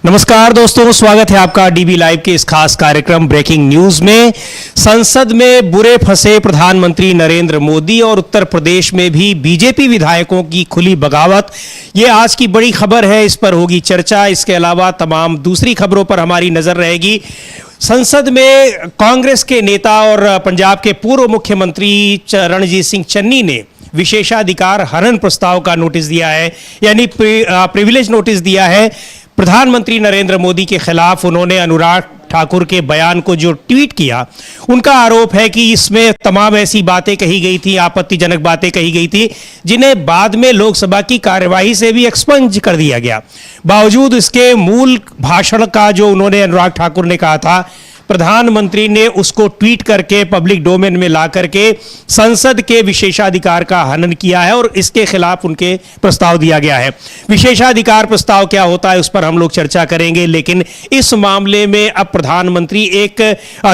नमस्कार दोस्तों, स्वागत है आपका डीबी लाइव के इस खास कार्यक्रम ब्रेकिंग न्यूज में। संसद में बुरे फंसे प्रधानमंत्री नरेंद्र मोदी और उत्तर प्रदेश में भी बीजेपी विधायकों की खुली बगावत, ये आज की बड़ी खबर है। इस पर होगी चर्चा। इसके अलावा तमाम दूसरी खबरों पर हमारी नजर रहेगी। संसद में कांग्रेस के नेता और पंजाब के पूर्व मुख्यमंत्री रणजीत सिंह चन्नी ने विशेषाधिकार हनन प्रस्ताव का नोटिस दिया है, यानी प्रिविलेज नोटिस दिया है प्रधानमंत्री नरेंद्र मोदी के खिलाफ। उन्होंने अनुराग ठाकुर के बयान को जो ट्वीट किया, उनका आरोप है कि इसमें तमाम ऐसी बातें कही गई थी, आपत्तिजनक बातें कही गई थी, जिन्हें बाद में लोकसभा की कार्यवाही से भी एक्सपंज कर दिया गया। बावजूद इसके मूल भाषण का जो उन्होंने अनुराग ठाकुर ने कहा था, प्रधानमंत्री ने उसको ट्वीट करके पब्लिक डोमेन में ला करके संसद के विशेषाधिकार का हनन किया है और इसके खिलाफ उनके प्रस्ताव दिया गया है। विशेषाधिकार प्रस्ताव क्या होता है उस पर हम लोग चर्चा करेंगे, लेकिन इस मामले में अब प्रधानमंत्री एक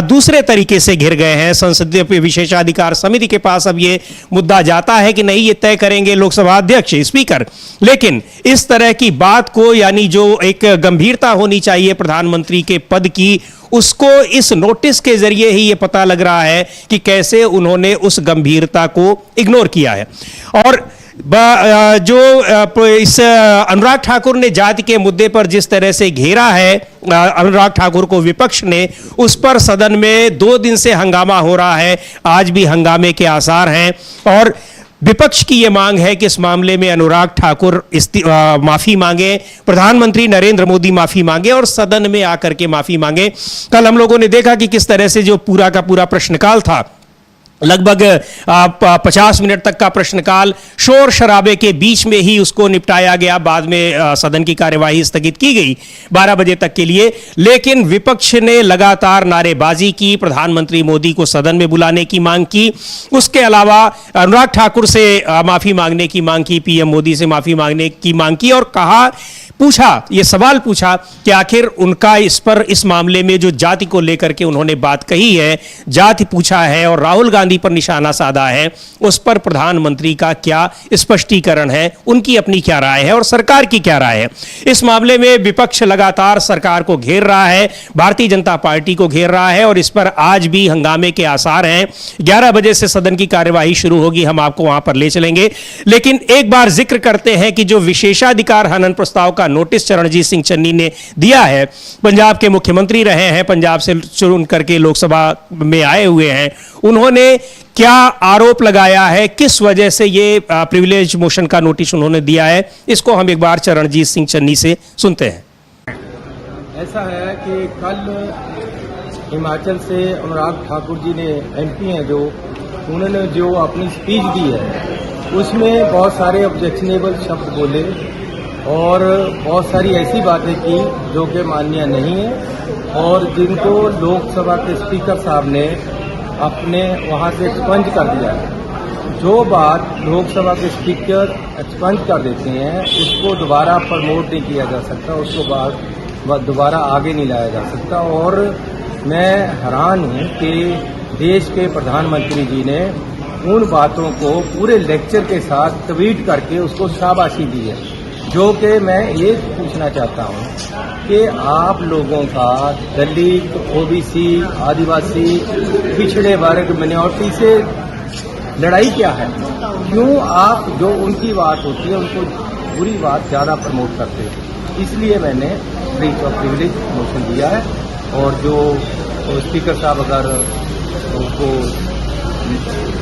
दूसरे तरीके से घिर गए हैं। संसदीय विशेषाधिकार समिति के पास अब ये मुद्दा जाता है कि नहीं, ये तय करेंगे लोकसभा अध्यक्ष, स्पीकर। लेकिन इस तरह की बात को, यानी जो एक गंभीरता होनी चाहिए प्रधानमंत्री के पद की, उसको इस नोटिस के जरिए ही यह पता लग रहा है कि कैसे उन्होंने उस गंभीरता को इग्नोर किया है। और जो इस अनुराग ठाकुर ने जाति के मुद्दे पर जिस तरह से घेरा है अनुराग ठाकुर को विपक्ष ने, उस पर सदन में 2 दिन से हंगामा हो रहा है। आज भी हंगामे के आसार हैं और विपक्ष की यह मांग है कि इस मामले में अनुराग ठाकुर माफी मांगे, प्रधानमंत्री नरेंद्र मोदी माफी मांगे और सदन में आकर के माफी मांगे। कल हम लोगों ने देखा कि किस तरह से जो पूरा का पूरा प्रश्नकाल था, लगभग 50 मिनट तक का प्रश्नकाल शोर शराबे के बीच में ही उसको निपटाया गया। बाद में सदन की कार्यवाही स्थगित की गई 12 बजे तक के लिए। लेकिन विपक्ष ने लगातार नारेबाजी की, प्रधानमंत्री मोदी को सदन में बुलाने की मांग की, उसके अलावा अनुराग ठाकुर से माफी मांगने की मांग की, पीएम मोदी से माफी मांगने की मांग की और ये सवाल पूछा कि आखिर उनका इस मामले में जो जाति को लेकर के उन्होंने बात कही है, जाति पूछा है और राहुल गांधी पर निशाना साधा है, उस पर प्रधानमंत्री का क्या स्पष्टीकरण है, उनकी अपनी क्या राय है और सरकार की क्या राय है। इस मामले में विपक्ष लगातार सरकार को घेर रहा है, भारतीय जनता पार्टी को घेर रहा है और इस पर आज भी हंगामे के आसार हैं। 11 बजे से सदन की कार्यवाही शुरू होगी, हम आपको वहां पर ले चलेंगे। लेकिन एक बार जिक्र करते हैं कि जो विशेषाधिकार हनन प्रस्ताव का नोटिस रणजीत सिंह चन्नी ने दिया है, पंजाब के मुख्यमंत्री रहे हैं, पंजाब से चुन करके लोकसभा में आए हुए हैं, उन्होंने क्या आरोप लगाया है, किस वजह से ये प्रिविलेज मोशन का नोटिस उन्होंने दिया है, इसको हम एक बार रणजीत सिंह चन्नी से सुनते हैं। ऐसा है कि कल हिमाचल से अनुराग ठाकुर जी ने, एमपी हैं जो, उन्होंने जो अपनी स्पीच दी है उसमें बहुत सारे ऑब्जेक्शनेबल शब्द बोले और बहुत सारी ऐसी बातें की जो कि मान्य नहीं है और जिनको लोकसभा के स्पीकर साहब ने अपने वहां से एक्सपंज कर दिया है। जो बात लोकसभा के स्पीकर एक्सपंज कर देते हैं उसको दोबारा प्रमोट नहीं किया जा सकता, उसको बाद दोबारा आगे नहीं लाया जा सकता। और मैं हैरान हूं कि देश के प्रधानमंत्री जी ने उन बातों को पूरे लेक्चर के साथ ट्वीट करके उसको शाबाशी दी है। जो कि मैं ये पूछना चाहता हूँ कि आप लोगों का दलित, ओबीसी, आदिवासी, पिछड़े वर्ग, मिनॉरिटी से लड़ाई क्या है? क्यों आप जो उनकी बात होती है उनको बुरी बात ज़्यादा प्रमोट करते हैं? इसलिए मैंने ब्रीच ऑफ प्रिविलेज मोशन दिया है और जो स्पीकर साहब अगर उसको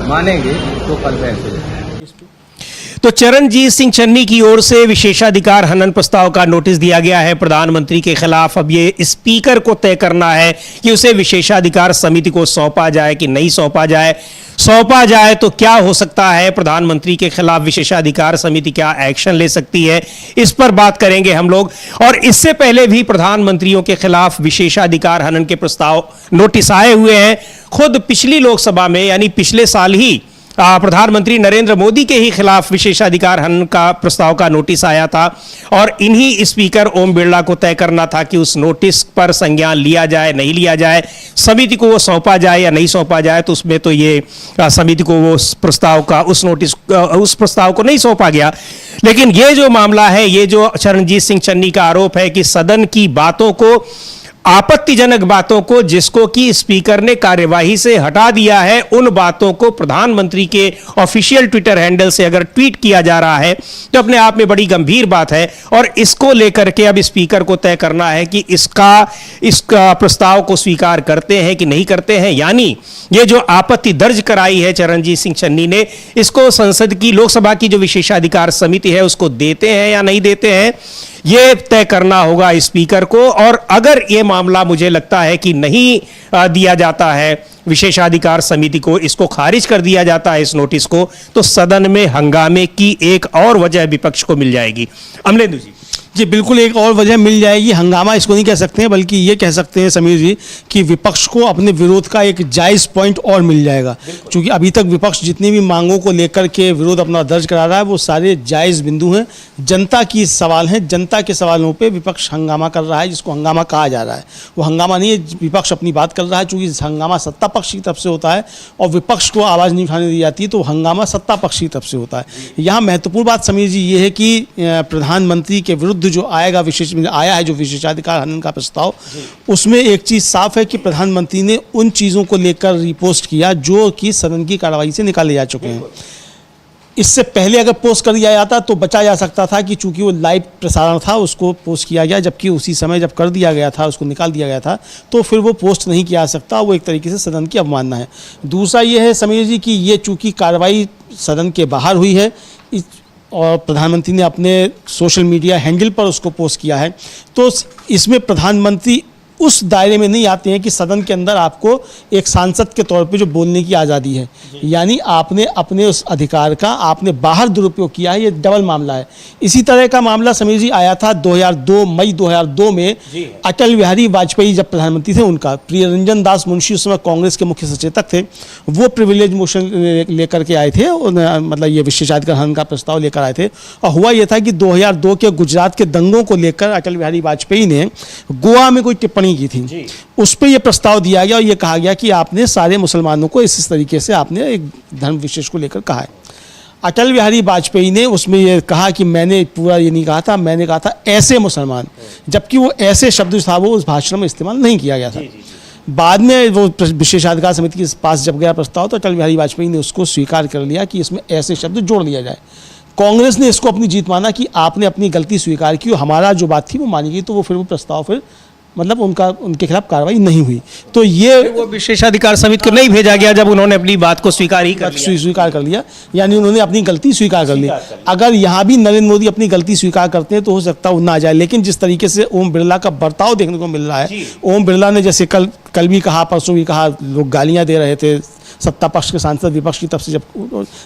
मानेंगे तो कल बहस हो जाएगी। तो रणजीत सिंह चन्नी की ओर से विशेषाधिकार हनन प्रस्ताव का नोटिस दिया गया है प्रधानमंत्री के खिलाफ। अब ये स्पीकर को तय करना है कि उसे विशेषाधिकार समिति को सौंपा जाए कि नहीं सौंपा जाए। सौंपा जाए तो क्या हो सकता है, प्रधानमंत्री के खिलाफ विशेषाधिकार समिति क्या एक्शन ले सकती है, इस पर बात करेंगे हम लोग। और इससे पहले भी प्रधानमंत्रियों के खिलाफ विशेषाधिकार हनन के प्रस्ताव नोटिस आए हुए हैं। खुद पिछली लोकसभा में, यानी पिछले साल ही प्रधानमंत्री नरेंद्र मोदी के ही खिलाफ विशेषाधिकार हनन का प्रस्ताव का नोटिस आया था और इन्हीं स्पीकर ओम बिरला को तय करना था कि उस नोटिस पर संज्ञान लिया जाए नहीं लिया जाए, समिति को वो सौंपा जाए या नहीं सौंपा जाए। तो उसमें तो ये समिति को वो उस प्रस्ताव को नहीं सौंपा गया। लेकिन ये जो मामला है, ये जो चरणजीत सिंह चन्नी का आरोप है कि सदन की बातों को, आपत्तिजनक बातों को, जिसको कि स्पीकर ने कार्यवाही से हटा दिया है, उन बातों को प्रधानमंत्री के ऑफिशियल ट्विटर हैंडल से अगर ट्वीट किया जा रहा है तो अपने आप में बड़ी गंभीर बात है। और इसको लेकर के अब स्पीकर को तय करना है कि इसका प्रस्ताव को स्वीकार करते हैं कि नहीं करते हैं। यानी ये जो आपत्ति दर्ज कराई है चरणजीत सिंह चन्नी ने, इसको संसद की, लोकसभा की जो विशेषाधिकार समिति है उसको देते हैं या नहीं देते हैं, ये तय करना होगा स्पीकर को। और अगर ये मामला, मुझे लगता है कि नहीं दिया जाता है विशेषाधिकार समिति को, इसको खारिज कर दिया जाता है इस नोटिस को, तो सदन में हंगामे की एक और वजह विपक्ष को मिल जाएगी। अमलेंदु जी, बिल्कुल एक और वजह मिल जाएगी। हंगामा इसको नहीं कह सकते हैं, बल्कि ये कह सकते हैं समीर जी कि विपक्ष को अपने विरोध का एक जायज़ पॉइंट और मिल जाएगा। क्योंकि अभी तक विपक्ष जितनी भी मांगों को लेकर के विरोध अपना दर्ज करा रहा है वो सारे जायज़ बिंदु हैं, जनता की सवाल हैं। जनता के सवालों पे विपक्ष हंगामा कर रहा है, जिसको हंगामा कहा जा रहा है। वो हंगामा नहीं है, विपक्ष अपनी बात कर रहा है। चूँकि हंगामा सत्ता पक्ष की तरफ से होता है और विपक्ष को आवाज़ नहीं उठाने दी जाती, तो हंगामा सत्ता पक्ष की तरफ से होता है। यहाँ महत्वपूर्ण बात समीर जी ये है कि प्रधानमंत्री के विरुद्ध जो आया है जो विशेषाधिकार हनन का प्रस्ताव, उसमें एक चीज साफ है कि प्रधानमंत्री ने उन चीजों को लेकर रिपोस्ट किया जो कि सदन की कार्रवाई से निकाले जा चुके हैं। इससे पहले अगर पोस्ट कर दिया जाता तो बचा जा सकता था कि चूंकि वो लाइव प्रसारण था उसको पोस्ट किया गया, जबकि उसी समय जब कर दिया गया था, उसको निकाल दिया गया था, तो फिर वो पोस्ट नहीं किया जा सकता। वो एक तरीके से सदन की अवमानना है। दूसरा ये है समीर जी कि ये चूंकि कार्रवाई सदन के बाहर हुई है और प्रधानमंत्री ने अपने सोशल मीडिया हैंडल पर उसको पोस्ट किया है, तो इसमें प्रधानमंत्री उस दायरे में नहीं आते हैं कि सदन के अंदर आपको एक सांसद के तौर पे जो बोलने की आज़ादी है, यानी आपने अपने उस अधिकार का आपने बाहर दुरुपयोग किया है। ये डबल मामला है। इसी तरह का मामला समीर जी आया था मई 2002 में अटल बिहारी वाजपेयी जब प्रधानमंत्री थे, उनका प्रियरंजन दास मुंशी उस समय कांग्रेस के मुख्य सचेतक थे, वो प्रिविलेज मोशन लेकर के आए थे, मतलब ये विशेषाधिकार हनन का प्रस्ताव लेकर आए थे। और हुआ ये था कि 2002 के गुजरात के दंगों को लेकर अटल बिहारी वाजपेयी ने गोवा में कोई टिप्पणी की थी, उस पर यह प्रस्ताव दिया गया और यह कहा गया कि आपने सारे मुसलमानों को इस तरीके से आपने एक धर्म विशेष को लेकर कहा है। अटल बिहारी वाजपेयी ने उसमें यह कहा कि मैंने पूरा ये नहीं कहा था, मैंने कहा था ऐसे मुसलमान, जबकि वो ऐसे शब्द था वो उस भाषण में इस्तेमाल नहीं किया गया था। बाद में वो विशेषाधिकार समिति के पास जब गया प्रस्ताव तो अटल बिहारी वाजपेयी ने उसको स्वीकार कर लिया कि इसमें ऐसे शब्द जोड़ लिया जाए। कांग्रेस ने इसको अपनी जीत माना कि आपने अपनी गलती स्वीकार की, हमारा जो बात थी वो मानी गई, तो वो फिर वो प्रस्ताव फिर मतलब उनके खिलाफ कार्रवाई नहीं हुई। तो ये वो विशेषाधिकार समिति को नहीं भेजा गया जब उन्होंने अपनी बात को स्वीकार कर लिया, यानी उन्होंने अपनी गलती स्वीकार कर ली। अगर यहाँ भी नरेंद्र मोदी अपनी गलती स्वीकार करते हैं तो हो सकता है वो ना जाए। लेकिन जिस तरीके से ओम बिरला का बर्ताव देखने को मिल रहा है, ओम बिरला ने जैसे कल भी कहा, परसों भी कहा, लोग गालियाँ दे रहे थे सत्ता पक्ष के सांसद, विपक्ष की तरफ से जब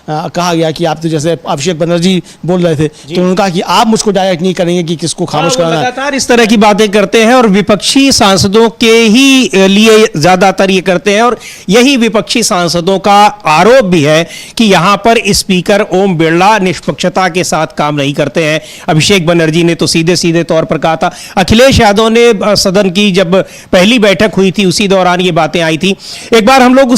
कहा गया कि आप तो जैसे अभिषेक बनर्जी बोल रहे थे तो उन्होंने कहा कि आप मुझको डायरेक्ट नहीं करेंगे कि किसको खामोश करना है। लगातार इस तरह की बातें करते हैं और विपक्षी सांसदों के ही लिए ज्यादातर ये करते हैं। और यही विपक्षी सांसदों का आरोप भी है कि यहां पर स्पीकर ओम बिरला निष्पक्षता के साथ काम नहीं करते हैं। अभिषेक बनर्जी ने तो सीधे सीधे तौर पर कहा था। अखिलेश यादव ने सदन की जब पहली बैठक हुई थी उसी दौरान ये बातें आई थी। एक बार हम लोग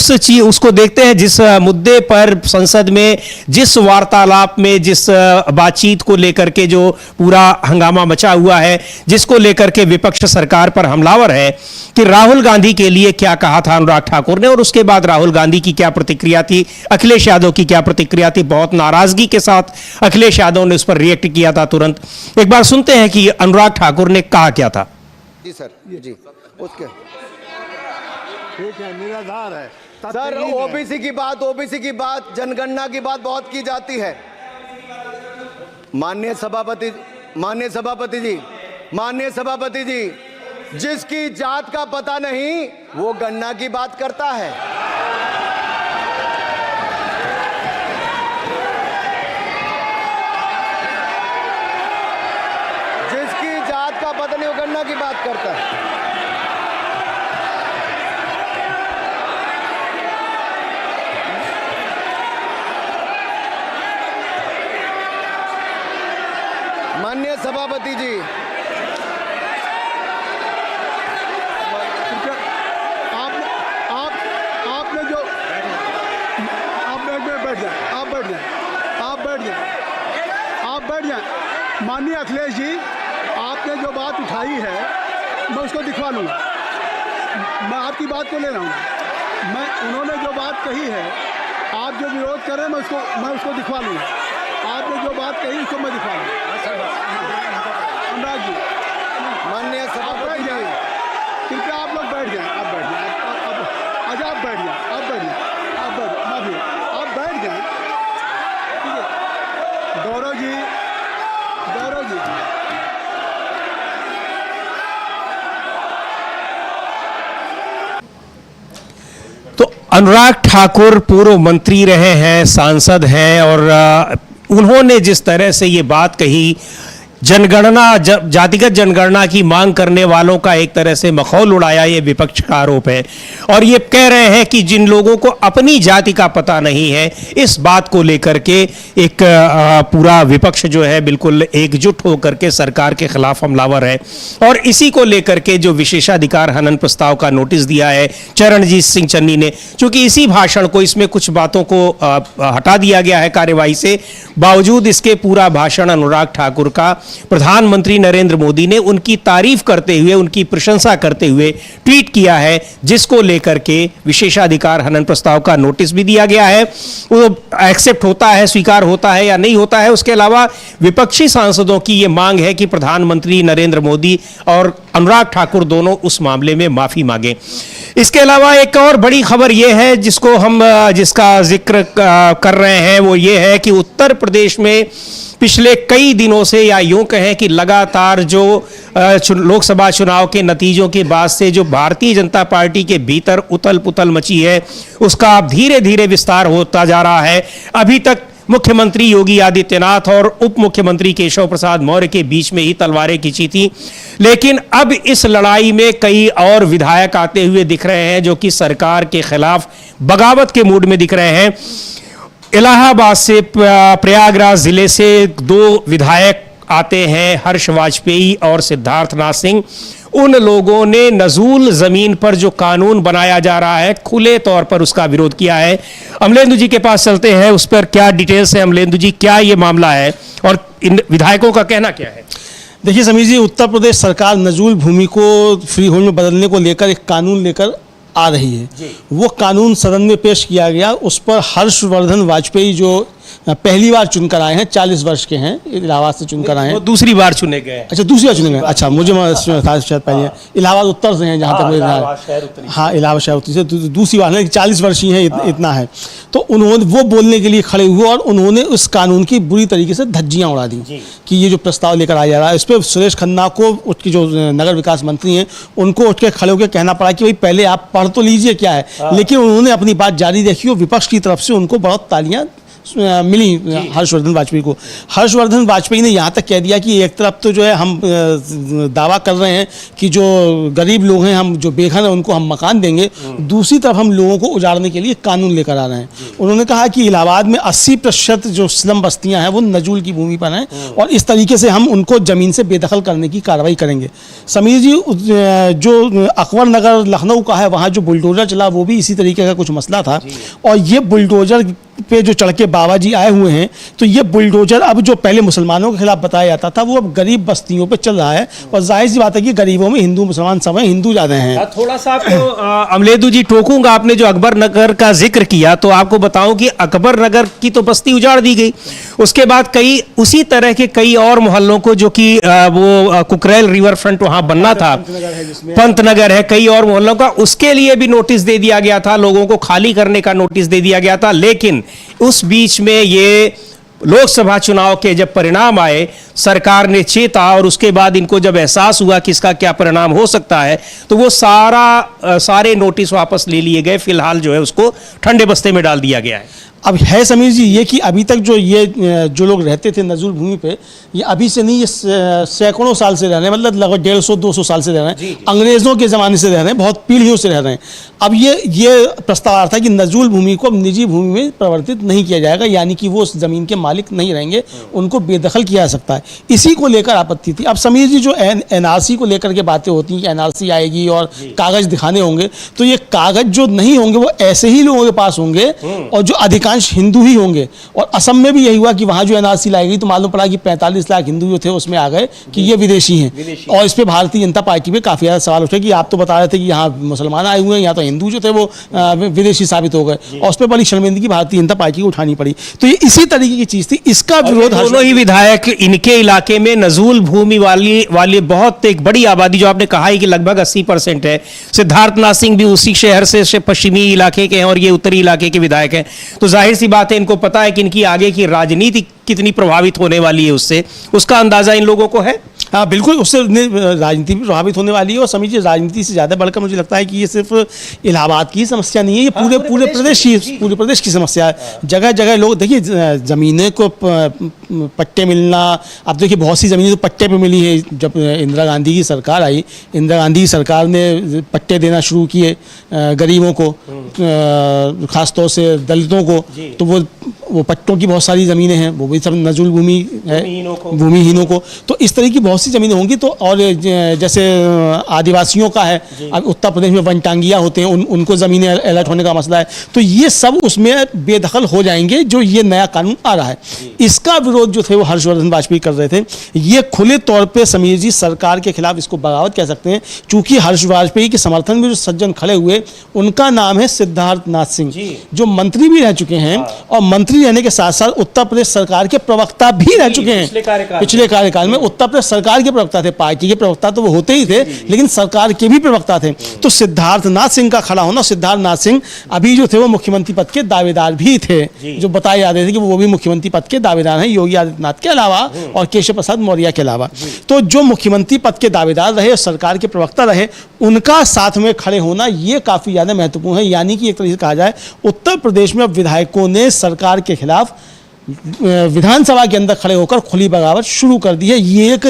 उसको देखते हैं जिस मुद्दे पर संसद में, जिस वार्तालाप में, जिस बातचीत को लेकर के जो पूरा हंगामा मचा हुआ है, जिसको लेकर के विपक्ष सरकार पर हमलावर है, कि राहुल गांधी के लिए क्या कहा था अनुराग ठाकुर ने और उसके बाद राहुल गांधी की क्या प्रतिक्रिया थी, अखिलेश यादव की क्या प्रतिक्रिया थी। बहुत नाराजगी के साथ अखिलेश यादव ने उस पर रिएक्ट किया था तुरंत। एक बार सुनते हैं कि अनुराग ठाकुर ने कहा क्या था। जी सर, जी उसके ठीक है, निराधार है सर। ओबीसी की बात जनगणना की बात बहुत की जाती है। माननीय सभापति जी, जिसकी जात का पता नहीं वो गणना की बात करता है। जिसकी जात का पता नहीं वो गणना की बात करता है। माननीय सभापति जी, आपने जो आप बैठ जाए, आप बैठ जाए। माननीय अखिलेश जी, आपने जो बात उठाई है मैं उसको दिखवा लूँगा। मैं आपकी बात को ले रहा हूँ। उन्होंने जो बात कही है, आप जो विरोध कर रहे हैं मैं उसको दिखवा लूँगा। आपने जो बात कही उसको मैं दिखवा लूँगा। अनुराग जी, माननीय सभापति जी, कृपया आप लोग बैठ जाएं। आप बैठ जाएं। अच्छा, आप बैठ जाएं। आप बैठ जाएं। माफी, आप बैठ जाएं। ठीक है। गौरव जी, तो अनुराग ठाकुर पूर्व मंत्री रहे हैं, सांसद हैं, और उन्होंने जिस तरह से ये बात कही, जनगणना जातिगत जनगणना की मांग करने वालों का एक तरह से मखौल उड़ाया, ये विपक्ष का आरोप है। और ये कह रहे हैं कि जिन लोगों को अपनी जाति का पता नहीं है, इस बात को लेकर के एक पूरा विपक्ष जो है बिल्कुल एकजुट होकर के सरकार के खिलाफ हमलावर है। और इसी को लेकर के जो विशेषाधिकार हनन प्रस्ताव का नोटिस दिया है चरणजीत सिंह चन्नी ने, चूंकि इसी भाषण को, इसमें कुछ बातों को हटा दिया गया है कार्यवाही से, बावजूद इसके पूरा भाषण अनुराग ठाकुर का प्रधानमंत्री नरेंद्र मोदी ने उनकी तारीफ करते हुए, उनकी प्रशंसा करते हुए ट्वीट किया है, जिसको लेकर के विशेषाधिकार हनन प्रस्ताव का नोटिस भी दिया गया है। वो एक्सेप्ट होता है, स्वीकार होता है या नहीं होता है, उसके अलावा विपक्षी सांसदों की ये मांग है कि प्रधानमंत्री नरेंद्र मोदी और अनुराग ठाकुर दोनों उस मामले में माफी मांगे। इसके अलावा एक और बड़ी खबर यह है जिसका जिक्र कर रहे हैं, वो ये है कि उत्तर प्रदेश में पिछले कई दिनों से, या यूं कहें कि लगातार जो लोकसभा चुनाव के नतीजों के बाद से जो भारतीय जनता पार्टी के भीतर उथल पुथल मची है, उसका अब धीरे धीरे विस्तार होता जा रहा है। अभी तक मुख्यमंत्री योगी आदित्यनाथ और उप मुख्यमंत्री केशव प्रसाद मौर्य के बीच में ही तलवारें खिंची थी, लेकिन अब इस लड़ाई में कई और विधायक आते हुए दिख रहे हैं जो कि सरकार के खिलाफ बगावत के मूड में दिख रहे हैं। इलाहाबाद से, प्रयागराज जिले से 2 विधायक आते हैं, हर्ष वाजपेयी और सिद्धार्थनाथ सिंह। उन लोगों ने नजूल जमीन पर जो कानून बनाया जा रहा है, खुले तौर पर उसका विरोध किया है। अमलेंदु जी के पास चलते हैं, उस पर क्या डिटेल्स है। अमलेंदु जी, क्या ये मामला है और इन विधायकों का कहना क्या है? देखिए समीर जी, उत्तर प्रदेश सरकार नजूल भूमि को फ्री होल्ड में बदलने को लेकर एक कानून लेकर आ रही है। वो कानून सदन में पेश किया गया, उस पर हर्षवर्धन वाजपेयी जो पहली बार चुनकर आए हैं, 40 वर्ष के हैं, इलाहाबाद से चुनकर आए हैं। दूसरी बार चुने गए। अच्छा, दूसरी बार चुने गए। अच्छा, मुझे शायद पहले इलाहाबाद उत्तर से हैं, जहाँ तक मुझे, हाँ इलाहाबाद शहर उत्तरी से दूसरी बार है, 40 वर्ष ही हैं, इतना है। तो उन्होंने वो बोलने के लिए खड़े हुए और उन्होंने उस कानून की बुरी तरीके से धज्जियाँ उड़ा दी कि ये जो प्रस्ताव लेकर आया जा रहा है, इस पर सुरेश खन्ना को, उसकी जो नगर विकास मंत्री हैं, उनको उठ के खड़े होकर कहना पड़ा कि भाई पहले आप पढ़ तो लीजिए क्या है। लेकिन उन्होंने अपनी बात जारी रखी और विपक्ष की तरफ से उनको बहुत तालियां मिली हर्षवर्धन वाजपेयी को। हर्षवर्धन वाजपेयी ने यहाँ तक कह दिया कि एक तरफ तो जो है हम दावा कर रहे हैं कि जो गरीब लोग हैं, हम जो बेघर हैं, उनको हम मकान देंगे, दूसरी तरफ हम लोगों को उजाड़ने के लिए कानून लेकर आ रहे हैं। उन्होंने कहा कि इलाहाबाद में 80% जो स्लम बस्तियां हैं वो नजूल की भूमि पर हैं और इस तरीके से हम उनको ज़मीन से बेदखल करने की कार्रवाई करेंगे। समीर जी, जो अकबर नगर लखनऊ का है, वहाँ जो बुलडोजर चला वो भी इसी तरीके का कुछ मसला था और ये बुलडोजर पे जो चढ़ के बाबा जी आए हुए हैं, तो ये बुलडोजर अब जो पहले मुसलमानों के खिलाफ बताया जाता था वो अब गरीब बस्तियों पे चल रहा है। और जाहिर सी बात है कि गरीबों में हिंदू मुसलमान सब हैं, हिंदू ज़्यादा हैं। थोड़ा सा आपको अमलेदु जी टोकूंगा, आपने जो अकबर नगर का जिक्र किया तो आपको बताऊं कि अकबर नगर की तो बस्ती उजाड़ दी गई, उसके बाद कई उसी तरह के कई और मोहल्लों को, जो कि वो कुकरेल रिवर फ्रंट वहां बनना था, पंत नगर है, कई और मोहल्लों का, उसके लिए भी नोटिस दे दिया गया था, लोगों को खाली करने का नोटिस दे दिया गया था। लेकिन उस बीच में ये लोकसभा चुनाव के जब परिणाम आए, सरकार ने चेता और उसके बाद इनको जब एहसास हुआ कि इसका क्या परिणाम हो सकता है, तो वो सारे नोटिस वापस ले लिए गए। फिलहाल जो है उसको ठंडे बस्ते में डाल दिया गया है। अब है समीर जी ये कि अभी तक जो लोग रहते थे नजूल भूमि पे, ये अभी से नहीं, ये सैकड़ों साल से रह रहे हैं, मतलब लगभग 150-200 साल से रह रहे हैं, अंग्रेज़ों के ज़माने से रह रहे हैं, बहुत पीढ़ियों से रह रहे हैं। अब ये प्रस्ताव आ रहा था कि नजूल भूमि को अब निजी भूमि में परिवर्तित नहीं किया जाएगा, यानी कि वो उस ज़मीन के मालिक नहीं रहेंगे, उनको बेदखल किया जा सकता है। इसी को लेकर आपत्ति थी। अब समीर जी जो NRC को लेकर के बातें होती हैं कि NRC आएगी और कागज़ दिखाने होंगे, तो ये कागज़ जो नहीं होंगे वो ऐसे ही लोगों के पास होंगे और जो अधिकांश हिंदू ही होंगे। और असम में भी यही हुआ कि वहाँ जो NRC लाई गई तो मालूम पड़ा कि 45 लाख हिंदू जो थे उसमें आ गए कि ये विदेशी हैं। और इस पर भारतीय जनता पार्टी में काफ़ी ज़्यादा सवाल उठे कि आप तो बता रहे थे कि यहाँ मुसलमान आए हुए हैं, यहाँ तो हिंदू जो थे वो विदेशी साबित हो गए, और उस पर बड़ी शर्मिंदगी भारतीय जनता पार्टी को उठानी पड़ी। तो ये इसी तरीके की चीज़ थी, इसका विरोध दोनों ही विधायक इनके इलाके में नजूल भूमि वाली बहुत एक बड़ी आबादी, जो आपने कहा है कि लगभग 80% है। सिद्धार्थनाथ सिंह भी उसी शहर से पश्चिमी इलाके के हैं और ये उत्तरी इलाके के विधायक हैं। तो जाहिर सी बात है इनको पता है कि इनकी आगे की राजनीति कितनी प्रभावित होने वाली है, उससे उसका अंदाजा इन लोगों को है। हाँ बिल्कुल, उससे राजनीति भी प्रभावित होने वाली है। और समझिए राजनीति से ज़्यादा बढ़कर मुझे लगता है कि ये सिर्फ इलाहाबाद की समस्या नहीं है, ये पूरे प्रदेश की समस्या है। जगह जगह लोग देखिए ज़मीनें को पट्टे मिलना, अब देखिए बहुत सी ज़मीनें तो पट्टे पे मिली है। जब इंदिरा गांधी की सरकार आई, इंदिरा गांधी की सरकार ने पट्टे देना शुरू किए गरीबों को, ख़ासतौर से दलितों को, तो वो पट्टों की बहुत सारी ज़मीनें हैं, वो भी सब नजूल भूमि है, भूमिहीनों को। तो इस तरह की बहुत सी ज़मीनें होंगी। तो और जैसे आदिवासियों का है, अब उत्तर प्रदेश में वनटांगिया होते हैं, उनको ज़मीनें अलर्ट होने का मसला है। तो ये सब उसमें बेदखल हो जाएंगे जो ये नया कानून आ रहा है। इसका विरोध जो थे वो हर्षवर्धन वाजपेयी कर रहे थे। ये खुले तौर पर समीर जी सरकार के खिलाफ इसको बगावत कह सकते हैं, चूँकि हर्ष वाजपेयी के समर्थन में जो सज्जन खड़े हुए उनका नाम है सिद्धार्थनाथ सिंह, जो मंत्री भी रह चुके हैं और मंत्री रहने के साथ साथ उत्तर प्रदेश सरकार के प्रवक्ता भी रह चुके हैं। पिछले कार्यकाल में उत्तर प्रदेश सरकार के प्रवक्ता थे, पार्टी के प्रवक्ता तो वो होते ही थे, लेकिन सरकार के भी प्रवक्ता थे। तो सिद्धार्थनाथ सिंह का खड़ा होना, सिद्धार्थनाथ सिंह अभी जो थे वो मुख्यमंत्री पद के दावेदार भी थे, जो बताए जा रहे थे कि वो भी मुख्यमंत्री पद के दावेदार हैं, योगी आदित्यनाथ के अलावा और केशव प्रसाद मौर्य के अलावा। तो जो मुख्यमंत्री पद के दावेदार रहे और सरकार के प्रवक्ता रहे, उनका साथ में खड़े होना ये काफ़ी ज़्यादा महत्वपूर्ण है। यानी कि एक तरीके से कहा जाए उत्तर प्रदेश में विधायकों ने सरकार के खिलाफ विधानसभा के अंदर खड़े होकर खुली बगावत शुरू कर दी है। ये एक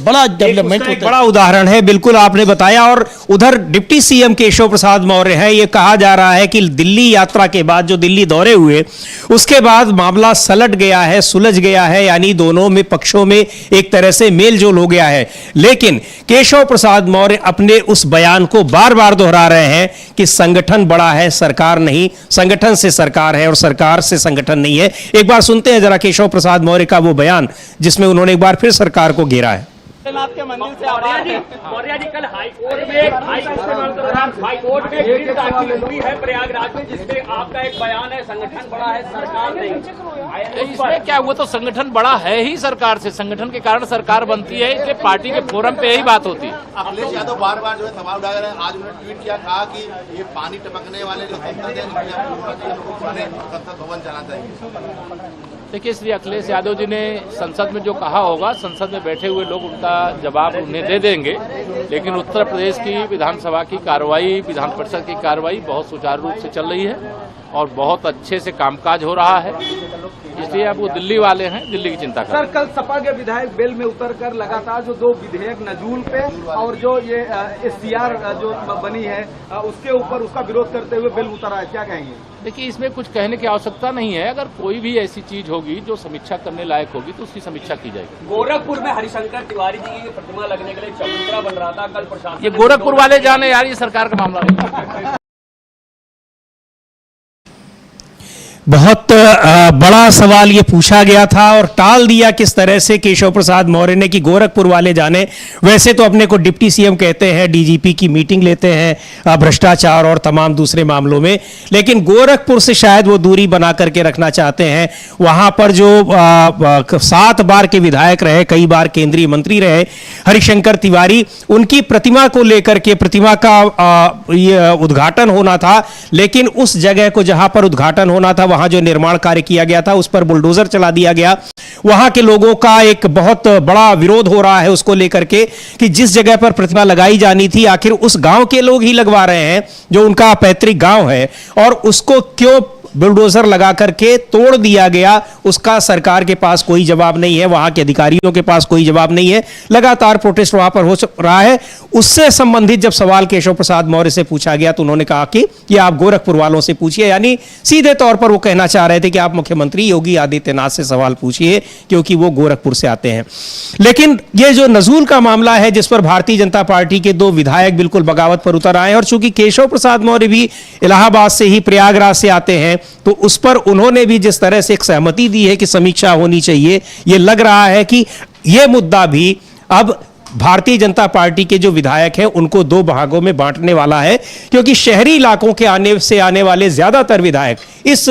बड़ा डेवलपमेंट होता है, बड़ा उदाहरण है, बिल्कुल आपने बताया। और उधर डिप्टी सीएम केशव प्रसाद मौर्य है। ये कहा जा रहा है कि दिल्ली यात्रा के बाद, जो दिल्ली दौरे हुए उसके बाद मामला सलट गया है, सुलझ गया है, यानी दोनों में पक्षों में एक तरह से मेल जोल हो गया है। लेकिन केशव प्रसाद मौर्य अपने उस बयान को बार बार दोहरा रहे हैं कि संगठन बड़ा है, सरकार नहीं, संगठन से सरकार है और सरकार से संगठन नहीं है। एक बार सुनते हैं जरा केशव प्रसाद मौर्य का वो बयान, जिसमें उन्होंने एक बार फिर सरकार को घेरा है। के मंदिर से मौर्य जी कल हाईकोर्ट में रिट दाखिल हुई है प्रयागराज में, जिसमें आपका एक बयान है संगठन बड़ा है सरकार नहीं। इसमें क्या, वो तो संगठन बड़ा है ही सरकार से, संगठन के कारण सरकार बनती है, इसलिए पार्टी के फोरम पे यही बात होती है। अखिलेश यादव बार बार जो है सवाल उठा रहे हैं। आज उन्होंने ट्वीट किया, कहा कि ये पानी टपकने वाले जो संसद है संसद भवन जाना चाहिए। देखिए, श्री अखिलेश यादव जी ने संसद में जो कहा होगा, संसद में बैठे हुए लोग उनका जवाब उन्हें दे देंगे। लेकिन उत्तर प्रदेश की विधानसभा की कार्रवाई, विधान परिषद की कार्रवाई बहुत सुचारू रूप से चल रही है और बहुत अच्छे से कामकाज हो रहा है। इसलिए अब वो दिल्ली वाले हैं, दिल्ली की चिंता कर। सर, कल सपा के विधायक बेल में उतरकर लगातार जो 2 विधेयक नजूल पे और जो ये SCR जो बनी है उसके ऊपर उसका विरोध करते हुए बेल उतरा है, क्या कहेंगे? देखिए, इसमें कुछ कहने की आवश्यकता नहीं है। अगर कोई भी ऐसी चीज होगी जो समीक्षा करने लायक होगी तो उसकी समीक्षा की जाएगी। गोरखपुर में हरिशंकर तिवारी जी की प्रतिमा लगने के लिए चबूतरा बन रहा था, कल प्रशासन, ये गोरखपुर वाले जाने यार, ये सरकार का मामला नहीं। बहुत बड़ा सवाल ये पूछा गया था और टाल दिया किस तरह से केशव प्रसाद मौर्य ने कि गोरखपुर वाले जाने। वैसे तो अपने को डिप्टी सीएम कहते हैं, डीजीपी की मीटिंग लेते हैं भ्रष्टाचार और तमाम दूसरे मामलों में, लेकिन गोरखपुर से शायद वो दूरी बना करके रखना चाहते हैं। वहां पर जो 7 बार के विधायक रहे, कई बार केंद्रीय मंत्री रहे, हरिशंकर तिवारी, उनकी प्रतिमा को लेकर के, प्रतिमा का ये उद्घाटन होना था, लेकिन उस जगह को जहां पर उद्घाटन होना था, वहां जो निर्माण कार्य किया गया था उस पर बुलडोजर चला दिया गया। वहां के लोगों का एक बहुत बड़ा विरोध हो रहा है उसको लेकर के कि जिस जगह पर प्रतिमा लगाई जानी थी आखिर उस गांव के लोग ही लगवा रहे हैं जो उनका पैतृक गांव है, और उसको क्यों बुलडोजर लगा करके तोड़ दिया गया, उसका सरकार के पास कोई जवाब नहीं है, वहां के अधिकारियों के पास कोई जवाब नहीं है। लगातार प्रोटेस्ट वहां पर हो रहा है। उससे संबंधित जब सवाल केशव प्रसाद मौर्य से पूछा गया तो उन्होंने कहा कि आप गोरखपुर वालों से पूछिए, यानी सीधे तौर पर वो कहना चाह रहे थे कि आप मुख्यमंत्री योगी आदित्यनाथ से सवाल पूछिए क्योंकि वो गोरखपुर से आते हैं। लेकिन ये जो नजूल का मामला है जिस पर भारतीय जनता पार्टी के 2 विधायक बिल्कुल बगावत पर उतर आए, और चूंकि केशव प्रसाद मौर्य भी इलाहाबाद से ही, प्रयागराज से आते हैं, तो उस पर उन्होंने भी जिस तरह से एक सहमति दी है कि समीक्षा होनी चाहिए, यह लग रहा है कि यह मुद्दा भी अब भारतीय जनता पार्टी के जो विधायक हैं उनको 2 भागों में बांटने वाला है, क्योंकि शहरी इलाकों के आने वाले ज्यादातर विधायक इस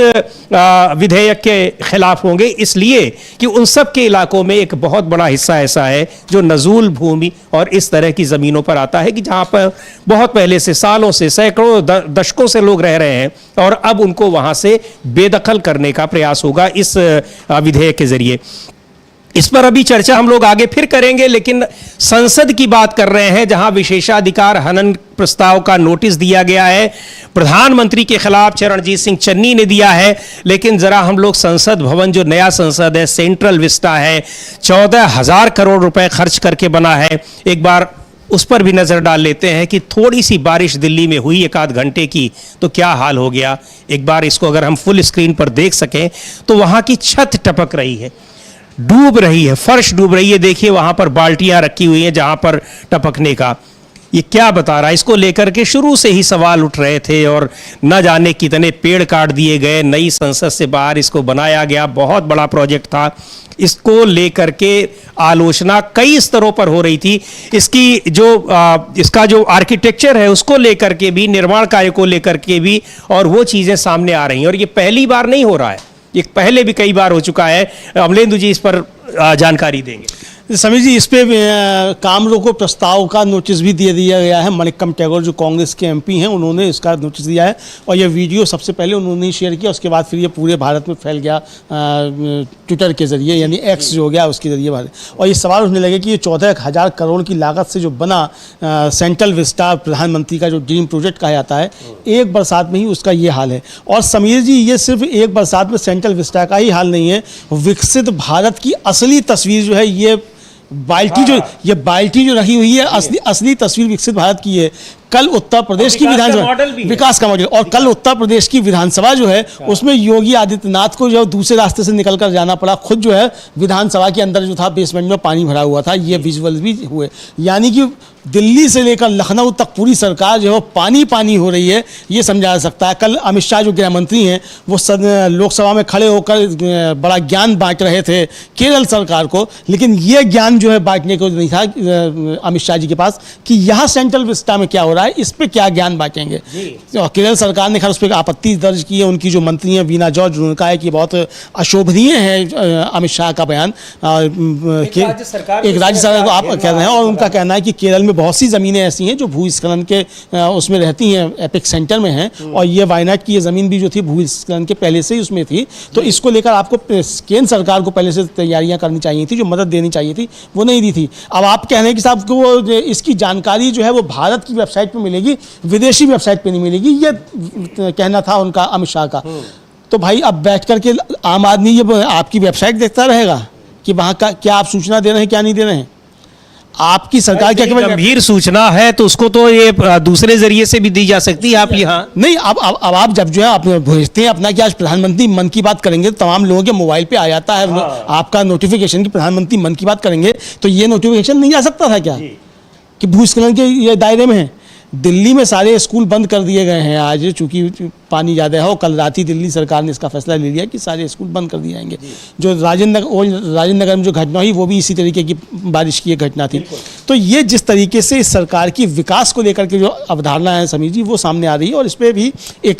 विधेयक के खिलाफ होंगे, इसलिए कि उन सब के इलाकों में एक बहुत बड़ा हिस्सा ऐसा है जो नजूल भूमि और इस तरह की जमीनों पर आता है कि जहां पर बहुत पहले से, सालों से, सैकड़ों दशकों से लोग रह रहे हैं, और अब उनको वहां से बेदखल करने का प्रयास होगा इस विधेयक के जरिए। इस पर अभी चर्चा हम लोग आगे फिर करेंगे, लेकिन संसद की बात कर रहे हैं जहां विशेषाधिकार हनन प्रस्ताव का नोटिस दिया गया है। प्रधानमंत्री के खिलाफ चरणजीत सिंह चन्नी ने दिया है, लेकिन जरा हम लोग संसद भवन, जो नया संसद है, सेंट्रल विस्टा है, 14,000 करोड़ रुपए खर्च करके बना है, एक बार उस पर भी नजर डाल लेते हैं कि थोड़ी सी बारिश दिल्ली में हुई 1 आध घंटे की तो क्या हाल हो गया। एक बार इसको अगर हम फुल स्क्रीन पर देख सकें तो वहां की छत टपक रही है, डूब रही है, फर्श डूब रही है। देखिए वहां पर बाल्टियां रखी हुई हैं जहां पर टपकने का। ये क्या बता रहा है? इसको लेकर के शुरू से ही सवाल उठ रहे थे और न जाने कितने पेड़ काट दिए गए, नई संसद से बाहर इसको बनाया गया, बहुत बड़ा प्रोजेक्ट था। इसको लेकर के आलोचना कई स्तरों पर हो रही थी। इसका जो आर्किटेक्चर है उसको लेकर के भी, निर्माण कार्य को लेकर के भी, और वो चीजें सामने आ रही हैं। और ये पहली बार नहीं हो रहा है, ये पहले भी कई बार हो चुका है। अमलेंदु जी इस पर जानकारी देंगे। समीर जी, इस पे काम रोको प्रस्ताव का नोटिस भी दे दिया गया है। मणिक्कम टैगोर जो कांग्रेस के एमपी हैं, उन्होंने इसका नोटिस दिया है, और ये वीडियो सबसे पहले उन्होंने ही शेयर किया, उसके बाद फिर ये पूरे भारत में फैल गया ट्विटर के जरिए, यानी एक्स जो हो गया उसके जरिए भारत। और ये सवाल उठने लगे कि ये 14,000 करोड़ की लागत से जो बना सेंट्रल विस्टा, प्रधानमंत्री का जो ड्रीम प्रोजेक्ट कहा जाता है, एक बरसात में ही उसका ये हाल है। और समीर जी, ये सिर्फ एक बरसात में सेंट्रल विस्टा का ही हाल नहीं है, विकसित भारत की असली तस्वीर जो है, ये बाल्टी जो रखी हुई है, असली तस्वीर विकसित भारत की है। कल उत्तर प्रदेश की विधानसभा, विकास का मॉडल, और कल उत्तर प्रदेश की विधानसभा जो है उसमें योगी आदित्यनाथ को जो दूसरे रास्ते से निकल कर जाना पड़ा। खुद जो है विधानसभा के अंदर जो था बेसमेंट में पानी भरा हुआ था, ये विजुअल भी हुए। यानी कि दिल्ली से लेकर लखनऊ तक पूरी सरकार जो है पानी पानी हो रही है, ये समझा जा सकता है। कल अमित शाह जो गृह मंत्री हैं वो लोकसभा में खड़े होकर बड़ा ज्ञान बांट रहे थे केरल सरकार को, लेकिन ये ज्ञान जो है बांटने को नहीं था अमित शाह जी के पास कि यहाँ सेंट्रल विस्टा में क्या हो रहा है, इस पे क्या ज्ञान बांटेंगे। तो केरल सरकार ने खैर उस पर आपत्ति दर्ज की है। उनकी जो मंत्री हैं वीना जॉर्ज, उन्होंने कहा है कि बहुत अशोभनीय है अमित शाह का बयान। एक राज्य सरकार को आप कह रहे हैं, और उनका कहना है कि केरल में बहुत सी ज़मीनें ऐसी हैं जो भूस्खलन के उसमें रहती हैं, एपिक सेंटर में हैं, और ये वायनाड की ये ज़मीन भी जो थी भूस्खलन के पहले से ही उसमें थी। तो इसको लेकर आपको केंद्र सरकार को पहले से तैयारियां करनी चाहिए थी, जो मदद देनी चाहिए थी वो नहीं दी थी। अब आप कह रहे हैं कि साहब को इसकी जानकारी जो है वो भारत की वेबसाइट पर मिलेगी, विदेशी वेबसाइट पर नहीं मिलेगी, ये कहना था उनका अमित शाह का। तो भाई अब बैठ करके आम आदमी ये आपकी वेबसाइट देखता रहेगा कि वहाँ का क्या आप सूचना दे रहे हैं, क्या नहीं दे रहे हैं। आपकी सरकार क्या गंभीर सूचना है तो उसको तो ये दूसरे जरिए से भी दी जा सकती है। आप यहाँ नहीं, अब आप जब जो है आप भेजते हैं अपना कि आज प्रधानमंत्री मन की बात करेंगे, तो तमाम लोगों के मोबाइल पे आ जाता है आपका नोटिफिकेशन कि प्रधानमंत्री मन की बात करेंगे। तो ये नोटिफिकेशन नहीं आ सकता था क्या कि भूस्खलन के ये दायरे में है? दिल्ली में सारे स्कूल बंद कर दिए गए हैं आज, चूंकि पानी ज़्यादा है, और कल रात ही दिल्ली सरकार ने इसका फैसला ले लिया कि सारे स्कूल बंद कर दिए जाएंगे। जो राजेंद्र नगर में जो घटना हुई वो भी इसी तरीके की बारिश की एक घटना थी। तो ये जिस तरीके से इस सरकार की विकास को लेकर के जो अवधारणा है समीर जी, वो सामने आ रही है, और इस पर भी एक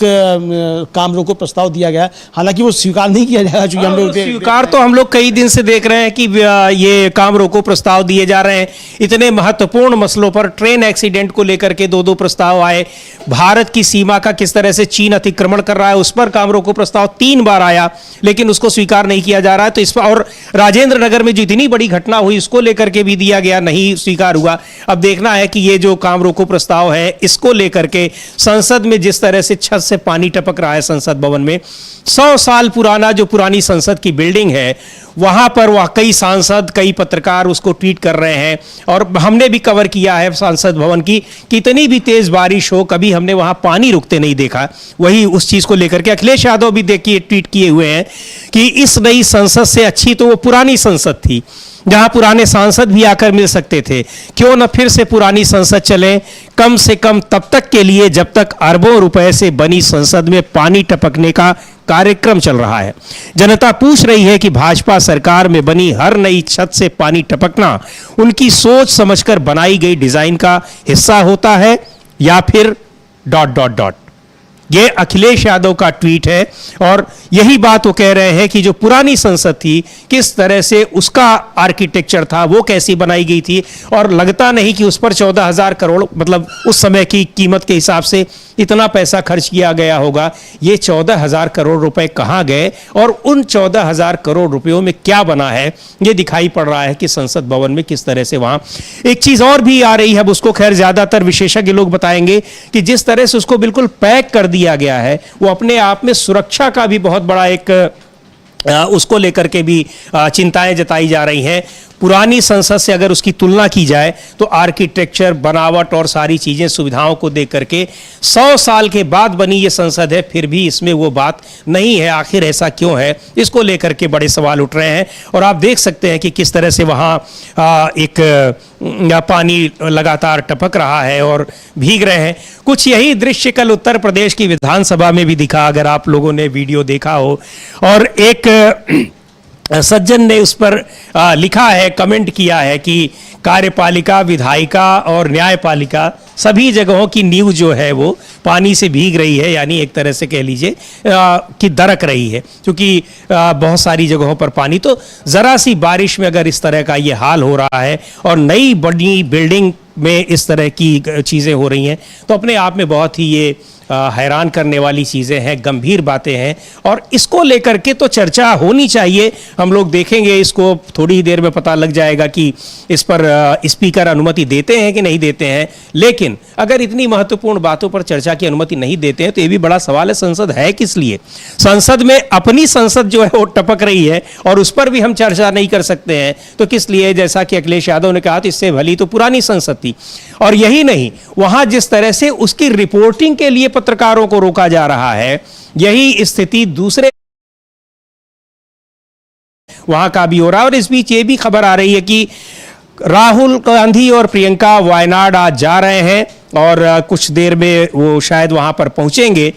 काम रोको प्रस्ताव दिया गया है। हालांकि वो स्वीकार नहीं किया जाएगा, चूंकि हम लोग स्वीकार तो हम लोग कई दिन से देख रहे हैं कि ये काम रोको प्रस्ताव दिए जा रहे हैं। इतने महत्वपूर्ण मसलों पर, ट्रेन एक्सीडेंट को लेकर के 2-2 प्रस्ताव आए, भारत की सीमा का किस तरह से चीन अतिक्रमण कर रहा है उस पर काम रोको प्रस्ताव 3 बार आया, लेकिन उसको स्वीकार नहीं किया जा रहा है। तो इस पर, और राजेंद्र नगर में जो इतनी बड़ी घटना हुई उसको लेकर के भी दिया गया, नहीं स्वीकार अंगीकार हुआ। अब देखना है कि ये जो काम रोको प्रस्ताव है इसको लेकर के संसद में जिस तरह से छत से पानी टपक रहा है संसद भवन में, 100 साल पुराना जो पुरानी संसद की बिल्डिंग है वहां पर कई सांसद, कई पत्रकार उसको ट्वीट कर रहे हैं और हमने भी कवर किया है संसद भवन की, कितनी भी तेज बारिश हो कभी हमने वहां पानी रुकते नहीं देखा। वही उस चीज को लेकर के अखिलेश यादव भी देखिए ट्वीट किए हुए हैं कि इस नई संसद से अच्छी तो वो पुरानी संसद थी जहां पुराने सांसद भी आकर मिल सकते थे, क्यों न फिर से पुरानी संसद चले, कम से कम तब तक के लिए जब तक अरबों रुपए से बनी संसद में पानी टपकने का कार्यक्रम चल रहा है। जनता पूछ रही है कि भाजपा सरकार में बनी हर नई छत से पानी टपकना उनकी सोच समझकर बनाई गई डिजाइन का हिस्सा होता है या फिर ... ये अखिलेश यादव का ट्वीट है और यही बात वो कह रहे हैं कि जो पुरानी संसद थी किस तरह से उसका आर्किटेक्चर था, वो कैसी बनाई गई थी और लगता नहीं कि उस पर 14,000 करोड़ मतलब उस समय की कीमत के हिसाब से इतना पैसा खर्च किया गया होगा। ये 14,000 करोड़ रुपए कहां गए और उन 14,000 करोड़ रुपयों में क्या बना है ये दिखाई पड़ रहा है कि संसद भवन में किस तरह से वहां एक चीज और भी आ रही है। अब उसको खैर ज्यादातर विशेषज्ञ लोग बताएंगे कि जिस तरह से उसको बिल्कुल पैक कर दिया गया है वो अपने आप में सुरक्षा का भी बहुत बड़ा एक उसको लेकर के भी चिंताएं जताई जा रही हैं। पुरानी संसद से अगर उसकी तुलना की जाए तो आर्किटेक्चर, बनावट और सारी चीजें, सुविधाओं को देख करके 100 साल के बाद बनी ये संसद है, फिर भी इसमें वो बात नहीं है। आखिर ऐसा क्यों है, इसको लेकर के बड़े सवाल उठ रहे हैं। और आप देख सकते हैं कि किस तरह से वहाँ एक पानी लगातार टपक रहा है और भीग रहे हैं। कुछ यही दृश्य कल उत्तर प्रदेश की विधानसभा में भी दिखा, अगर आप लोगों ने वीडियो देखा हो। और एक सज्जन ने उस पर लिखा है, कमेंट किया है कि कार्यपालिका, विधायिका और न्यायपालिका सभी जगहों की नींव जो है वो पानी से भीग रही है, यानी एक तरह से कह लीजिए कि दरक रही है, क्योंकि बहुत सारी जगहों पर पानी, तो ज़रा सी बारिश में अगर इस तरह का ये हाल हो रहा है और नई बड़ी बिल्डिंग में इस तरह की चीज़ें हो रही हैं तो अपने आप में बहुत ही ये हैरान करने वाली चीज़ें हैं, गंभीर बातें हैं और इसको लेकर के तो चर्चा होनी चाहिए। हम लोग देखेंगे इसको, थोड़ी ही देर में पता लग जाएगा कि इस पर स्पीकर अनुमति देते हैं कि नहीं देते हैं। लेकिन अगर इतनी महत्वपूर्ण बातों पर चर्चा की अनुमति नहीं देते हैं तो ये भी बड़ा सवाल है, संसद है किस लिए? संसद में अपनी संसद जो है वो टपक रही है और उस पर भी हम चर्चा नहीं कर सकते हैं तो किस लिए? जैसा कि अखिलेश यादव ने कहा तो इससे भली तो पुरानी संसद थी। और यही नहीं, वहां जिस तरह से उसकी रिपोर्टिंग के लिए पत्रकारों को रोका जा रहा है, यही स्थिति दूसरे वहां का भी हो रहा है। और इस बीच ये भी खबर आ रही है कि राहुल गांधी और प्रियंका वायनाड आज जा रहे हैं और कुछ देर में वो शायद वहां पर पहुंचेंगे।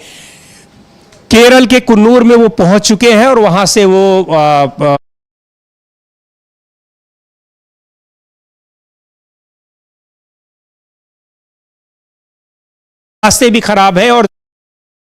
केरल के कन्नूर में वो पहुंच चुके हैं और वहां से वो रास्ते भी खराब है और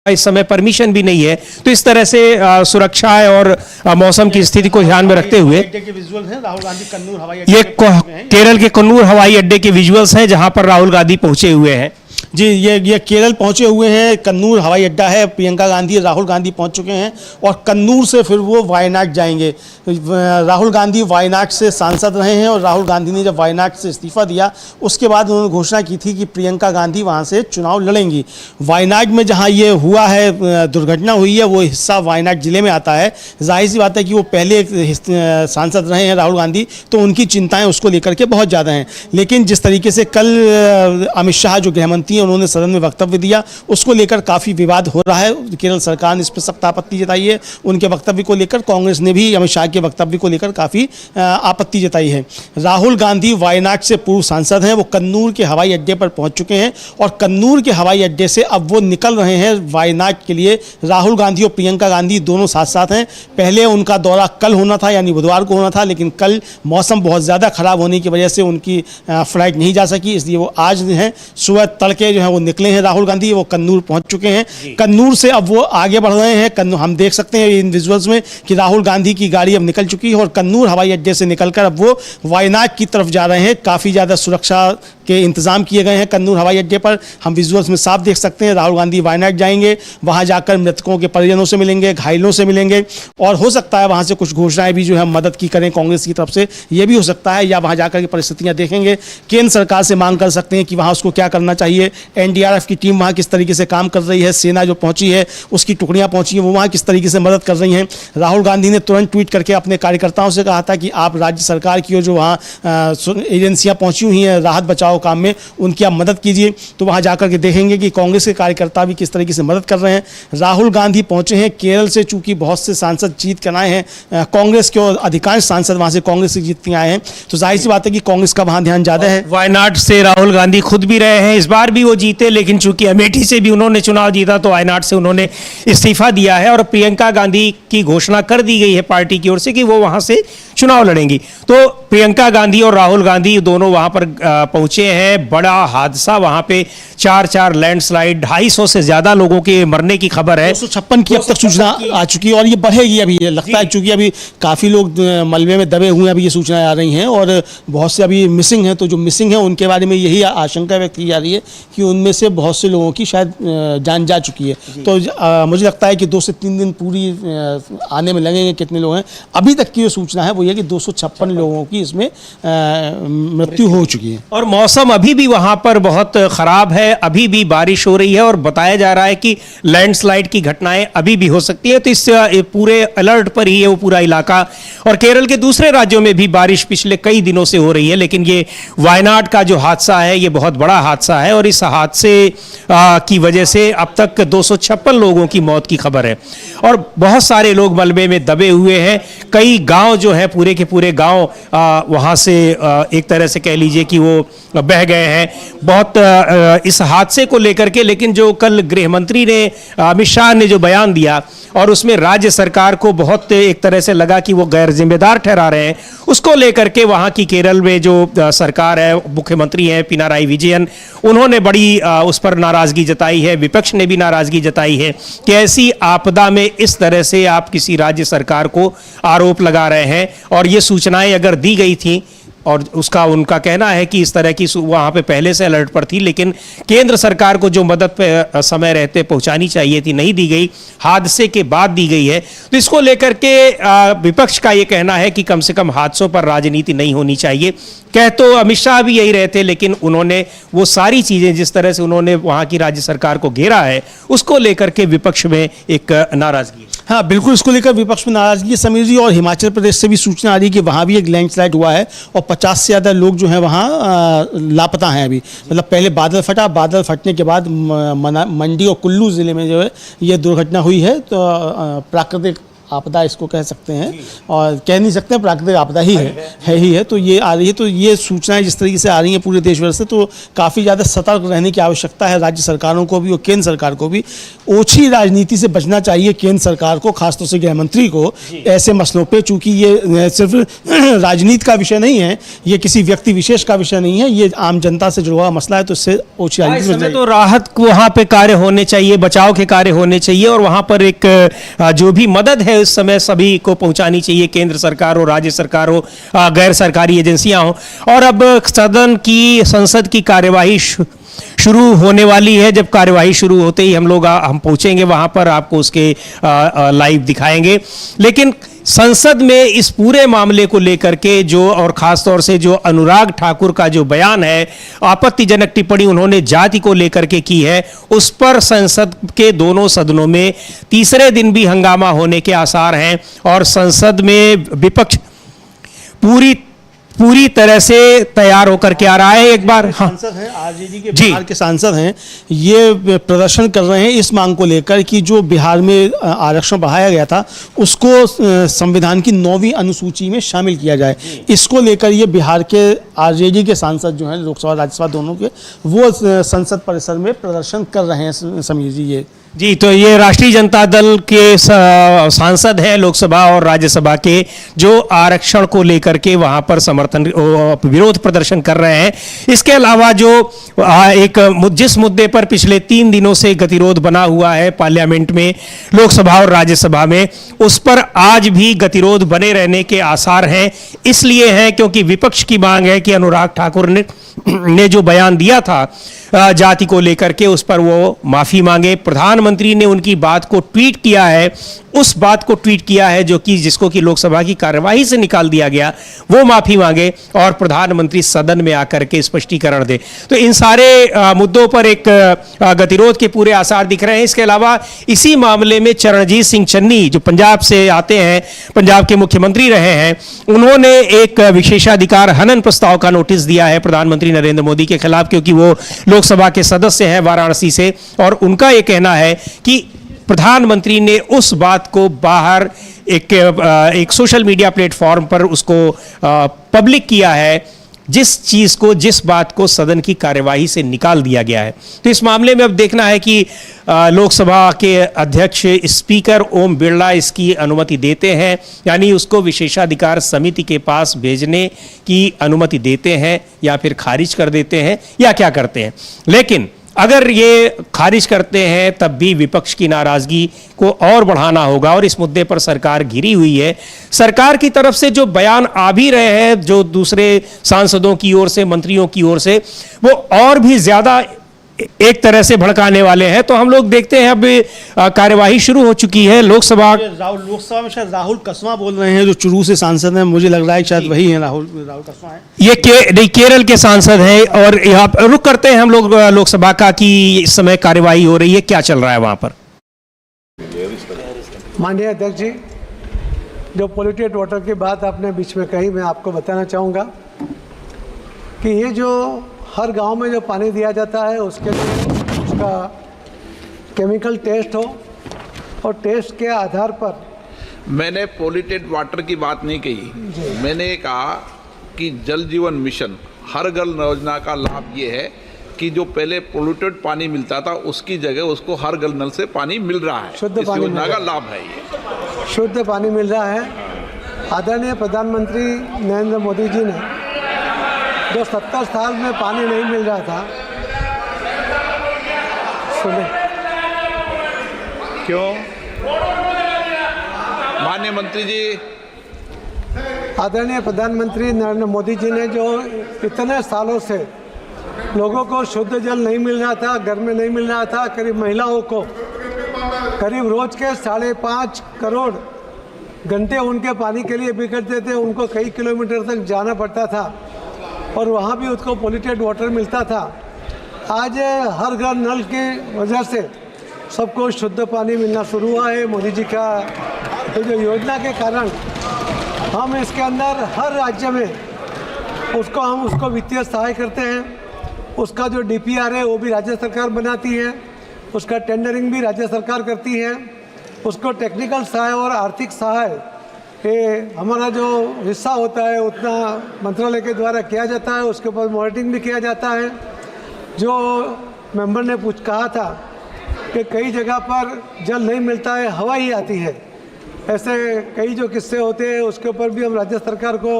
इस समय परमिशन भी नहीं है, तो इस तरह से सुरक्षा और मौसम की स्थिति को ध्यान में रखते हुए राहुल गांधी कन्नूर हवाई ये केरल के कन्नूर हवाई अड्डे के विजुअल्स हैं जहां पर राहुल गांधी पहुंचे हुए हैं। जी, ये केरल पहुंचे हुए हैं, कन्नूर हवाई अड्डा है, प्रियंका गांधी, राहुल गांधी पहुंच चुके हैं और कन्नूर से फिर वो वायनाड जाएंगे। राहुल गांधी वायनाड से सांसद रहे हैं और राहुल गांधी ने जब वायनाड से इस्तीफा दिया उसके बाद उन्होंने घोषणा की थी कि प्रियंका गांधी वहां से चुनाव लड़ेंगी। वायनाड में जहां ये हुआ है, दुर्घटना हुई है, वो हिस्सा वायनाड जिले में आता है। जाहिर सी बात है कि वो पहले सांसद रहे हैं राहुल गांधी, तो उनकी चिंताएँ उसको लेकर के बहुत ज़्यादा हैं। लेकिन जिस तरीके से कल अमित शाह जो गृहमंत्री उन्होंने सदन में वक्तव्य दिया, उसको लेकर काफ़ी विवाद हो रहा है। केरल सरकार ने इस पर सख्त आपत्ति जताई है। उनके वक्तव्य को लेकर कांग्रेस ने भी अमित शाह के वक्तव्य को लेकर काफ़ी आपत्ति जताई है। राहुल गांधी वायनाड से पूर्व सांसद हैं, वो कन्नूर के हवाई अड्डे पर पहुंच चुके हैं और कन्नूर के हवाई अड्डे से अब वो निकल रहे हैं वायनाड के लिए। राहुल गांधी और प्रियंका गांधी दोनों साथ साथ हैं। पहले उनका दौरा कल होना था, यानी बुधवार को होना था, लेकिन कल मौसम बहुत ज़्यादा ख़राब होने की वजह से उनकी फ्लाइट नहीं जा सकी, इसलिए वो आज हैं। सुबह तड़के के जो है वो निकले हैं राहुल गांधी, वो कन्नूर पहुंच चुके हैं। कन्नूर से अब वो आगे बढ़ रहे हैं। कन्नूर हम देख सकते हैं इन विजुअल्स में कि राहुल गांधी की गाड़ी अब निकल चुकी है और कन्नूर हवाई अड्डे से निकलकर अब वो वायनाड की तरफ जा रहे हैं। काफ़ी ज़्यादा सुरक्षा के इंतजाम किए गए हैं कन्नूर हवाई अड्डे पर। हम विजुअल्स में साफ देख सकते हैं राहुल गांधी वायनाड जाएंगे, वहां जाकर मृतकों के परिजनों से मिलेंगे, घायलों से मिलेंगे और हो सकता है वहां से कुछ घोषणाएं भी जो है मदद की करें कांग्रेस की तरफ से, ये भी हो सकता है। या वहां जाकर की परिस्थितियां देखेंगे, केंद्र सरकार से मांग कर सकते हैं कि वहां उसको क्या करना चाहिए। एनडीआरएफ की टीम वहां किस तरीके से काम कर रही है, सेना जो पहुंची है उसकी टुकड़ियां पहुंची हैं वो वहां किस तरीके से मदद कर रही हैं। राहुल गांधी ने तुरंत ट्वीट करके अपने कार्यकर्ताओं से कहा था कि आप राज्य सरकार की जो वहाँ एजेंसियां पहुंची हुई हैं राहत बचाव काम में, उनकी आप मदद कीजिए। तो वहां जाकर के देखेंगे कि कांग्रेस के कार्यकर्ता भी किस तरीके से मदद कर रहे हैं। राहुल गांधी पहुंचे हैं केरल से, चूंकि बहुत से सांसद जीत कर आए हैं कांग्रेस के और अधिकांश सांसद वहां से कांग्रेस से जीत के आए हैं, तो जाहिर सी बात है कि कांग्रेस का वहां ध्यान ज्यादा है। वायनाड से राहुल गांधी खुद भी रहे हैं, इस बार भी वो जीते, लेकिन चूंकि अमेठी से भी उन्होंने चुनाव जीता तो वायनाड से उन्होंने इस्तीफा दिया है और प्रियंका गांधी की घोषणा कर दी गई है पार्टी की ओर से कि वो वहां से चुनाव लड़ेंगी। तो प्रियंका गांधी और राहुल गांधी दोनों वहां पर पहुंचे हैं। बड़ा हादसा वहां पे, 4 लैंडस्लाइड, 250 से ज्यादा लोगों के मरने की खबर है। 256 की अब तक सूचना आ चुकी है और ये बढ़ेगी अभी, लगता है चूंकि अभी काफी लोग मलबे में दबे हुए हैं, अभी ये सूचनाएं आ रही हैं और बहुत से अभी मिसिंग हैं। तो जो मिसिंग है उनके बारे में यही आशंका व्यक्त की जा रही है कि उनमें से बहुत से लोगों की शायद जान जा चुकी है। तो मुझे लगता है कि 2 से 3 दिन पूरी आने में लगेंगे कितने लोग हैं। अभी तक की जो सूचना है वो ये कि 256 लोगों की इसमें मृत्यु हो चुकी है। और मौसम अभी भी वहां पर बहुत खराब है, अभी भी बारिश हो रही है और बताया जा रहा है कि लैंडस्लाइड की घटनाएं अभी भी हो सकती है। तो इस पूरे अलर्ट पर ही है वो पूरा इलाका। और केरल के दूसरे राज्यों में भी बारिश पिछले कई दिनों से हो रही है, लेकिन ये वायनाड का जो हादसा है ये बहुत बड़ा हादसा है और इस हादसे की वजह से अब तक 256 लोगों की मौत की खबर है और बहुत सारे लोग मलबे में दबे हुए हैं। कई गांव जो है पूरे के पूरे गांव वहां से एक तरह से कह लीजिए कि वो बह गए हैं। बहुत इस हादसे को लेकर के, लेकिन जो कल गृह मंत्री ने अमित शाह ने जो बयान दिया और उसमें राज्य सरकार को बहुत एक तरह से लगा कि वो गैर जिम्मेदार ठहरा रहे हैं, उसको लेकर के वहां की केरल में जो सरकार है, मुख्यमंत्री हैं पिनाराई विजयन, उन्होंने बड़ी उस पर नाराजगी जताई है। विपक्ष ने भी नाराजगी जताई है कि ऐसी आपदा में इस तरह से आप किसी राज्य सरकार को आरोप लगा रहे हैं। और ये सूचनाएं अगर दी गई थी और उसका उनका कहना है कि इस तरह की वहां पे पहले से अलर्ट पर थी, लेकिन केंद्र सरकार को जो मदद पे समय रहते पहुंचानी चाहिए थी नहीं दी गई, हादसे के बाद दी गई है। तो इसको लेकर के विपक्ष का ये कहना है कि कम से कम हादसों पर राजनीति नहीं होनी चाहिए। कह तो अमित शाह भी यही रहे थे, लेकिन उन्होंने वो सारी चीजें जिस तरह से उन्होंने वहां की राज्य सरकार को घेरा है उसको लेकर के विपक्ष में एक नाराजगी है। हाँ बिल्कुल, इसको लेकर विपक्ष में नाराजगी है समीर जी। और हिमाचल प्रदेश से भी सूचना आ रही है कि वहाँ भी एक लैंडस्लाइड हुआ है और 50 से ज़्यादा लोग जो हैं वहाँ लापता हैं अभी। मतलब पहले बादल फटा, बादल फटने के बाद मंडी और कुल्लू ज़िले में जो है ये दुर्घटना हुई है। तो प्राकृतिक आपदा इसको कह सकते हैं और कह नहीं सकते, प्राकृतिक आपदा ही है। तो ये आ रही है, तो ये सूचनाएं जिस तरीके से आ रही हैं पूरे देश भर से, तो काफ़ी ज़्यादा सतर्क रहने की आवश्यकता है राज्य सरकारों को भी और केंद्र सरकार को भी। ओछी राजनीति से बचना चाहिए केंद्र सरकार को, खासतौर से गृह मंत्री को ऐसे मसलों पर, चूँकि ये सिर्फ राजनीति का विषय नहीं है, ये किसी व्यक्ति विशेष का विषय नहीं है, ये आम जनता से जुड़ा हुआ मसला है। तो इससे ओछी राजनीति तो राहत वहाँ पे कार्य होने चाहिए, बचाव के कार्य होने चाहिए और वहाँ पर एक जो भी मदद है उस समय सभी को पहुंचानी चाहिए, केंद्र सरकार हो, राज्य सरकार हो, गैर सरकारी एजेंसियां हो। और अब संसद की कार्यवाही शुरू होने वाली है। जब कार्यवाही शुरू होते ही हम पहुंचेंगे वहां पर, आपको उसके लाइव दिखाएंगे। लेकिन संसद में इस पूरे मामले को लेकर के जो, और खास तौर से जो अनुराग ठाकुर का जो बयान है, आपत्तिजनक टिप्पणी उन्होंने जाति को लेकर के की है, उस पर संसद के दोनों सदनों में तीसरे दिन भी हंगामा होने के आसार हैं और संसद में विपक्ष पूरी तरह से तैयार होकर के आ रहा है। एक बार सांसद हैं आरजेडी के, बिहार के सांसद हैं, ये प्रदर्शन कर रहे हैं इस मांग को लेकर कि जो बिहार में आरक्षण बढ़ाया गया था उसको संविधान की 9वीं अनुसूची में शामिल किया जाए। इसको लेकर ये बिहार के आरजेडी के सांसद जो हैं, लोकसभा राज्यसभा दोनों के, वो संसद परिसर में प्रदर्शन कर रहे हैं समीर जी। ये जी, तो ये राष्ट्रीय जनता दल के सांसद हैं लोकसभा और राज्यसभा के, जो आरक्षण को लेकर के वहां पर समर्थन विरोध प्रदर्शन कर रहे हैं। इसके अलावा जो जिस मुद्दे पर पिछले 3 दिनों से गतिरोध बना हुआ है पार्लियामेंट में, लोकसभा और राज्यसभा में, उस पर आज भी गतिरोध बने रहने के आसार हैं। इसलिए हैं क्योंकि विपक्ष की मांग है कि अनुराग ठाकुर ने जो बयान दिया था जाति को लेकर के, उस पर वो माफी मांगे। प्रधानमंत्री ने उनकी बात को ट्वीट किया है, उस बात को ट्वीट किया है जिसको कि लोकसभा की कार्यवाही से निकाल दिया गया, वो माफी मांगे और प्रधानमंत्री सदन में आकर के स्पष्टीकरण दे। तो इन सारे मुद्दों पर एक गतिरोध के पूरे आसार दिख रहे हैं। इसके अलावा इसी मामले में चरणजीत सिंह चन्नी, जो पंजाब से आते हैं, पंजाब के मुख्यमंत्री रहे हैं, उन्होंने एक विशेषाधिकार हनन प्रस्ताव का नोटिस दिया है प्रधानमंत्री नरेंद्र मोदी के खिलाफ, क्योंकि वो लोकसभा के सदस्य हैं वाराणसी से, और उनका यह कहना है कि प्रधानमंत्री ने उस बात को बाहर एक सोशल मीडिया प्लेटफॉर्म पर उसको पब्लिक किया है, जिस बात को सदन की कार्यवाही से निकाल दिया गया है। तो इस मामले में अब देखना है कि लोकसभा के अध्यक्ष स्पीकर ओम बिरला इसकी अनुमति देते हैं, यानी उसको विशेषाधिकार समिति के पास भेजने की अनुमति देते हैं, या फिर खारिज कर देते हैं, या क्या करते हैं। लेकिन अगर ये खारिज करते हैं तब भी विपक्ष की नाराजगी को और बढ़ाना होगा, और इस मुद्दे पर सरकार घिरी हुई है। सरकार की तरफ से जो बयान आ भी रहे हैं, जो दूसरे सांसदों की ओर से, मंत्रियों की ओर से, वो और भी ज्यादा एक तरह से भड़काने वाले हैं। तो हम लोग देखते हैं, अब कार्यवाही शुरू हो चुकी है। लोकसभा में शायद राहुल कसवा बोल रहे हैं, जो चुरू से सांसद हैं, मुझे लग रहा है शायद वही है राहुल कसवा है। ये केरल के सांसद हैं, और यहाँ रुक करते हैं हम लोग लोकसभा का कि इस समय कार्यवाही हो रही है, क्या चल रहा है वहां पर। माननीय अध्यक्ष जी, जो पोल्यूटेड वाटर की बात आपने बीच में कही, मैं आपको बताना चाहूँगा कि ये जो हर गांव में जो पानी दिया जाता है, उसके लिए उसका केमिकल टेस्ट हो, और टेस्ट के आधार पर। मैंने पोल्यूटेड वाटर की बात नहीं कही, मैंने कहा कि जल जीवन मिशन हर घर योजना का लाभ ये है कि जो पहले पोल्यूटेड पानी मिलता था, उसकी जगह उसको हर घर नल से पानी मिल रहा है। शुद्ध पानी योजना का लाभ है, ये शुद्ध पानी मिल रहा है। आदरणीय प्रधानमंत्री नरेंद्र मोदी जी ने जो 70 साल में पानी नहीं मिल रहा था, सुने क्यों माननीय मंत्री जी, आदरणीय प्रधानमंत्री नरेंद्र मोदी जी ने जो इतने सालों से लोगों को शुद्ध जल नहीं मिल रहा था, घर में नहीं मिल रहा था, करीब महिलाओं को करीब रोज के 5.5 करोड़ घंटे उनके पानी के लिए बिगड़ते थे, उनको कई किलोमीटर तक जाना पड़ता था, और वहाँ भी उसको पोल्यूटेड वाटर मिलता था। आज हर घर नल की वजह से सबको शुद्ध पानी मिलना शुरू हुआ है। मोदी जी का तो जो योजना के कारण हम इसके अंदर हर राज्य में उसको वित्तीय सहाय करते हैं। उसका जो DPR है वो भी राज्य सरकार बनाती है, उसका टेंडरिंग भी राज्य सरकार करती है, उसको टेक्निकल सहाय और आर्थिक सहाय ये हमारा जो हिस्सा होता है उतना मंत्रालय के द्वारा किया जाता है। उसके ऊपर मॉनिटरिंग भी किया जाता है। जो मेंबर ने कहा था कि कई जगह पर जल नहीं मिलता है, हवा ही आती है, ऐसे कई जो किस्से होते हैं, उसके ऊपर भी हम राज्य सरकार को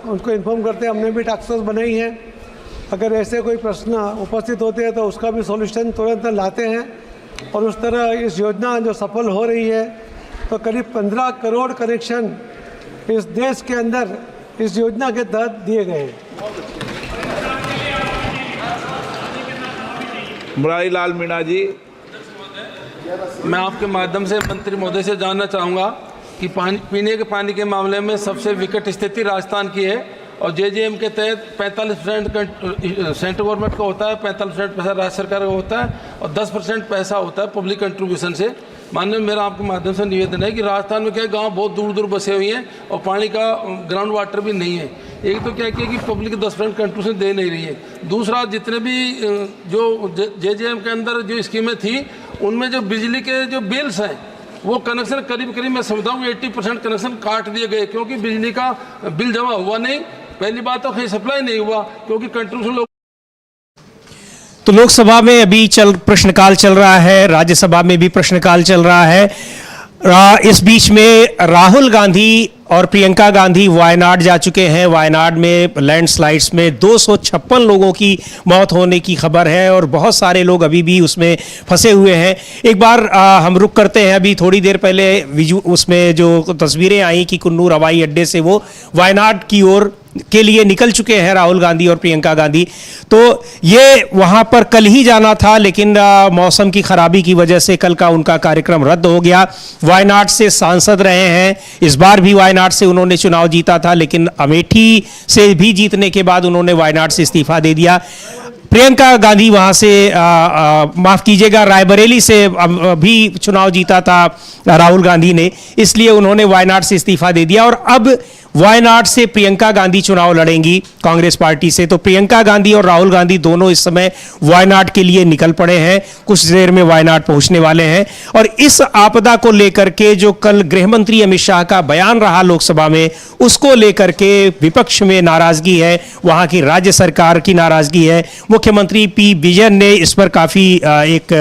उनको इन्फॉर्म करते हैं। हमने भी टास्क फोर्स बनाई है। अगर ऐसे कोई प्रश्न उपस्थित होते हैं तो उसका भी सॉल्यूशन तुरंत लाते हैं, और उस तरह इस योजना जो सफल हो रही है, तो करीब 15 करोड़ कनेक्शन इस देश के अंदर इस योजना के तहत दिए गए हैं। मुरारी लाल मीणा जी, मैं आपके माध्यम से मंत्री महोदय से जानना चाहूँगा कि पीने के पानी के मामले में सबसे विकट स्थिति राजस्थान की है, और JJM के तहत 45% सेंट्रल गवर्नमेंट का होता है, 45% पैसा राज्य सरकार का होता है, और 10% पैसा होता है पब्लिक कंट्रीब्यूशन से। माननीय, मेरा आपके माध्यम से निवेदन है कि राजस्थान में क्या गांव बहुत दूर दूर बसे हुए हैं और पानी का ग्राउंड वाटर भी नहीं है। एक तो क्या किया कि पब्लिक 10% कंट्रीब्यूशन दे नहीं रही है। दूसरा, जितने भी जो JJM के अंदर जो स्कीमें थी, उनमें जो बिजली के जो बिल्स हैं, वो कनेक्शन करीब मैं समझता हूँ 80% कनेक्शन काट दिए गए, क्योंकि बिजली का बिल जमा हुआ नहीं। पहली बात तो कहीं सप्लाई नहीं हुआ, क्योंकि कंट्रीब्यूशन लोग तो लोकसभा में अभी प्रश्नकाल चल रहा है, राज्यसभा में भी प्रश्नकाल चल रहा है। इस बीच में राहुल गांधी और प्रियंका गांधी वायनाड जा चुके हैं। वायनाड में लैंडस्लाइड्स में 256 लोगों की मौत होने की खबर है और बहुत सारे लोग अभी भी उसमें फंसे हुए हैं। एक बार हम रुक करते हैं, अभी थोड़ी देर पहले उसमें जो तस्वीरें आई कि कुन्नूर हवाई अड्डे से वो वायनाड की ओर के लिए निकल चुके हैं राहुल गांधी और प्रियंका गांधी। तो ये वहां पर कल ही जाना था, लेकिन मौसम की खराबी की वजह से कल का उनका कार्यक्रम रद्द हो गया। वायनाड से सांसद रहे हैं, इस बार भी वायनाड से उन्होंने चुनाव जीता था, लेकिन अमेठी से भी जीतने के बाद उन्होंने वायनाड से इस्तीफा दे दिया। प्रियंका गांधी वहां से माफ कीजिएगा, रायबरेली से भी चुनाव जीता था राहुल गांधी ने, इसलिए उन्होंने वायनाड से इस्तीफा दे दिया और अब वायनाड से प्रियंका गांधी चुनाव लड़ेंगी कांग्रेस पार्टी से। तो प्रियंका गांधी और राहुल गांधी दोनों इस समय वायनाड के लिए निकल पड़े हैं, कुछ देर में वायनाड पहुंचने वाले हैं। और इस आपदा को लेकर के जो कल गृह मंत्री अमित शाह का बयान रहा लोकसभा में, उसको लेकर के विपक्ष में नाराजगी है, वहां की राज्य सरकार की नाराजगी है। मुख्यमंत्री पी विजयन ने इस पर काफी एक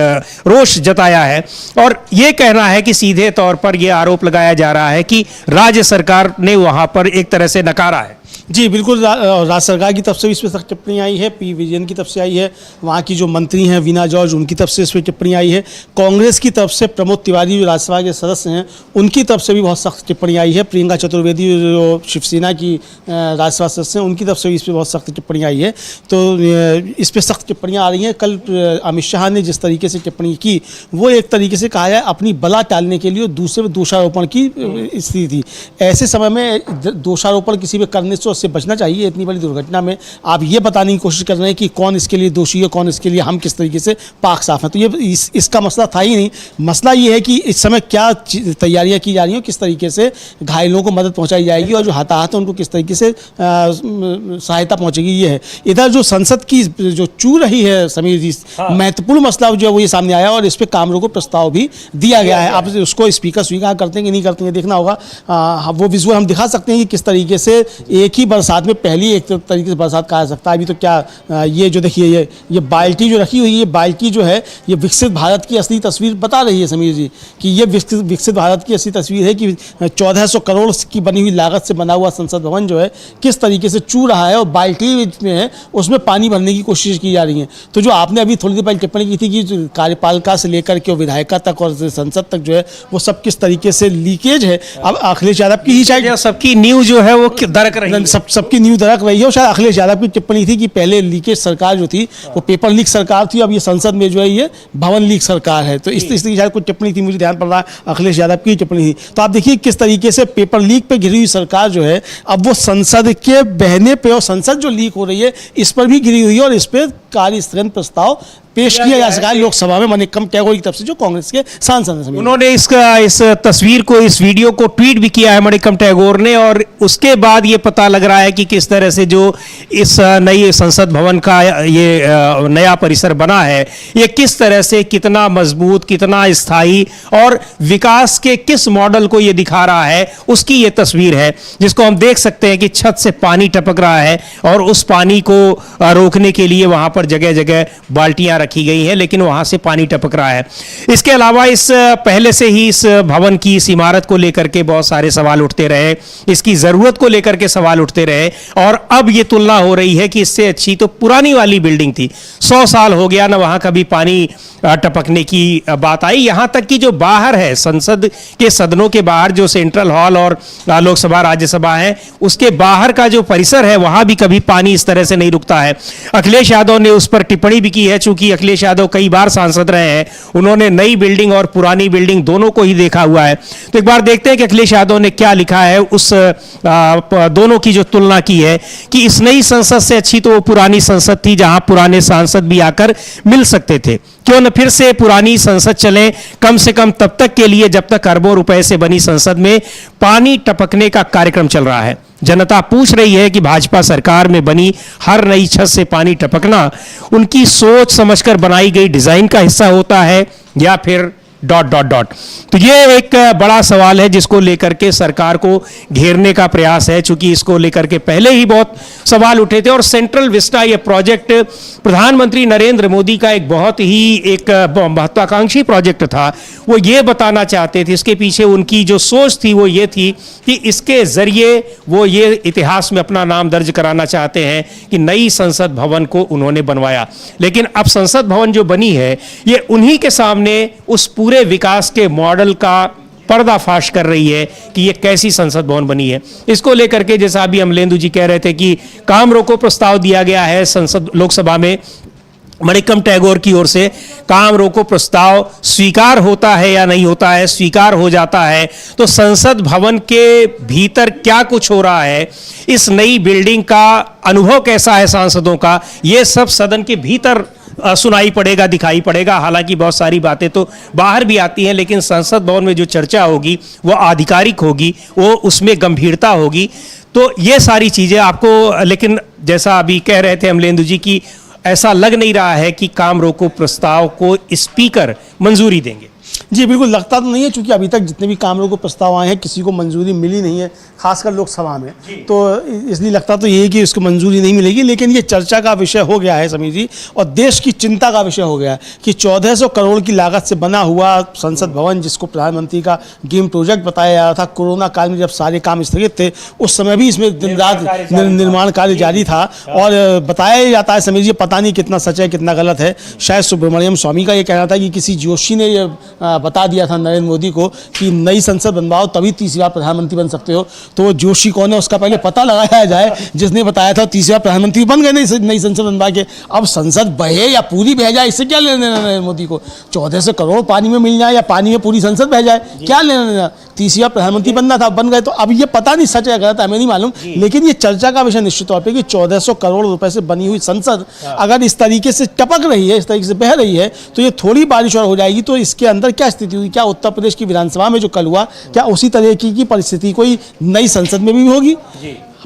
रोष जताया है और यह कहना है कि सीधे तौर पर यह आरोप लगाया जा रहा है कि राज्य सरकार ने वहां पर एक तरह से नकारा है। जी बिल्कुल, राज्य सरकार की तरफ से भी इस पर सख्त टिप्पणी आई है, पी विजयन की तरफ से आई है, वहाँ की जो मंत्री हैं वीना जॉर्ज उनकी तरफ से इस पर टिप्पणी आई है। कांग्रेस की तरफ से प्रमोद तिवारी जो राज्यसभा के सदस्य हैं उनकी तरफ से भी बहुत सख्त टिप्पणी आई है। प्रियंका चतुर्वेदी जो शिवसेना की राज्यसभा सदस्य हैं उनकी तरफ से भी इस पर बहुत सख्त टिप्पणी आई है। तो इस पर सख्त टिप्पणियाँ आ रही हैं। कल अमित शाह ने जिस तरीके से टिप्पणी की वो एक तरीके से कहा है अपनी बला टालने के लिए दूसरे पर दोषारोपण की स्थिति थी। ऐसे समय में दोषारोपण किसी पर करने से बचना चाहिए। इतनी बड़ी दुर्घटना में आप ये बताने की कोशिश कर रहे हैं कि कौन इसके लिए दोषी है, कौन इसके लिए हम किस तरीके से पाक साफ हैं। तो ये इसका मसला था ही नहीं। मसला ये है कि इस समय क्या तैयारियां की जा रही हैं, किस तरीके से घायलों को मदद पहुंचाई जाएगी और जो हताहत हैं उनको किस तरीके से सहायता पहुंचेगी, ये है। इधर जो संसद की जो चू रही है समीर जी, महत्वपूर्ण मसला जो है वो ये सामने आया और इस पर काम रोको प्रस्ताव भी दिया गया है। आप उसको स्पीकर स्वीकार करते हैं कि नहीं करते हैं देखना होगा। वो विजुअल हम दिखा सकते हैं कि किस तरीके से एक ही बरसात में पहली एक तरीके से बरसात कहा जा सकता है। अभी तो क्या ये जो देखिए ये बाल्टी जो रखी हुई है, ये बाल्टी जो है ये विकसित भारत की असली तस्वीर बता रही है समीर जी, कि ये विकसित भारत की असली तस्वीर है कि 1400 करोड़ की बनी हुई लागत से बना हुआ संसद भवन जो है किस तरीके से चू रहा है और बाल्टी में है उसमें पानी भरने की कोशिश की जा रही है। तो जो आपने अभी थोड़ी देर पहले टिप्पणी की थी कि कार्यपालिका से लेकर के विधायिका तक और संसद तक जो है वो सब किस तरीके से लीकेज है। अब अखिलेश यादव की ही शायद सबकी न्यूज जो है वो दरक रही है, सबकी न्यूज दरक रही है। और शायद अखिलेश यादव की टिप्पणी थी कि पहले लीकेज सरकार जो थी वो पेपर लीक सरकार थी, अब ये संसद में जो है ये भवन लीक सरकार है। तो इस तरीके शायद कोई टिप्पणी थी, मुझे ध्यान पड़ रहा है अखिलेश यादव की टिप्पणी थी। तो आप देखिए किस तरीके से पेपर लीक पे घिरी हुई सरकार जो है अब वो संसद के बहने पे और संसद जो लीक हो रही है इस पर भी घिरी हुई है और इस पर कार्य स्थगन प्रस्ताव पेश किया जा सका है लोकसभा में मनिकम टैगोर की तरफ से जो कांग्रेस के सांसद हैं। उन्होंने इस तस्वीर को, इस वीडियो को ट्वीट भी किया है मनिकम टैगोर ने और उसके बाद ये पता लग रहा है कि किस तरह से जो इस नई संसद भवन का ये नया परिसर बना है ये किस तरह से कितना मजबूत, कितना स्थायी और विकास के किस मॉडल को ये दिखा रहा है उसकी ये तस्वीर है, जिसको हम देख सकते हैं कि छत से पानी टपक रहा है और उस पानी को रोकने के लिए वहां पर जगह जगह बाल्टियां रखी गई हैं, लेकिन वहां से पानी टपक रहा है। इसके अलावा इस पहले से ही इस भवन की, इस इमारत को लेकर के बहुत सारे सवाल उठते रहे, इसकी जरूरत को लेकर के सवाल उठते रहे और अब ये तुलना हो रही है कि इससे अच्छी तो पुरानी वाली बिल्डिंग थी। 100 साल हो गया ना वहां कभी पानी टपकने की बात आई। यहां तक कि जो बाहर है संसद के सदनों के बाहर जो सेंट्रल हॉल और लोकसभा राज्यसभा है उसके बाहर का जो परिसर है वहां भी कभी पानी इस तरह से नहीं रुकता है। अखिलेश यादव ने उस पर टिप्पणी भी की है, चूंकि अखिलेश यादव कई बार सांसद रहे हैं, उन्होंने नई बिल्डिंग और पुरानी बिल्डिंग दोनों को ही देखा हुआ है। तो एक बार देखते हैं कि अखिलेश यादव ने क्या लिखा है, उस दोनों की जो तुलना की है कि इस नई संसद से अच्छी तो वो पुरानी संसद थी जहां पुराने सांसद भी आकर मिल सकते थे। क्यों न फिर से पुरानी संसद चले, कम से कम तब तक के लिए जब तक अरबों रुपए से बनी संसद में पानी टपकने का कार्यक्रम चल रहा है। जनता पूछ रही है कि भाजपा सरकार में बनी हर नई छत से पानी टपकना उनकी सोच समझकर बनाई गई डिजाइन का हिस्सा होता है या फिर डॉट डॉट डॉट। तो ये एक बड़ा सवाल है जिसको लेकर के सरकार को घेरने का प्रयास है, चूंकि इसको लेकर के पहले ही बहुत सवाल उठे थे। और सेंट्रल विस्टा ये प्रोजेक्ट प्रधानमंत्री नरेंद्र मोदी का एक बहुत ही एक महत्वाकांक्षी प्रोजेक्ट था। वो ये बताना चाहते थे, इसके पीछे उनकी जो सोच थी वो ये थी कि इसके जरिए वो ये इतिहास में अपना नाम दर्ज कराना चाहते हैं कि नई संसद भवन को उन्होंने बनवाया। लेकिन अब संसद भवन जो बनी है ये उन्हीं के सामने उस पूरे विकास के मॉडल का पर्दाफाश कर रही है कि ये कैसी संसद भवन बनी है। इसको लेकर के जैसा अभी अमलेंदु जी कह रहे थे कि काम रोको प्रस्ताव दिया गया है संसद लोकसभा में मणिक्कम टैगोर की ओर से, काम रोको प्रस्ताव स्वीकार होता है या नहीं होता है, स्वीकार हो जाता है तो संसद भवन के भीतर क्या कुछ हो रहा है, इस नई बिल्डिंग का अनुभव कैसा है सांसदों का, ये सब सदन के भीतर सुनाई पड़ेगा, दिखाई पड़ेगा। हालांकि बहुत सारी बातें तो बाहर भी आती हैं, लेकिन संसद भवन में जो चर्चा होगी वो आधिकारिक होगी, वो उसमें गंभीरता होगी। तो ये सारी चीजें आपको, लेकिन जैसा अभी कह रहे थे अमलेंदु जी की, ऐसा लग नहीं रहा है कि काम रोको प्रस्ताव को स्पीकर मंजूरी देंगे। जी बिल्कुल लगता तो नहीं है, क्योंकि अभी तक जितने भी काम रोको प्रस्ताव आए हैं किसी को मंजूरी मिली नहीं है, खासकर लोकसभा में। तो इसलिए लगता तो ये है कि उसको मंजूरी नहीं मिलेगी। लेकिन ये चर्चा का विषय हो गया है समीर जी, और देश की चिंता का विषय हो गया है कि 1400 करोड़ की लागत से बना हुआ संसद भवन, जिसको प्रधानमंत्री का ड्रीम प्रोजेक्ट बताया जा रहा था, कोरोना काल में जब सारे काम स्थगित थे उस समय भी इसमें दिन रात निर्माण कार्य जारी था। और बताया जाता है समीर जी, पता नहीं कितना सच है कितना गलत है, शायद सुब्रमण्यम स्वामी का ये कहना था कि किसी जोशी ने ये बता दिया था नरेंद्र मोदी को कि नई संसद बनवाओ तभी तीसरी बार प्रधानमंत्री बन सकते हो। तो वो जोशी कौन है उसका पहले पता लगाया जाए, जिसने बताया था तीसरी बार प्रधानमंत्री बन गए नई संसद बनवा के। अब संसद बहे या पूरी बह जाए इससे क्या लेना देना नरेंद्र मोदी को, 1400 करोड़ पानी में मिल जाए या पानी में पूरी संसद बह जाए, क्या लेना देना। तीसरी बार प्रधानमंत्री बनना था, बन गए। तो अब ये पता नहीं सच है गलत, हमें नहीं मालूम, लेकिन ये चर्चा का विषय निश्चित तौर पर कि 1400 करोड़ रुपए से बनी हुई संसद अगर इस तरीके से टपक रही है, इस तरीके से बह रही है, तो ये थोड़ी बारिश और हो जाएगी तो इसके अंदर क्या स्थिति हुई, क्या उत्तर प्रदेश की विधानसभा में जो कल हुआ, क्या उसी तरह की परिस्थिति कोई नई संसद में भी होगी।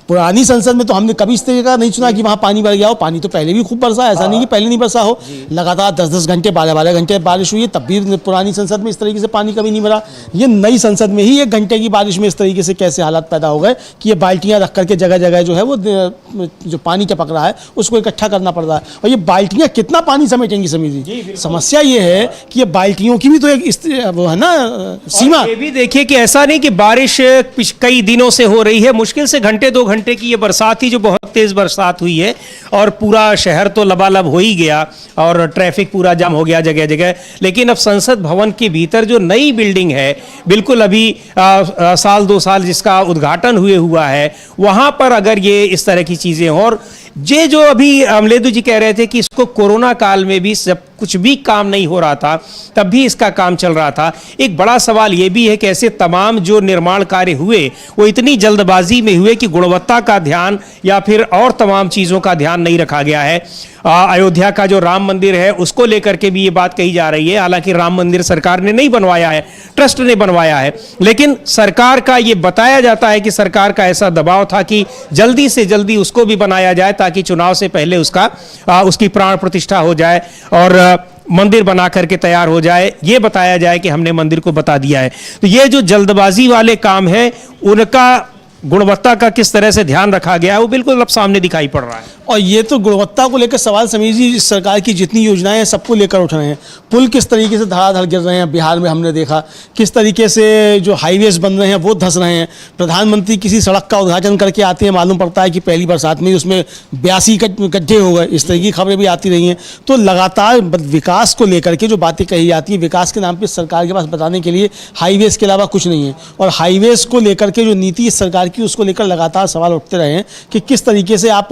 पुरानी संसद में तो हमने कभी इस तरह का नहीं सुना कि वहाँ पानी भर गया हो। पानी तो पहले भी खूब बरसा, ऐसा नहीं कि पहले नहीं बरसा हो। लगातार 10-10 घंटे 12-12 घंटे बारिश हुई है, तब भी पुरानी संसद में इस तरीके से पानी कभी नहीं भरा। ये नई संसद में ही 1 घंटे की बारिश में इस तरीके से कैसे हालात पैदा हो गए कि ये बाल्टियाँ रख करके जगह जगह जो है वो जो पानी टपक रहा है उसको इकट्ठा करना पड़ रहा है। और ये बाल्टियाँ कितना पानी समेटेंगी समीर जी, समस्या ये है कि ये बाल्टियों की भी तो एक वो है ना सीमा। ये भी देखिए कि ऐसा नहीं कि बारिश कई दिनों से हो रही है, मुश्किल से घंटे 2 घंटे की ये बरसात ही जो बहुत तेज बरसात हुई है और पूरा शहर तो लबालब हो ही गया और ट्रैफिक पूरा जाम हो गया जगह जगह। लेकिन अब संसद भवन के भीतर जो नई बिल्डिंग है, बिल्कुल अभी साल 2 साल जिसका उद्घाटन हुआ है, वहां पर अगर ये इस तरह की चीजें हों, और ये जो अभी अमलेदु जी कह रहे थे कि इसको कोरोना काल में भी जब कुछ भी काम नहीं हो रहा था तब भी इसका काम चल रहा था। एक बड़ा सवाल ये भी है कि ऐसे तमाम जो निर्माण कार्य हुए वो इतनी जल्दबाजी में हुए कि गुणवत्ता का ध्यान या फिर और तमाम चीजों का ध्यान नहीं रखा गया है। अयोध्या का जो राम मंदिर है उसको लेकर के भी ये बात कही जा रही है, हालांकि राम मंदिर सरकार ने नहीं बनवाया है, ट्रस्ट ने बनवाया है, लेकिन सरकार का ये बताया जाता है कि सरकार का ऐसा दबाव था कि जल्दी से जल्दी उसको भी बनाया जाए ताकि चुनाव से पहले उसकी प्राण प्रतिष्ठा हो जाए और मंदिर बना करके तैयार हो जाए। ये बताया जाए कि हमने मंदिर को बता दिया है। तो ये जो जल्दबाजी वाले काम है उनका गुणवत्ता का किस तरह से ध्यान रखा गया है वो बिल्कुल अब सामने दिखाई पड़ रहा है। और ये तो गुणवत्ता को लेकर सवाल समीर जी, सरकार की जितनी योजनाएं हैं सबको लेकर उठ रहे हैं। पुल किस तरीके से धड़ाधड़ गिर रहे हैं बिहार में हमने देखा, किस तरीके से जो हाईवेज बन रहे हैं वो धंस रहे हैं। प्रधानमंत्री किसी सड़क का उद्घाटन करके आते हैं, मालूम पड़ता है कि पहली बरसात में उसमें 82 गड्ढे हो गए, इस तरह की खबरें भी आती रही हैं। तो लगातार विकास को लेकर के जो बातें कही जाती है, विकास के नाम पर सरकार के पास बताने के लिए हाईवेज के अलावा कुछ नहीं है। और हाईवेज को लेकर के जो नीति सरकार की उसको लेकर लगातार सवाल उठते रहे हैं कि किस तरीके से आप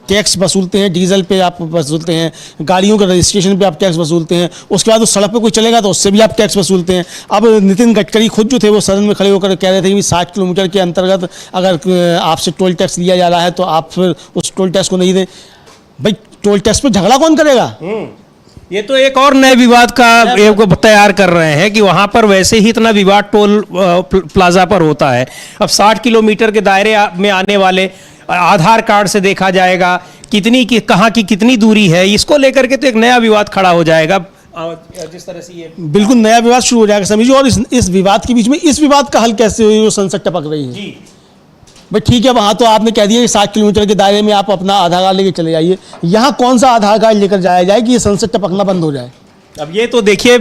टैक्स वसूलते हैं, डीजल पे आप वसूलते हैं, गाड़ियों के रजिस्ट्रेशन पे आप टैक्स वसूलते हैं, उसके बाद उस सड़क पे कोई चलेगा तो उससे भी आप टैक्स वसूलते हैं। अब नितिन गडकरी खुद जो थे वो सदन में खड़े होकर कह रहे थे कि 60 किलोमीटर के अंतर्गत अगर आपसे टोल टैक्स लिया जा रहा है तो आप फिर उस टोल टैक्स को नहीं दें। भाई टोल टैक्स पे झगड़ा कौन करेगा? ये तो एक और नए विवाद का तैयार कर रहे हैं कि वहां पर वैसे ही इतना विवाद टोल प्लाजा पर होता है। अब 60 किलोमीटर के दायरे में आने वाले आधार कार्ड से देखा जाएगा कहाँ की कितनी दूरी है, इसको लेकर के तो एक नया विवाद खड़ा हो जाएगा। जिस तरह से ये बिल्कुल नया विवाद शुरू हो जाएगा समीर जी। और इस विवाद के बीच में इस विवाद का हल कैसे हुई, वो संसद टपक रही है जी। भाई ठीक है, वहां तो आपने कह दिया कि 60 किलोमीटर के दायरे में आप अपना आधार कार्ड लेके चले जाइए, यहाँ कौन सा आधार कार्ड लेकर जाया जाए कि ये संसद टपकना बंद हो जाए। अब ये तो देखिए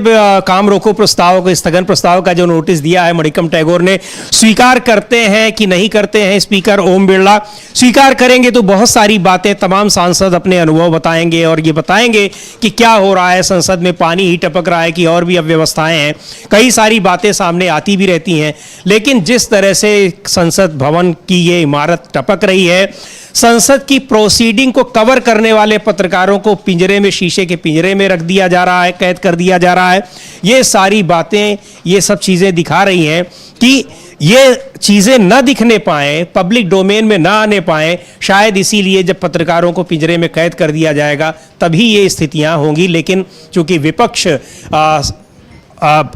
काम रोको प्रस्ताव को, स्थगन प्रस्ताव का जो नोटिस दिया है मणिकम टैगोर ने, स्वीकार करते हैं कि नहीं करते हैं स्पीकर ओम बिरला। स्वीकार करेंगे तो बहुत सारी बातें तमाम सांसद अपने अनुभव बताएंगे और ये बताएंगे कि क्या हो रहा है, संसद में पानी ही टपक रहा है कि और भी अव्यवस्थाएं हैं, कई सारी बातें सामने आती भी रहती हैं। लेकिन जिस तरह से संसद भवन की ये इमारत टपक रही है, संसद की प्रोसीडिंग को कवर करने वाले पत्रकारों को पिंजरे में, शीशे के पिंजरे में रख दिया जा रहा है, कैद कर दिया जा रहा है। ये सारी बातें, ये सब चीजें दिखा रही हैं कि ये चीजें न दिखने पाए, पब्लिक डोमेन में ना आने पाए, शायद इसीलिए जब पत्रकारों को पिंजरे में कैद कर दिया जाएगा तभी ये स्थितियां होंगी। लेकिन चूंकि विपक्ष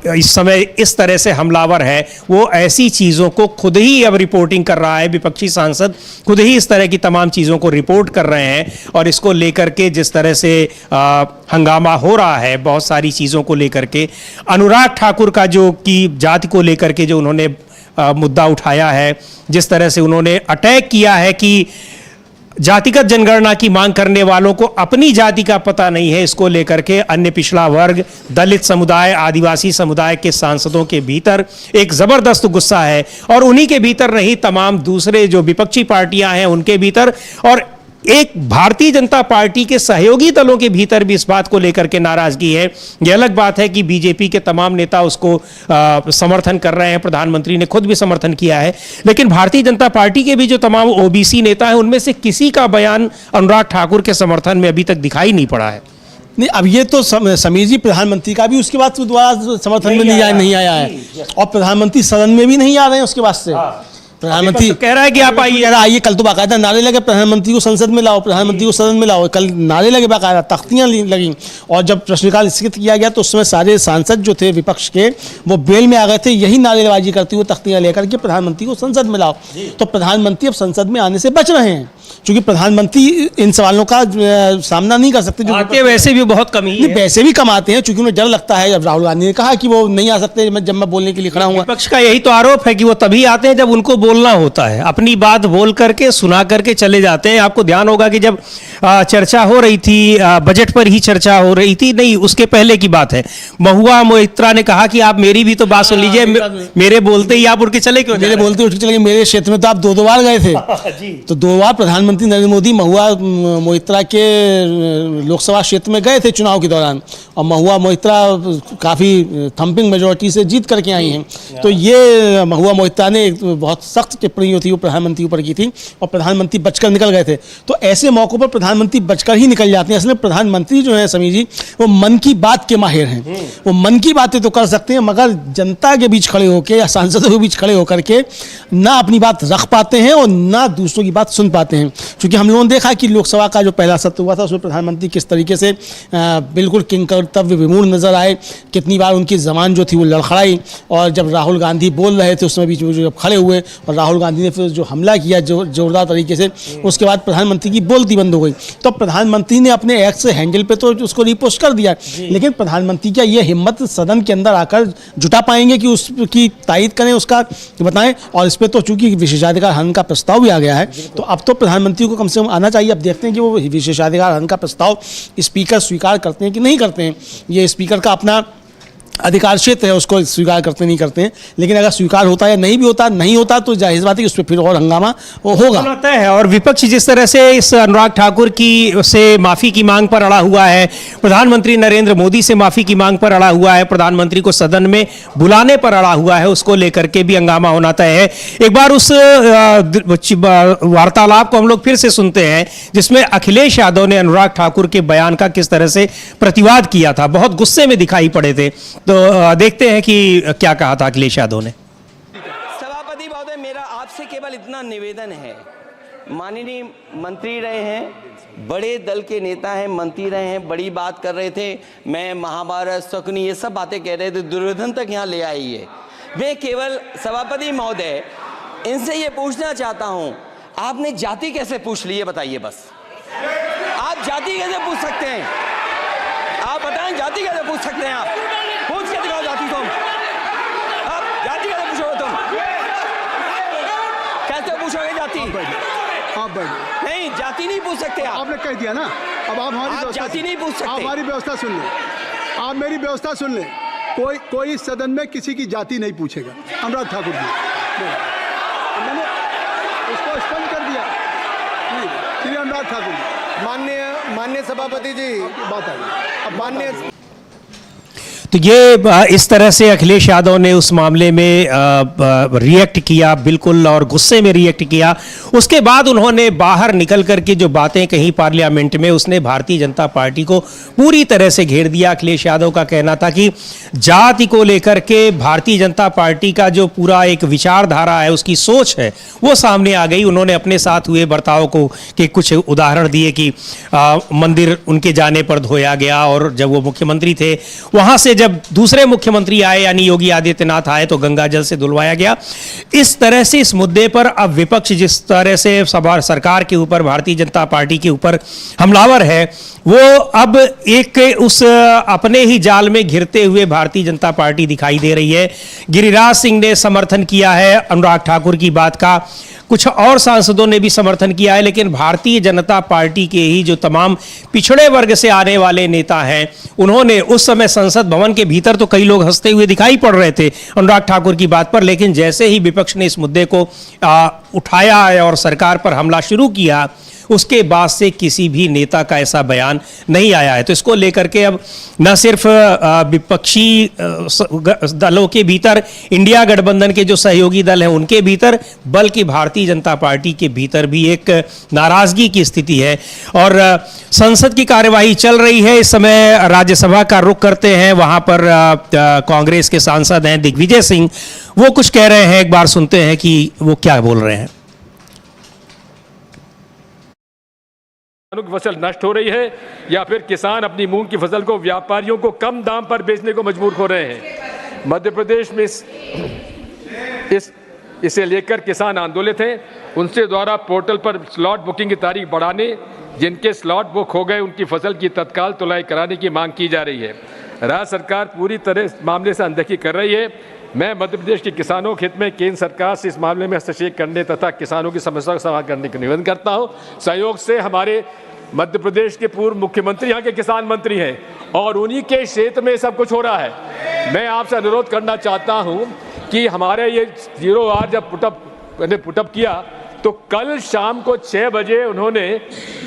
इस समय इस तरह से हमलावर है, वो ऐसी चीज़ों को खुद ही अब रिपोर्टिंग कर रहा है। विपक्षी सांसद खुद ही इस तरह की तमाम चीज़ों को रिपोर्ट कर रहे हैं और इसको लेकर के जिस तरह से हंगामा हो रहा है, बहुत सारी चीज़ों को लेकर के, अनुराग ठाकुर का जो कि जाति को लेकर के जो उन्होंने मुद्दा उठाया है, जिस तरह से उन्होंने अटैक किया है कि जातिगत जनगणना की मांग करने वालों को अपनी जाति का पता नहीं है, इसको लेकर के अन्य पिछड़ा वर्ग, दलित समुदाय, आदिवासी समुदाय के सांसदों के भीतर एक जबरदस्त गुस्सा है और उन्हीं के भीतर नहीं, तमाम दूसरे जो विपक्षी पार्टियां हैं उनके भीतर और एक भारतीय जनता पार्टी के सहयोगी दलों के भीतर भी इस बात को लेकर के नाराजगी है। यह अलग बात है कि बीजेपी के तमाम नेता उसको समर्थन कर रहे हैं, प्रधानमंत्री ने खुद भी समर्थन किया है, लेकिन भारतीय जनता पार्टी के भी जो तमाम ओबीसी नेता हैं उनमें से किसी का बयान अनुराग ठाकुर के समर्थन में अभी तक दिखाई नहीं पड़ा है। नहीं, अब ये तो समीर जी प्रधानमंत्री का भी उसके बाद दोबारा समर्थन में नहीं आया है और प्रधानमंत्री सदन में भी नहीं आ रहे हैं उसके बाद से। प्रधानमंत्री तो कह रहा है कि आप आइए, कल तो बाकायदा नारे लगे प्रधानमंत्री को संसद में लाओ, प्रधानमंत्री को सदन में लाओ, कल नारे लगे, बाकायदा तख्तियां लगी। और जब प्रश्नकाल स्थगित किया गया तो उसमें सारे सांसद जो थे विपक्ष के वो बेल में आ गए थे, यही नारेबाजी करते हुए तख्तियां लेकर के प्रधानमंत्री को संसद में लाओ। तो प्रधानमंत्री अब संसद में आने से बच रहे हैं क्योंकि प्रधानमंत्री इन सवालों का सामना नहीं कर सकते, जो आते वैसे भी बहुत कम ही है। वैसे भी कम आते हैं क्योंकि उन्हें डर लगता है। जब राहुल गांधी ने कहा कि वो नहीं आ सकते जब मैं बोलने के लिए खड़ा हूँ, विपक्ष का यही तो आरोप है कि वो तभी आते हैं जब उनको बोलना होता है, अपनी बात बोल करके सुना करके चले जाते हैं। आपको ध्यान होगा कि जब चर्चा हो रही थी, बजट पर ही चर्चा हो रही थी, नहीं उसके पहले की बात है, महुआ मोइत्रा ने कहा कि आप मेरी भी तो बात सुन लीजिए, मेरे बोलते ही आप उठ के चले क्यों? मेरे बोलते उठ के चले, मेरे क्षेत्र में तो आप 2 बार गए थे। तो 2 बार प्रधानमंत्री नरेंद्र मोदी महुआ मोइत्रा के लोकसभा क्षेत्र में गए थे चुनाव के दौरान और महुआ मोइत्रा काफ़ी थम्पिंग मेजोरिटी से जीत करके आई हैं। तो ये महुआ मोइत्रा ने बहुत सख्त टिप्पणी थी वो प्रधानमंत्री ऊपर की थी और प्रधानमंत्री बचकर निकल गए थे। तो ऐसे मौक़ों पर प्रधानमंत्री बचकर ही निकल जाते हैं। असली प्रधानमंत्री जो है समीर जी, वो मन की बात के माहिर हैं। वो मन की बातें तो कर सकते हैं मगर जनता के बीच खड़े होकर या सांसदों के बीच खड़े होकर के ना अपनी बात रख पाते हैं और ना दूसरों की बात सुन पाते हैं। क्योंकि हम लोगों ने देखा कि लोकसभा का जो पहला सत्र हुआ था उसमें प्रधानमंत्री किस तरीके से बिल्कुल किंकर्तव्य विमूढ़ नजर आए, कितनी बार उनकी जबान जो थी वो लड़खड़ाई और जब राहुल गांधी बोल रहे थे उसमें भी जब खड़े हुए और राहुल गांधी ने फिर जो हमला किया जोरदार तरीके से, उसके बाद प्रधानमंत्री की बोलती बंद हो गई। तो प्रधानमंत्री ने अपने एक्स हैंडल पे तो उसको रिपोस्ट कर दिया, लेकिन प्रधानमंत्री क्या ये हिम्मत सदन के अंदर आकर जुटा पाएंगे कि उसकी तायीद करें, उसका बताएं? और इस पर तो चूंकि विशेषाधिकार हनन का प्रस्ताव भी आ गया है तो अब तो प्रधानमंत्री को कम से कम आना चाहिए। अब देखते हैं कि वो विशेषाधिकार हनन का प्रस्ताव स्पीकर स्वीकार करते हैं कि नहीं करते हैं। ये स्पीकर का अपना अधिकार क्षेत्र है, उसको स्वीकार करते नहीं करते हैं, लेकिन अगर स्वीकार होता है नहीं भी होता नहीं होता तो जाहिर बात है कि उस पर फिर और हंगामा होगा है। और विपक्ष जिस तरह से इस अनुराग ठाकुर की से माफी की मांग पर अड़ा हुआ है, प्रधानमंत्री नरेंद्र मोदी से माफी की मांग पर अड़ा हुआ है, प्रधानमंत्री को सदन में बुलाने पर अड़ा हुआ है, उसको लेकर के भी हंगामा होना तय है। एक बार उस वार्तालाप को हम लोग फिर से सुनते हैं जिसमें अखिलेश यादव ने अनुराग ठाकुर के बयान का किस तरह से प्रतिवाद किया था, बहुत गुस्से में दिखाई पड़े थे। तो देखते हैं कि क्या कहा था अखिलेश यादव ने। सभापति महोदय, मेरा आपसे केवल इतना निवेदन है, माननीय मंत्री रहे हैं, बड़े दल के नेता हैं, मंत्री रहे हैं, बड़ी बात कर रहे थे, मैं महाभारत शकुनी ये सब बातें कह रहे थे, दुर्योधन तक यहाँ ले आई है। मैं केवल सभापति महोदय इनसे ये पूछना चाहता हूँ, आपने जाति कैसे पूछ ली है बताइए? बस आप जाति कैसे पूछ सकते हैं? आप बताएं जाति कैसे पूछ सकते हैं? आप पूछ के दिखाओ जाति तुम। आप जाति कैसे पूछोगे तुम? कैसे पूछोगे जाति? आप बैठ नहीं, जाति नहीं पूछ सकते आप। आपने कह दिया ना, अब आप हमारी आप व्यवस्था जाति नहीं पूछ सकते। आप हमारी व्यवस्था सुन लें, आप मेरी व्यवस्था सुन लें। कोई सदन में किसी की जाति नहीं पूछेगा। अनुराग ठाकुर जी, मैंने उसको स्पष्ट कर दिया। नहीं, श्री अनुराग ठाकुर जी, माननीय सभापति जी, बात आ गई। अब माननीय तो ये इस तरह से अखिलेश यादव ने उस मामले में रिएक्ट किया, बिल्कुल, और गुस्से में रिएक्ट किया। उसके बाद उन्होंने बाहर निकल करके जो बातें कही पार्लियामेंट में, उसने भारतीय जनता पार्टी को पूरी तरह से घेर दिया। अखिलेश यादव का कहना था कि जाति को लेकर के भारतीय जनता पार्टी का जो पूरा एक विचारधारा है, उसकी सोच है, वो सामने आ गई। उन्होंने अपने साथ हुए बर्ताव को के कुछ उदाहरण दिए कि मंदिर उनके जाने पर धोया गया, और जब वो मुख्यमंत्री थे वहाँ से जब दूसरे मुख्यमंत्री आए यानी योगी आदित्यनाथ आए तो गंगा जल से धुलवाया गया। इस तरह से इस मुद्दे पर अब विपक्ष जिस तरह से सरकार के ऊपर, भारतीय जनता पार्टी के ऊपर हमलावर है, वो अब एक उस अपने ही जाल में घिरते हुए भारतीय जनता पार्टी दिखाई दे रही है। गिरिराज सिंह ने समर्थन किया है अनुराग ठाकुर की बात का, कुछ और सांसदों ने भी समर्थन किया है, लेकिन भारतीय जनता पार्टी के ही जो तमाम पिछड़े वर्ग से आने वाले नेता हैं, उन्होंने उस समय संसद भवन के भीतर तो कई लोग हंसते हुए दिखाई पड़ रहे थे अनुराग ठाकुर की बात पर, लेकिन जैसे ही विपक्ष ने इस मुद्दे को उठाया है और सरकार पर हमला शुरू किया, उसके बाद से किसी भी नेता का ऐसा बयान नहीं आया है। तो इसको लेकर के अब न सिर्फ विपक्षी दलों के भीतर, इंडिया गठबंधन के जो सहयोगी दल हैं उनके भीतर, बल्कि भारतीय जनता पार्टी के भीतर भी एक नाराजगी की स्थिति है। और संसद की कार्यवाही चल रही है इस समय। राज्यसभा का रुख करते हैं, वहां पर कांग्रेस के सांसद हैं दिग्विजय सिंह, वो कुछ कह रहे हैं। एक बार सुनते हैं कि वो क्या बोल रहे हैं। की फसल नष्ट हो रही है या फिर किसान अपनी मूंग की फसल को व्यापारियों को कम दाम पर बेचने को मजबूर हो रहे हैं। मध्य प्रदेश में इसे लेकर किसान आंदोलित हैं। उनसे द्वारा पोर्टल पर स्लॉट बुकिंग की तारीख बढ़ाने, जिनके स्लॉट बुक हो गए उनकी फसल की तत्काल तुलाई कराने की मांग की जा रही है। राज्य सरकार पूरी तरह इस मामले से अनदेखी कर रही है। मैं मध्य प्रदेश के किसानों के हित में केंद्र सरकार से इस मामले में हस्तक्षेप करने तथा किसानों की समस्या का समाधान करने का निवेदन करता हूं। सहयोग से हमारे मध्य प्रदेश के पूर्व मुख्यमंत्री यहाँ के किसान मंत्री हैं और उन्हीं के क्षेत्र में सब कुछ हो रहा है। मैं आपसे अनुरोध करना चाहता हूँ कि हमारे ये 0R जब पुटअप किया तो कल शाम को 6 बजे उन्होंने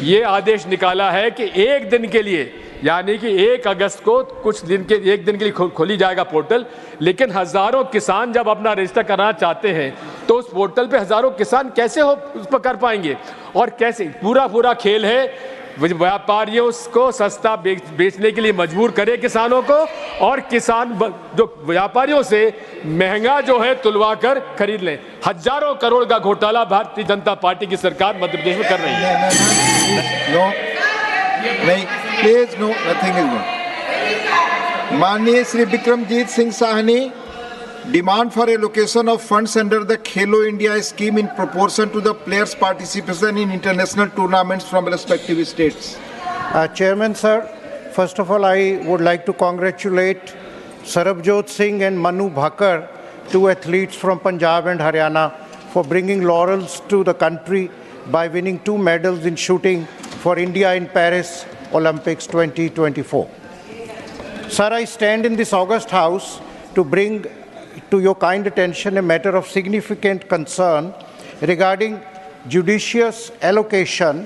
ये आदेश निकाला है कि एक दिन के लिए, यानी कि 1 अगस्त को एक दिन के लिए खोली जाएगा पोर्टल। लेकिन हजारों किसान जब अपना रजिस्टर कराना चाहते हैं तो उस पोर्टल पे हजारों किसान कैसे उस पर कर पाएंगे, और कैसे? पूरा खेल है व्यापारियों को सस्ता बेचने के लिए मजबूर करे किसानों को, और किसान जो व्यापारियों से महंगा जो है तुलवा कर खरीद लें। हजारों करोड़ का घोटाला भारतीय जनता पार्टी की सरकार मध्य प्रदेश में कर रही है। नहीं, please no, nothing is no. माननीय Shri Vikramjit Singh Sahni, demand for allocation of funds under the Khelo India scheme in proportion to the players' participation in international tournaments from respective states. Chairman sir, first of all I would like to congratulate Sarabjot Singh and Manu Bhakar, 2 athletes from Punjab and Haryana, for bringing laurels to the country by winning 2 medals in shooting for India in Paris Olympics 2024. Sir, I stand in this august house to bring to your kind attention a matter of significant concern regarding judicious allocation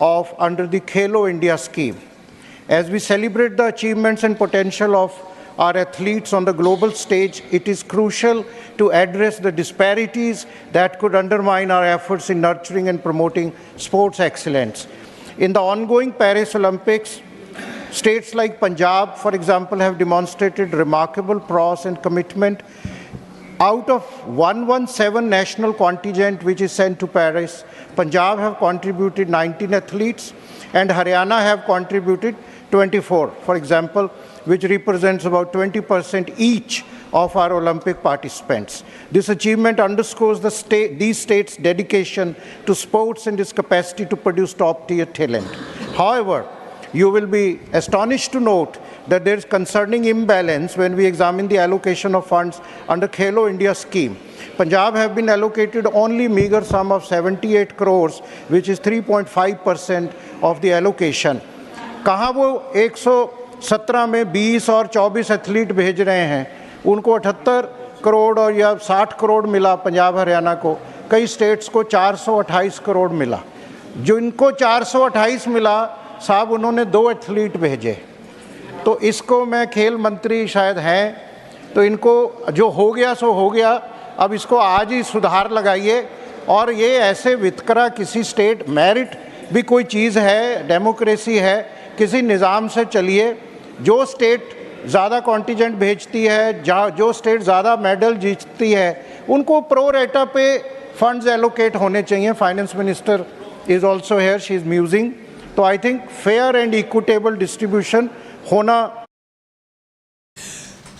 of under the Khelo India scheme. As we celebrate the achievements and potential of our athletes on the global stage, it is crucial to address the disparities that could undermine our efforts in nurturing and promoting sports excellence. In the ongoing Paris Olympics, states like Punjab, for example, have demonstrated remarkable prowess and commitment. Out of 117 national contingent which is sent to Paris, Punjab have contributed 19 athletes and Haryana have contributed 24, for example, which represents about 20% each of our Olympic participants. This achievement underscores these states' dedication to sports and its capacity to produce top-tier talent. However, you will be astonished to note that there is concerning imbalance when we examine the allocation of funds under Khelo India scheme. Punjab have been allocated only meager sum of 78 crores, which is 3.5% of the allocation. कहाँ वो 117 में 20 और 24 athlete भेज रहे हैं, उनको 78 करोड़ और या 60 करोड़ मिला पंजाब हरियाणा को, कई स्टेट्स को 428 करोड़ मिला. जिनको 428 मिला साहब उन्होंने 2 एथलीट भेजे. तो इसको मैं खेल मंत्री शायद हैं, तो इनको जो हो गया सो हो गया, अब इसको आज ही सुधार लगाइए. और ये ऐसे वितकरा किसी स्टेट, मेरिट भी कोई चीज़ है, डेमोक्रेसी है, किसी निज़ाम से चलिए. जो स्टेट ज़्यादा कॉन्टिजेंट भेजती है, जो स्टेट ज़्यादा मेडल जीतती है, उनको प्रो रेटा पे फंड्स एलोकेट होने चाहिए. Finance minister is also here, she is musing. तो I think fair and equitable distribution होना.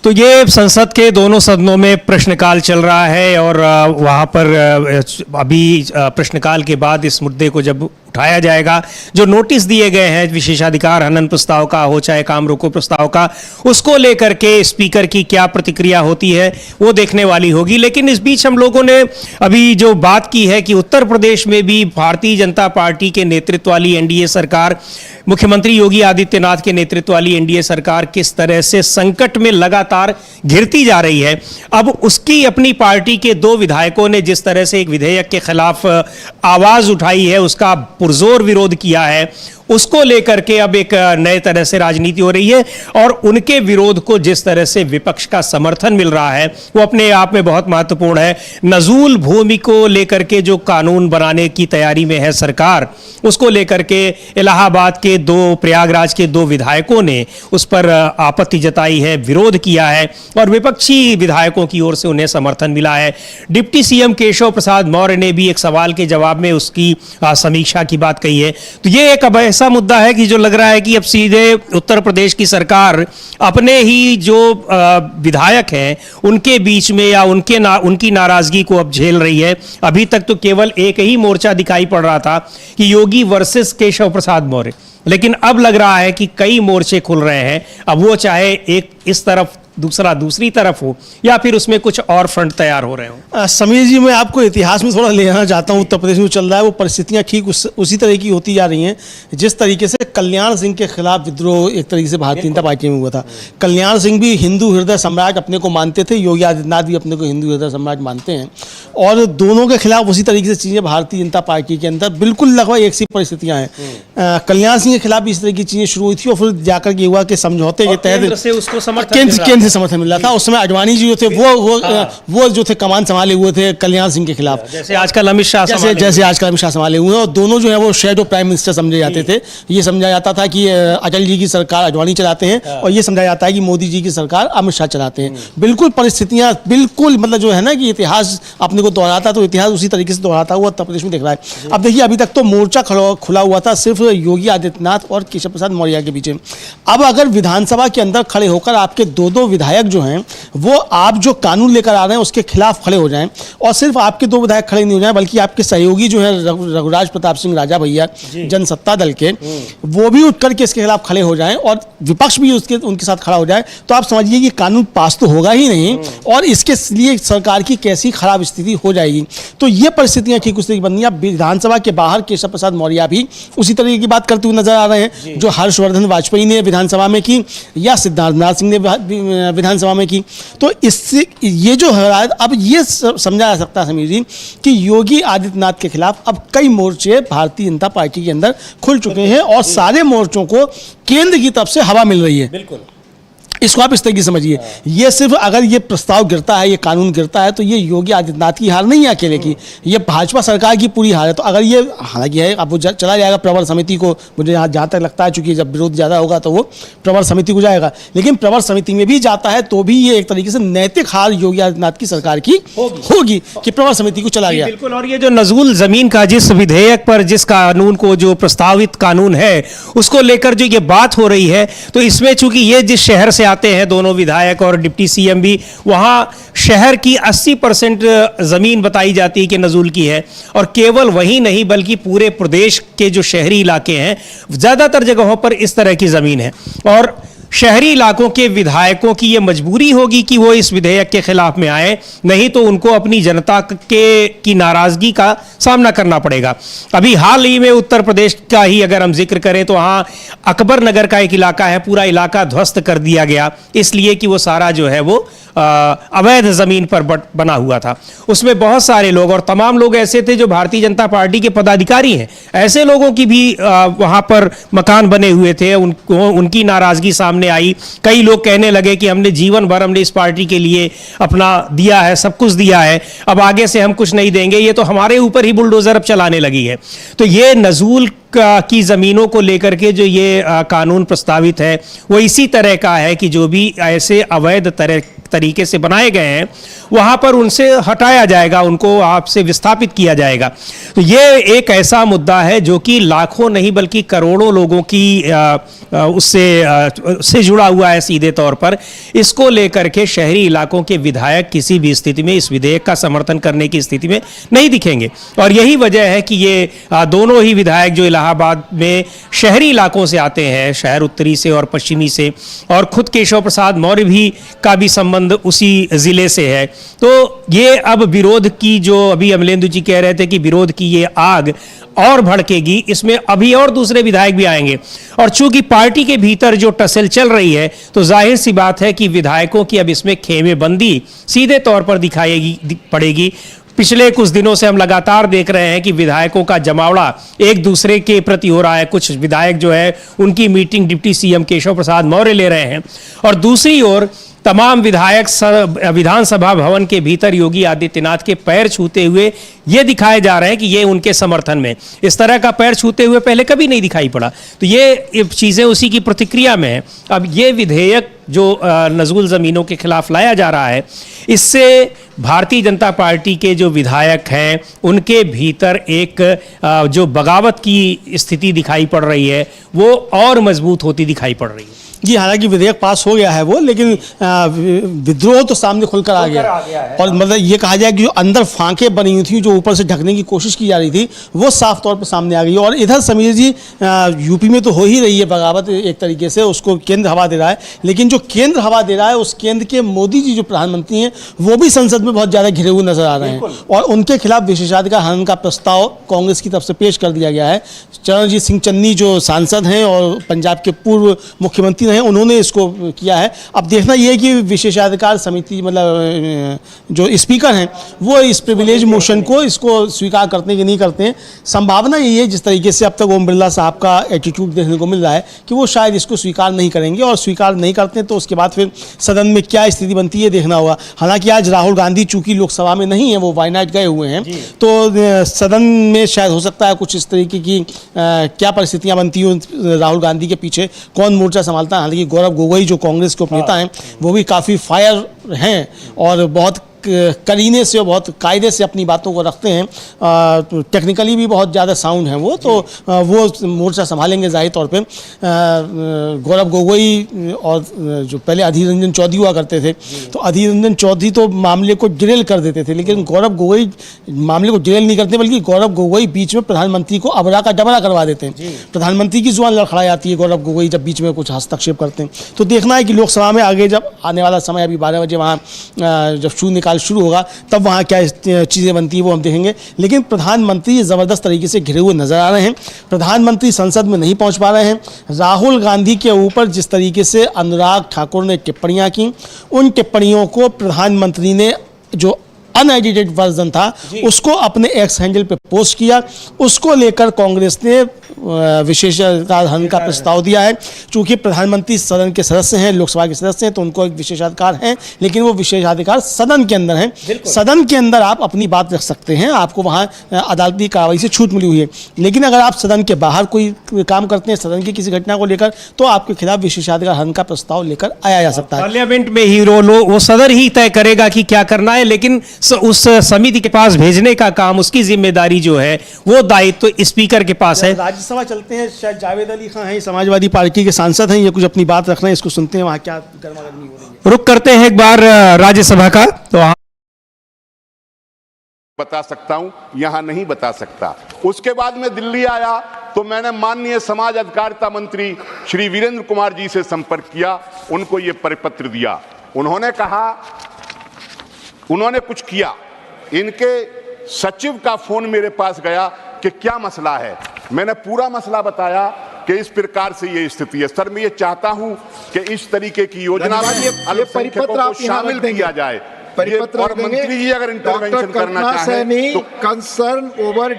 तो ये संसद के दोनों सदनों में प्रश्नकाल चल रहा है और वहाँ पर अभी प्रश्नकाल के बाद इस मुद्दे को जब उठाया जाएगा, जो नोटिस दिए गए हैं विशेषाधिकार हनन प्रस्ताव का हो चाहे काम रोको प्रस्ताव का, उसको लेकर के स्पीकर की क्या प्रतिक्रिया होती है वो देखने वाली होगी. लेकिन इस बीच हम लोगों ने अभी जो बात की है कि उत्तर प्रदेश में भी भारतीय जनता पार्टी के नेतृत्व वाली एनडीए सरकार, मुख्यमंत्री योगी आदित्यनाथ के नेतृत्व वाली एनडीए सरकार किस तरह से संकट में लगातार घिरती जा रही है. अब उसकी अपनी पार्टी के 2 विधायकों ने जिस तरह से एक विधेयक के खिलाफ आवाज उठाई है, उसका पुरजोर विरोध किया है, उसको लेकर के अब एक नए तरह से राजनीति हो रही है. और उनके विरोध को जिस तरह से विपक्ष का समर्थन मिल रहा है वो अपने आप में बहुत महत्वपूर्ण है. नजूल भूमि को लेकर के जो कानून बनाने की तैयारी में है सरकार, उसको लेकर के इलाहाबाद के 2, प्रयागराज के 2 विधायकों ने उस पर आपत्ति जताई है, विरोध किया है और विपक्षी विधायकों की ओर से उन्हें समर्थन मिला है. डिप्टी सीएम केशव प्रसाद मौर्य ने भी एक सवाल के जवाब में उसकी समीक्षा की बात कही है. तो ये एक अब ऐसा मुद्दा है कि जो लग रहा है कि अब सीधे उत्तर प्रदेश की सरकार अपने ही जो विधायक हैं उनके बीच में या उनकी नाराजगी को अब झेल रही है. अभी तक तो केवल एक ही मोर्चा दिखाई पड़ रहा था कि योगी वर्सेस केशव प्रसाद मौर्य, लेकिन अब लग रहा है कि कई मोर्चे खुल रहे हैं. अब वो चाहे एक इस तरफ दूसरा दूसरी तरफ हो या फिर उसमें कुछ और फ्रंट तैयार हो रहे हो. समीर जी, मैं आपको इतिहास में थोड़ा ले जाना चाहता हूँ. उत्तर प्रदेश में चल रहा है वो परिस्थितियाँ ठीक उसी तरह की होती जा रही हैं जिस तरीके से कल्याण सिंह के खिलाफ विद्रोह एक तरीके से भारतीय जनता पार्टी में हुआ था. कल्याण सिंह भी हिंदू हृदय सम्राट अपने को मानते थे, योगी आदित्यनाथ भी अपने को हिंदू हृदय सम्राट मानते हैं, और दोनों के खिलाफ उसी तरीके से चीज़ें भारतीय जनता पार्टी के अंदर बिल्कुल लगभग एक सी परिस्थितियाँ हैं. कल्याण सिंह के खिलाफ भी इस तरह की चीज़ें शुरू हुई थी और फिर जाकर के हुआ कि समझौते के तहत केंद्र से समर्थन मिल रहा था. उस समय अडवाणी जी जो थे वो जो थे कमान संभाले हुए थे कल्याण सिंह के खिलाफ, जैसे आजकल अमित शाह संभाले हुए हैं. और दोनों जो है वो शैडो प्राइम मिनिस्टर समझे जाते थे. ये समझा जाता था कि अटल जी की सरकार अडवाणी चलाते हैं और ये समझा जाता है कि मोदी जी की सरकार अमित शाह चलाते हैं. बिल्कुल परिस्थितियां बिल्कुल मतलब जो है ना कि इतिहास अपने को दोहराता, तो इतिहास उसी तरीके से दोहराता हुआ उत्तर प्रदेश में दिख रहा है. अब देखिए, अभी तक तो मोर्चा खुला हुआ था सिर्फ योगी आदित्यनाथ और केशव प्रसाद मौर्य के बीच में. अब अगर विधानसभा के अंदर खड़े होकर आपके 2 विधायक जो हैं वो आप जो कानून लेकर आ रहे हैं उसके खिलाफ खड़े हो जाएं, और सिर्फ आपके 2 विधायक खड़े नहीं हो जाएं बल्कि आपके सहयोगी जो है रघुराज प्रताप सिंह राजा भैया जनसत्ता दल के, वो भी उठ करके इसके खिलाफ खड़े हो जाएं और विपक्ष भी उनके साथ खड़ा हो जाए, तो आप समझिए कि कानून पास तो होगा ही नहीं और इसके लिए सरकार की कैसी खराब स्थिति हो जाएगी. तो ये परिस्थितियां ठीक उस तरह की बननी है. विधानसभा के बाहर केशव प्रसाद मौर्य भी उसी तरह की बात करते हुए नजर आ रहे हैं जो हर्षवर्धन वाजपेयी ने विधानसभा में की या सिद्धार्थनाथ सिंह ने विधानसभा में की. तो इससे ये जो है अब ये समझा जा सकता है समीर जी कि योगी आदित्यनाथ के खिलाफ अब कई मोर्चे भारतीय जनता पार्टी के अंदर खुल चुके हैं और सारे मोर्चों को केंद्र की तरफ से हवा मिल रही है. बिल्कुल, इसको आप इस तरीके से समझिए. ये सिर्फ अगर ये प्रस्ताव गिरता है, ये कानून गिरता है, तो ये योगी आदित्यनाथ की हार नहीं है अकेले की, ये भाजपा सरकार की पूरी हार है. तो अगर ये हालांकि है अब वो चला जाएगा प्रवर समिति को, मुझे जहाँ तक लगता है, चूंकि जब विरोध ज़्यादा होगा तो वो प्रवर समिति को जाएगा, लेकिन प्रवर समिति में भी जाता है तो भी ये एक तरीके से नैतिक हार योगी आदित्यनाथ की सरकार की होगी कि प्रवर समिति को चला गया. बिल्कुल. और ये जो नजूल जमीन का जिस विधेयक पर, जिस कानून को, जो प्रस्तावित कानून है उसको लेकर जो ये बात हो रही है, तो इसमें चूंकि ये जिस शहर से आते हैं दोनों विधायक और डिप्टी सीएम भी, वहाँ शहर की 80% ज़मीन बताई जाती है कि नज़ुल की है। और केवल वही नहीं बल्कि पूरे प्रदेश के जो शहरी इलाके हैं ज़्यादातर जगहों पर इस तरह की ज़मीन है। और शहरी इलाकों के विधायकों की ये मजबूरी होगी कि वो इस विधेयक के खिलाफ में आए, नहीं तो उनको अपनी जनता की नाराज़गी का सामना करना पड़ेगा। अभी हाल ही में उत्तर प्रदेश का ही अगर हम जिक्र करें तो वहाँ अकबर नगर का एक इलाका है, पूरा इलाका ध्वस्त कर दिया गया इसलिए कि वो सारा जो है वो अवैध ज़मीन पर बना हुआ था। उसमें बहुत सारे लोग और तमाम लोग ऐसे थे जो भारतीय जनता पार्टी के पदाधिकारी हैं, ऐसे लोगों की भी वहाँ पर मकान बने हुए थे, उनकी नाराज़गी सामने आई। कई लोग कहने लगे कि हमने जीवन भर हमने इस पार्टी के लिए अपना दिया है, सब कुछ दिया है, अब आगे से हम कुछ नहीं देंगे, ये तो हमारे ऊपर ही बुलडोजर अब चलाने लगी है। तो ये नज़ूल की ज़मीनों को लेकर के जो ये कानून प्रस्तावित है वो इसी तरह का है कि जो भी ऐसे अवैध तरीके से बनाए गए हैं वहाँ पर उनसे हटाया जाएगा, उनको आपसे विस्थापित किया जाएगा। तो ये एक ऐसा मुद्दा है जो कि लाखों नहीं बल्कि करोड़ों लोगों की उससे जुड़ा हुआ है सीधे तौर पर। इसको लेकर के शहरी इलाकों के विधायक किसी भी स्थिति में इस विधेयक का समर्थन करने की स्थिति में नहीं दिखेंगे। और यही वजह है कि ये दोनों ही विधायक जो इलाहाबाद में शहरी इलाकों से आते हैं, शहर उत्तरी से और पश्चिमी से, और खुद केशव प्रसाद मौर्य भी का भी संबंध उसी जिले से है, तो ये अब विरोध की जो अभी अमलेंदु जी कह रहे थे कि विरोध की ये आग और भड़केगी, इसमें अभी और दूसरे विधायक भी आएंगे। और चूंकि पार्टी के भीतर जो टसल चल रही है तो जाहिर सी बात है कि विधायकों की अब इसमें खेमेबंदी सीधे तौर पर दिखाई पड़ेगी। पिछले कुछ दिनों से हम लगातार देख रहे हैं कि विधायकों का जमावड़ा एक दूसरे के प्रति हो रहा है। कुछ विधायक जो है उनकी meeting deputy CM Keshav Prasad Maurya ले रहे हैं, और दूसरी ओर तमाम विधायक विधानसभा भवन के भीतर योगी आदित्यनाथ के पैर छूते हुए ये दिखाए जा रहे हैं कि ये उनके समर्थन में। इस तरह का पैर छूते हुए पहले कभी नहीं दिखाई पड़ा, तो ये चीज़ें उसी की प्रतिक्रिया में है। अब ये विधेयक जो नज़ुल ज़मीनों के खिलाफ लाया जा रहा है, इससे भारतीय जनता पार्टी के जो विधायक हैं उनके भीतर एक जो बगावत की स्थिति दिखाई पड़ रही है वो और मजबूत होती दिखाई पड़ रही है। जी, हालांकि विधेयक पास हो गया है वो, लेकिन विद्रोह तो सामने खुलकर आ गया है। और मतलब ये कहा जाए कि जो अंदर फांकें बनी हुई थी, जो ऊपर से ढकने की कोशिश की जा रही थी, वो साफ तौर पर सामने आ गई। और इधर समीर जी, यूपी में तो हो ही रही है बगावत एक तरीके से, उसको केंद्र हवा दे रहा है, लेकिन जो केंद्र हवा दे रहा है उस केंद्र के मोदी जी जो प्रधानमंत्री हैं वो भी संसद में बहुत ज़्यादा घिरे हुए नजर आ रहे हैं। और उनके खिलाफ विशेषाधिकार हनन का प्रस्ताव कांग्रेस की तरफ से पेश कर दिया गया है। चरणजीत सिंह चन्नी जो सांसद हैं और पंजाब के पूर्व मुख्यमंत्री हैं, उन्होंने इसको किया है। अब देखना यह है कि विशेषाधिकार समिति मतलब जो स्पीकर हैं वो इस प्रिविलेज मोशन को इसको स्वीकार करते हैं कि नहीं करते हैं। संभावना यही है, जिस तरीके से अब तक ओम बिरला साहब का एटीट्यूड देखने को मिल रहा है, कि वो शायद इसको स्वीकार नहीं करेंगे, और स्वीकार नहीं करते हैं तो उसके बाद फिर सदन में क्या स्थिति बनती है देखना होगा। हालांकि आज राहुल गांधी चूंकि लोकसभा में नहीं है, वो वायनाड गए हुए हैं, तो सदन में शायद हो सकता है कुछ इस तरीके की क्या परिस्थितियां बनती हों, राहुल गांधी के पीछे कौन मोर्चा संभालता है। हालांकि गौरव गोगोई जो कांग्रेस के उपनेता हैं वो भी काफ़ी फायर हैं और बहुत करीने से और बहुत कायदे से अपनी बातों को रखते हैं, टेक्निकली भी बहुत ज़्यादा साउंड हैं वो, तो वो मोर्चा संभालेंगे जाहिर तौर पे। गौरव गोगोई और जो पहले अधीर रंजन चौधरी हुआ करते थे, तो अधीर रंजन चौधरी तो मामले को डिरेल कर देते थे, लेकिन गौरव गोगोई मामले को डिरेल नहीं करते, बल्कि गौरव गोगोई बीच में प्रधानमंत्री को अबरा का डबरा करवा देते हैं। प्रधानमंत्री की जुबान लड़खड़ा जाती है गौरव गोगोई जब बीच में कुछ हस्तक्षेप करते हैं। तो देखना है कि लोकसभा में आगे जब आने वाला समय, अभी 12 बजे वहाँ जब शून्यकाल शुरू होगा तब वहाँ क्या चीज़ें बनती है वो हम देखेंगे। लेकिन प्रधानमंत्री ज़बरदस्त तरीके से घिरे हुए नजर आ रहे हैं। प्रधानमंत्री संसद में नहीं पहुँच पा रहे हैं। राहुल गांधी के ऊपर जिस तरीके से अनुराग ठाकुर ने टिप्पणियाँ की, उन टिप्पणियों को प्रधानमंत्री ने जो अनएडिटेड वर्जन था उसको अपने एक्स हैंडल पे पोस्ट किया। उसको लेकर कांग्रेस ने विशेषाधिकार हनन का प्रस्ताव दिया है। चूंकि प्रधानमंत्री सदन के सदस्य हैं, लोकसभा के सदस्य हैं, तो उनको एक विशेषाधिकार है, लेकिन वो विशेषाधिकार सदन के अंदर है। सदन के अंदर आप अपनी बात रख सकते हैं, आपको वहाँ अदालती कार्रवाई से छूट मिली हुई है। लेकिन अगर आप सदन के बाहर कोई काम करते हैं, सदन की किसी घटना को लेकर, तो आपके खिलाफ विशेषाधिकार हनन का प्रस्ताव लेकर आया जा सकता है। पार्लियामेंट में ही वो सदन ही तय करेगा कि क्या करना है, लेकिन उस समिति के पास भेजने का काम, उसकी जिम्मेदारी जो है वो दायित्व तो स्पीकर के पास है। राज्यसभा चलते हैं, शायद जावेद अली खान हैं, समाजवादी पार्टी के सांसद हैं, ये कुछ अपनी बात रख रहे हैं, इसको सुनते हैं वहाँ क्या गर्मागर्मी हो रही है। रुक करते हैं एक बार राज्यसभा का, तो बता सकता हूं, यहां नहीं बता सकता। उसके बाद में दिल्ली आया तो मैंने माननीय समाज अधिकारिता मंत्री श्री वीरेंद्र कुमार जी से संपर्क किया, उनको यह परिपत्र दिया। उन्होंने कहा, उन्होंने कुछ किया। इनके सचिव का फोन मेरे पास गया कि क्या मसला है। मैंने पूरा मसला बताया कि इस प्रकार से ये स्थिति है। सर, मैं ये चाहता हूं कि इस तरीके की योजना में अल्पसंख्यकों को शामिल किया जाए और मंत्री जी अगर इंटरवेंशन करना चाहें तो concern over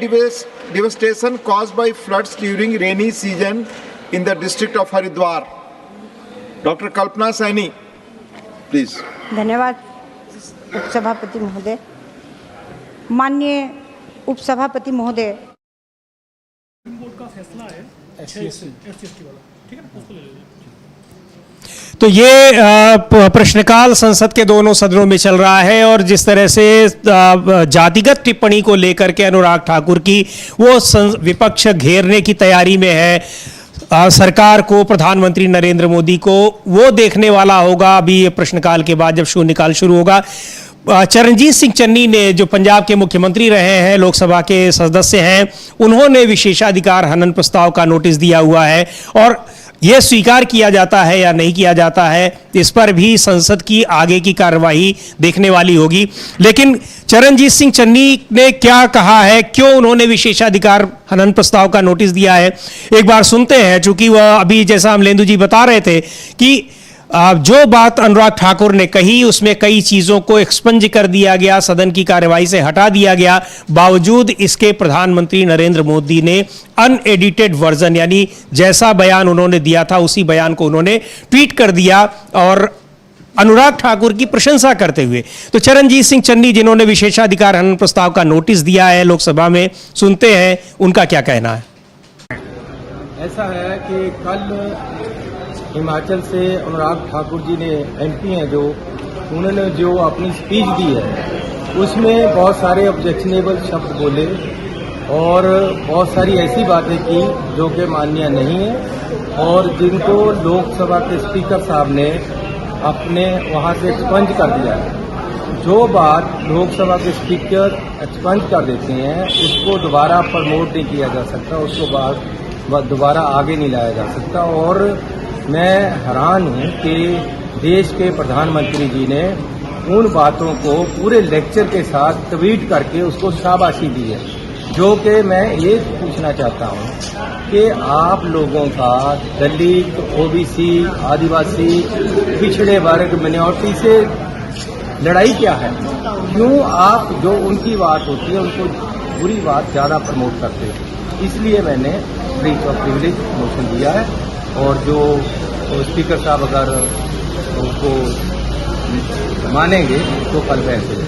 devastation caused by floods during rainy season in the district of Haridwar. Dr. Kalpana Saini, please. धन्यवाद उपसभापति महोदय। माननीय उपसभापति महोदय, तो ये प्रश्नकाल संसद के दोनों सदनों में चल रहा है और जिस तरह से जातिगत टिप्पणी को लेकर के अनुराग ठाकुर की वो विपक्ष घेरने की तैयारी में है सरकार को, प्रधानमंत्री नरेंद्र मोदी को, वो देखने वाला होगा अभी ये प्रश्नकाल के बाद जब शून्यकाल शुरू होगा। चरणजीत सिंह चन्नी ने, जो पंजाब के मुख्यमंत्री रहे हैं, लोकसभा के सदस्य हैं, उन्होंने विशेषाधिकार हनन प्रस्ताव का नोटिस दिया हुआ है और यह स्वीकार किया जाता है या नहीं किया जाता है, इस पर भी संसद की आगे की कार्रवाई देखने वाली होगी। लेकिन चरणजीत सिंह चन्नी ने क्या कहा है, क्यों उन्होंने विशेषाधिकार हनन प्रस्ताव का नोटिस दिया है, एक बार सुनते हैं। चूंकि वह अभी, जैसा अमलेंदु जी बता रहे थे कि जो बात अनुराग ठाकुर ने कही उसमें कई चीजों को एक्सपंज कर दिया गया, सदन की कार्यवाही से हटा दिया गया। बावजूद इसके प्रधानमंत्री नरेंद्र मोदी ने अनएडिटेड वर्जन, यानी जैसा बयान उन्होंने दिया था उसी बयान को उन्होंने ट्वीट कर दिया और अनुराग ठाकुर की प्रशंसा करते हुए। तो चरणजीत सिंह चन्नी, जिन्होंने विशेषाधिकार हनन प्रस्ताव का नोटिस दिया है लोकसभा में, सुनते हैं उनका क्या कहना है। ऐसा है कि कल हिमाचल से अनुराग ठाकुर जी ने, एमपी हैं जो, उन्होंने जो अपनी स्पीच दी है उसमें बहुत सारे ऑब्जेक्शनेबल शब्द बोले और बहुत सारी ऐसी बातें की जो कि मान्य नहीं है और जिनको लोकसभा के स्पीकर साहब ने अपने वहां से एक्सपंज कर दिया है। जो बात लोकसभा के स्पीकर एक्सपंज कर देते हैं उसको दोबारा प्रमोट नहीं किया जा सकता, उसको बाद दोबारा आगे नहीं लाया जा सकता। और मैं हैरान हूं कि देश के प्रधानमंत्री जी ने उन बातों को पूरे लेक्चर के साथ ट्वीट करके उसको शाबाशी दी है, जो कि मैं ये पूछना चाहता हूं कि आप लोगों का दलित, ओबीसी, आदिवासी, पिछड़े वर्ग, मिनॉरिटी से लड़ाई क्या है? क्यों आप जो उनकी बात होती है उनको बुरी बात ज़्यादा प्रमोट करते हैं? इसलिए मैंने ब्रीच ऑफ प्रिविलेज मोशन दिया है और जो स्पीकर साहब अगर उसको मानेंगे तो कल बहस हो।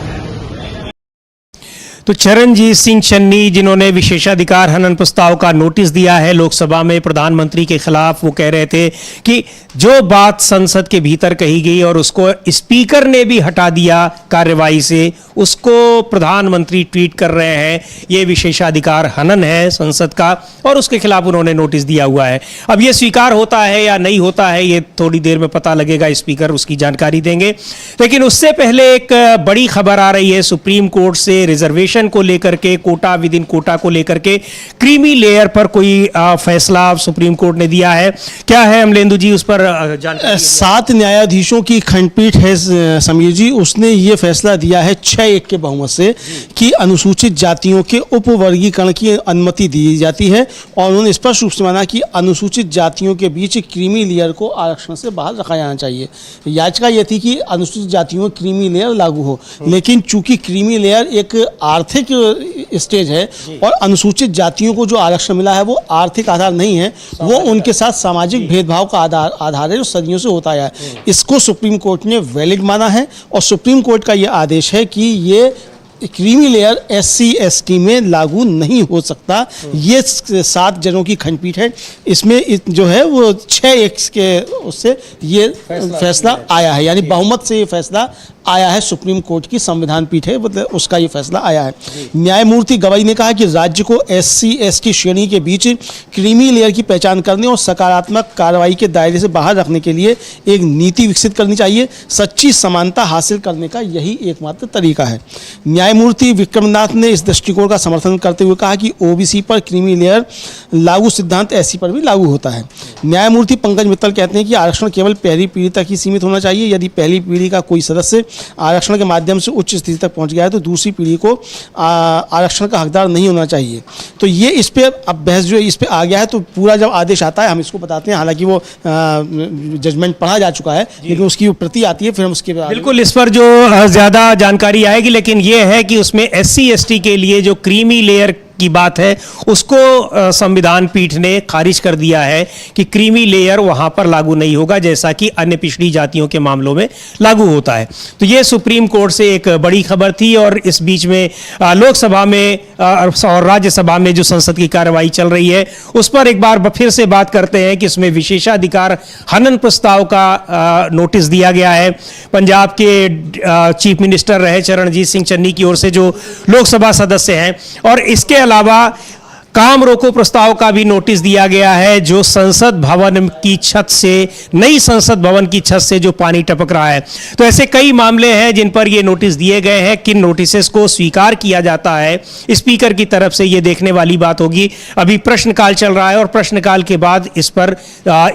तो चरणजीत सिंह चन्नी, जिन्होंने विशेषाधिकार हनन प्रस्ताव का नोटिस दिया है लोकसभा में प्रधानमंत्री के खिलाफ, वो कह रहे थे कि जो बात संसद के भीतर कही गई और उसको स्पीकर ने भी हटा दिया कार्यवाही से, उसको प्रधानमंत्री ट्वीट कर रहे हैं, ये विशेषाधिकार हनन है संसद का और उसके खिलाफ उन्होंने नोटिस दिया हुआ है। अब ये स्वीकार होता है या नहीं होता है ये थोड़ी देर में पता लगेगा, स्पीकर उसकी जानकारी देंगे। लेकिन उससे पहले एक बड़ी खबर आ रही है सुप्रीम कोर्ट से, रिजर्वेशन को लेकर के, कोटा विद इन कोटा को लेकर के, क्रीमी लेयर पर कोई फैसला सुप्रीम कोर्ट ने दिया है। क्या है अमलेंदु जी, उस पर जानकारी? 7 न्यायाधीशों की खंडपीठ है समीर जी, उसने ये फैसला दिया है 6-1 के बहुमत से कि अनुसूचित जातियों के उपवर्गीकरण की अनुमति दी जाती है और उन्होंने स्पष्ट रूप से माना कि अनुसूचित जातियों के बीच क्रीमी लेयर को आरक्षण से बाहर रखा जाना चाहिए। याचिका यह थी कि अनुसूचित जातियों में क्रीमी लेयर लागू हो, लेकिन चूंकि क्रीमी लेयर एक आर्थिक स्टेज है और अनुसूचित जातियों को जो आरक्षण मिला है वो आर्थिक आधार नहीं है, वो उनके साथ सामाजिक भेदभाव का आधार है जो सदियों से होता है। इसको सुप्रीम कोर्ट ने वैलिड माना है और सुप्रीम कोर्ट का ये आदेश है कि ये क्रीमी लेयर SC/ST में लागू नहीं हो सकता। ये 7 जनों की खंडपीठ है, इसमें जो है वो 6-1 के उससे ये फैसला आया है, यानी बहुमत से ये फैसला आया है सुप्रीम कोर्ट की संविधान पीठ है, मतलब उसका ये फैसला आया है। न्यायमूर्ति गवई ने कहा कि राज्य को SC/ST श्रेणी के बीच क्रीमी लेयर की पहचान करने और सकारात्मक कार्रवाई के दायरे से बाहर रखने के लिए एक नीति विकसित करनी चाहिए। सच्ची समानता हासिल करने का यही एकमात्र तरीका है। न्यायमूर्ति विक्रमनाथ ने इस दृष्टिकोण का समर्थन करते हुए कहा कि OBC पर क्रीमी लेयर लागू सिद्धांत SC पर भी लागू होता है। न्यायमूर्ति पंकज मित्तल कहते हैं कि आरक्षण केवल पहली पीढ़ी तक ही सीमित होना चाहिए। यदि पहली पीढ़ी का कोई सदस्य आरक्षण के माध्यम से उच्च स्थिति तक पहुंच गया है तो दूसरी पीढ़ी को आरक्षण का हकदार नहीं होना चाहिए। तो ये इस पे अब बहस जो है इस पे आ गया है, तो पूरा जब आदेश आता है हम इसको बताते हैं। हालांकि वो जजमेंट पढ़ा जा चुका है, लेकिन उसकी वो प्रति आती है, फिर हम उसके बिल्कुल इस पर जो ज़्यादा जानकारी आएगी। लेकिन ये है कि उसमें SC/ST के लिए जो क्रीमी लेयर की बात है उसको संविधान पीठ ने खारिज कर दिया है कि क्रीमी लेयर वहां पर लागू नहीं होगा, जैसा कि अन्य पिछड़ी जातियों के मामलों में लागू होता है। तो ये सुप्रीम कोर्ट से एक बड़ी खबर थी। और इस बीच में लोकसभा में और राज्यसभा में जो संसद की कार्रवाई चल रही है उस पर एक बार फिर से बात करते हैं कि इसमें विशेषाधिकार हनन प्रस्ताव का नोटिस दिया गया है। पंजाब के चीफ मिनिस्टर रहे चरणजीत सिंह चन्नी की ओर से जो लोकसभा सदस्य हैं, और इसके अलावा काम रोको प्रस्ताव का भी नोटिस दिया गया है, जो संसद भवन की छत से, नई संसद भवन की छत से जो पानी टपक रहा है। तो ऐसे कई मामले हैं जिन पर ये नोटिस दिए गए हैं। किन नोटिसेस को स्वीकार किया जाता है स्पीकर की तरफ से, ये देखने वाली बात होगी। अभी प्रश्नकाल चल रहा है और प्रश्नकाल के बाद इस पर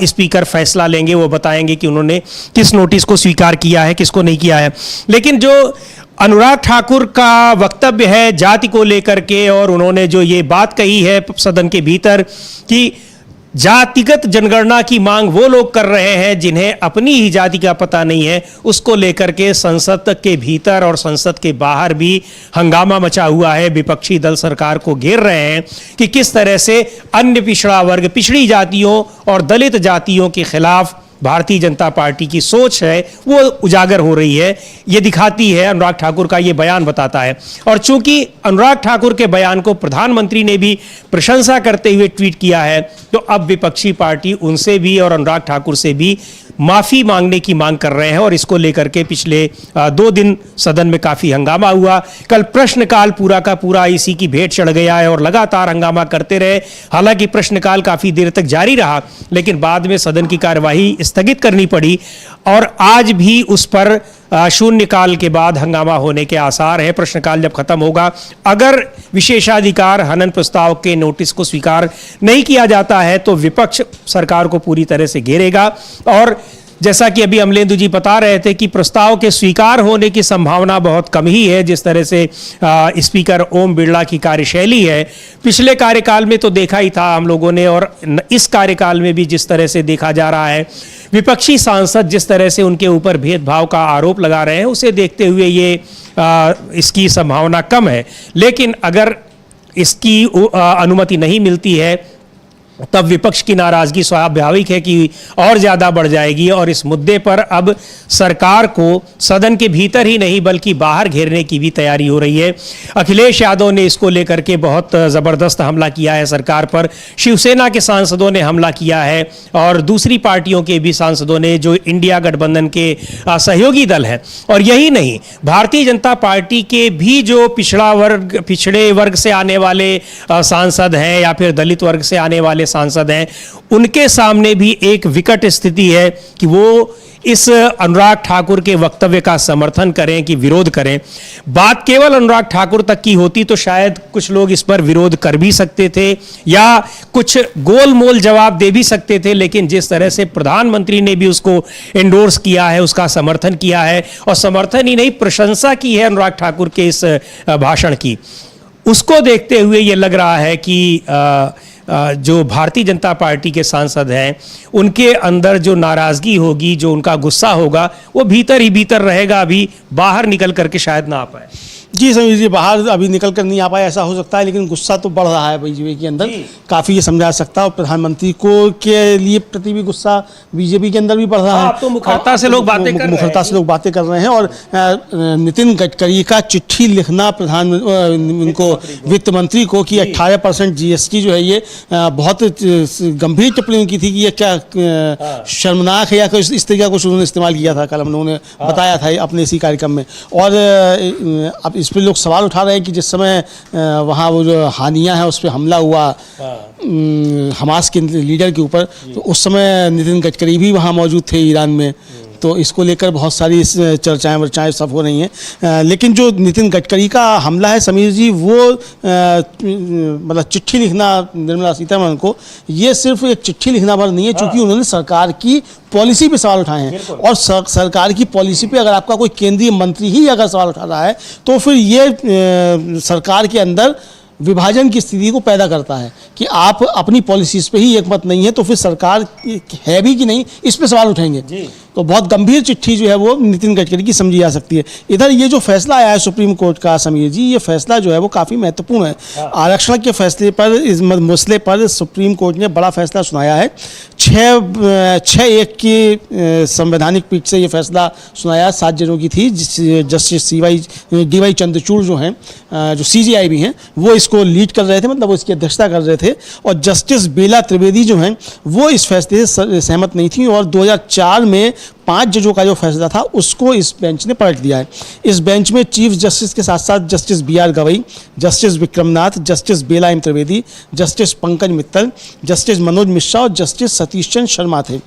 स्पीकर फैसला लेंगे। वो बताएंगे कि उन्होंने किस नोटिस को स्वीकार किया है, किसको नहीं किया है। लेकिन जो अनुराग ठाकुर का वक्तव्य है जाति को लेकर के, और उन्होंने जो ये बात कही है सदन के भीतर कि जातिगत जनगणना की मांग वो लोग कर रहे हैं जिन्हें अपनी ही जाति का पता नहीं है, उसको लेकर के संसद के भीतर और संसद के बाहर भी हंगामा मचा हुआ है। विपक्षी दल सरकार को घेर रहे हैं कि किस तरह से अन्य पिछड़ा वर्ग, पिछड़ी जातियों और दलित जातियों के खिलाफ भारतीय जनता पार्टी की सोच है वो उजागर हो रही है। ये दिखाती है, अनुराग ठाकुर का ये बयान बताता है। और चूंकि अनुराग ठाकुर के बयान को प्रधानमंत्री ने भी प्रशंसा करते हुए ट्वीट किया है, तो अब विपक्षी पार्टी उनसे भी और अनुराग ठाकुर से भी माफी मांगने की मांग कर रहे हैं। और इसको लेकर के पिछले 2 दिन सदन में काफी हंगामा हुआ। कल प्रश्नकाल पूरा का पूरा इसी की भेंट चढ़ गया है और लगातार हंगामा करते रहे। हालांकि प्रश्नकाल काफी देर तक जारी रहा, लेकिन बाद में सदन की कार्यवाही स्थगित करनी पड़ी और आज भी उस पर शून्यकाल के बाद हंगामा होने के आसार है। प्रश्नकाल जब खत्म होगा, अगर विशेषाधिकार हनन प्रस्ताव के नोटिस को स्वीकार नहीं किया जाता है तो विपक्ष सरकार को पूरी तरह से घेरेगा। और जैसा कि अभी अमलेंदु जी बता रहे थे कि प्रस्ताव के स्वीकार होने की संभावना बहुत कम ही है, जिस तरह से स्पीकर ओम बिरला की कार्यशैली है। पिछले कार्यकाल में तो देखा ही था हम लोगों ने, और इस कार्यकाल में भी जिस तरह से देखा जा रहा है, विपक्षी सांसद जिस तरह से उनके ऊपर भेदभाव का आरोप लगा रहे हैं, उसे देखते हुए ये इसकी संभावना कम है। लेकिन अगर इसकी अनुमति नहीं मिलती है तब विपक्ष की नाराजगी स्वाभाविक है कि और ज्यादा बढ़ जाएगी। और इस मुद्दे पर अब सरकार को सदन के भीतर ही नहीं बल्कि बाहर घेरने की भी तैयारी हो रही है। अखिलेश यादव ने इसको लेकर के बहुत जबरदस्त हमला किया है सरकार पर। शिवसेना के सांसदों ने हमला किया है और दूसरी पार्टियों के भी सांसदों ने, जो इंडिया गठबंधन के सहयोगी दल है। और यही नहीं, भारतीय जनता पार्टी के भी जो पिछड़े वर्ग से आने वाले सांसद हैं या फिर दलित वर्ग से आने वाले सांसद हैं, उनके सामने भी एक विकट स्थिति है कि वो इस अनुराग ठाकुर के वक्तव्य का समर्थन करें कि विरोध करें। बात केवल अनुराग ठाकुर तक की होती तो शायद कुछ लोग इस पर विरोध कर भी सकते थे या कुछ गोलमोल जवाब दे भी सकते थे, लेकिन जिस तरह से प्रधानमंत्री ने भी उसको एंडोर्स किया है, उसका समर्थन किया है, और समर्थन ही नहीं प्रशंसा की है अनुराग ठाकुर के इस भाषण की, उसको देखते हुए ये लग रहा है कि जो भारतीय जनता पार्टी के सांसद हैं उनके अंदर जो नाराजगी होगी, जो उनका गुस्सा होगा, वो भीतर ही भीतर रहेगा, अभी बाहर निकल करके शायद ना आ पाए। जी समीर जी, बाहर अभी निकल कर नहीं आ पाया, ऐसा हो सकता है, लेकिन गुस्सा तो बढ़ रहा है बीजेपी के अंदर, काफ़ी ये समझा सकता है। और प्रधानमंत्री को के लिए प्रति भी गुस्सा बीजेपी के अंदर भी बढ़ रहा है। तो मुखरता से लोग बातें कर रहे हैं। मुखरता से लोग बातें कर रहे हैं। और नितिन गडकरी का चिट्ठी लिखना उनको वित्त मंत्री को कि 18% जीएसटी जो है ये बहुत गंभीर टिप्पणी उनकी थी कि ये क्या शर्मनाक है या कुछ इस तरीके का कुछ उन्होंने इस्तेमाल किया था, कल उन्होंने बताया था अपने इसी कार्यक्रम में। और अब इस पर लोग सवाल उठा रहे हैं कि जिस समय वहाँ वो जो हानिया है उस पर हमला हुआ हमास के लीडर के ऊपर, तो उस समय नितिन गडकरी भी वहाँ मौजूद थे ईरान में, तो इसको लेकर बहुत सारी चर्चाएं सब हो रही हैं। लेकिन जो नितिन गडकरी का हमला है समीर जी, वो मतलब चिट्ठी लिखना निर्मला सीतारमण को, ये सिर्फ एक चिट्ठी लिखना भर नहीं है, चूंकि उन्होंने सरकार की पॉलिसी पे सवाल उठाए हैं। और सरकार की पॉलिसी पे अगर आपका कोई केंद्रीय मंत्री ही अगर सवाल उठा रहा है तो फिर ये सरकार के अंदर विभाजन की स्थिति को पैदा करता है कि आप अपनी पॉलिसीज पे ही एकमत नहीं है, तो फिर सरकार है भी कि नहीं इस पे सवाल उठेंगे। तो बहुत गंभीर चिट्ठी जो है वो नितिन गडकरी की समझी जा सकती है। इधर ये जो फैसला आया है सुप्रीम कोर्ट का समीर जी, ये फैसला जो है वो काफ़ी महत्वपूर्ण है। आरक्षण के फैसले पर, इस मसले पर सुप्रीम कोर्ट ने बड़ा फैसला सुनाया है। 6-1 की संवैधानिक पीठ से ये फैसला सुनाया, 7 जनों की थी। जस्टिस DY चंद्रचूड़ जो हैं, जो CJI भी हैं, वो इसको लीड कर रहे थे, मतलब वो इसकी अध्यक्षता कर रहे थे। और जस्टिस बेला त्रिवेदी जो हैं वो इस फैसले से सहमत नहीं थी, और 2004 में 5 जजों का जो फैसला था उसको इस बेंच ने पलट दिया है। इस बेंच में चीफ जस्टिस के साथ साथ justice BR Gavai, justice Vikramnath, justice Bela M Trivedi, justice Pankaj Mittal, justice Manoj Mishra और जस्टिस सतीश चंद्र शर्मा थे।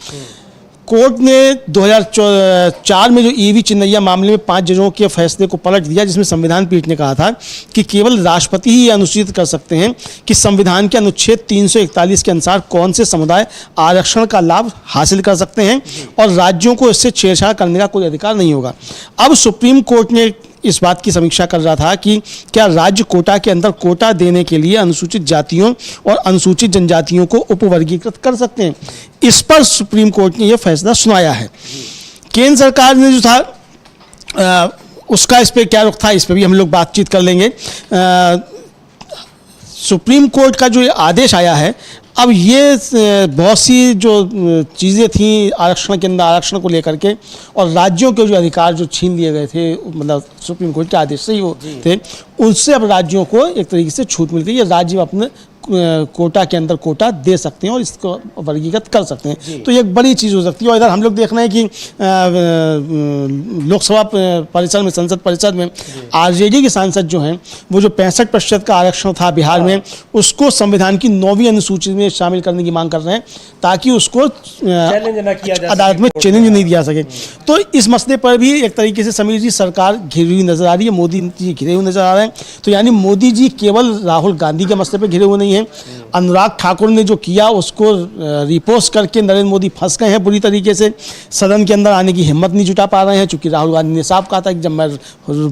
कोर्ट ने 2004 में जो EV चिन्नैया मामले में 5 जजों के फैसले को पलट दिया, जिसमें संविधान पीठ ने कहा था कि केवल राष्ट्रपति ही अनुसूचित कर सकते हैं कि संविधान के अनुच्छेद 341 के अनुसार कौन से समुदाय आरक्षण का लाभ हासिल कर सकते हैं, और राज्यों को इससे छेड़छाड़ करने का कोई अधिकार नहीं होगा। अब सुप्रीम कोर्ट ने इस बात की समीक्षा कर रहा था कि क्या राज्य कोटा के अंदर कोटा देने के लिए अनुसूचित जातियों और अनुसूचित जनजातियों को उपवर्गीकृत कर सकते हैं। इस पर सुप्रीम कोर्ट ने यह फैसला सुनाया है। केंद्र सरकार ने जो था उसका इस पर क्या रुख था, इस पर भी हम लोग बातचीत कर लेंगे। सुप्रीम कोर्ट का जो आदेश आया है, अब ये बहुत सी जो चीज़ें थी आरक्षण के अंदर, आरक्षण को लेकर के, और राज्यों के जो अधिकार जो छीन लिए गए थे, मतलब सुप्रीम कोर्ट के आदेश से ही वो थे, उनसे अब राज्यों को एक तरीके से छूट मिल गई है। राज्य अपने कोटा के अंदर कोटा दे सकते हैं और इसको वर्गीकृत कर सकते हैं, तो ये एक बड़ी चीज़ हो सकती है। और इधर हम लोग देख रहे हैं कि लोकसभा परिसर में, संसद परिसर में RJD के सांसद जो हैं वो जो 65% का आरक्षण था बिहार में, उसको संविधान की 9वीं अनुसूची में शामिल करने की मांग कर रहे हैं, ताकि उसको अदालत में चैलेंज नहीं दिया सके। तो इस मसले पर भी एक तरीके से समीर जी सरकार घिरी हुई नजर आ रही है, मोदी जी घिरे हुए नजर आ रहे हैं। तो यानी मोदी जी केवल राहुल गांधी के मसले पर घिरे हुए नहीं हैं, अनुराग ठाकुर ने जो किया उसको रिपोस्ट करके नरेंद्र मोदी फंस गए हैं बुरी तरीके से, सदन के अंदर आने की हिम्मत नहीं जुटा पा रहे हैं, चूंकि राहुल गांधी ने साफ कहा था कि जब मैं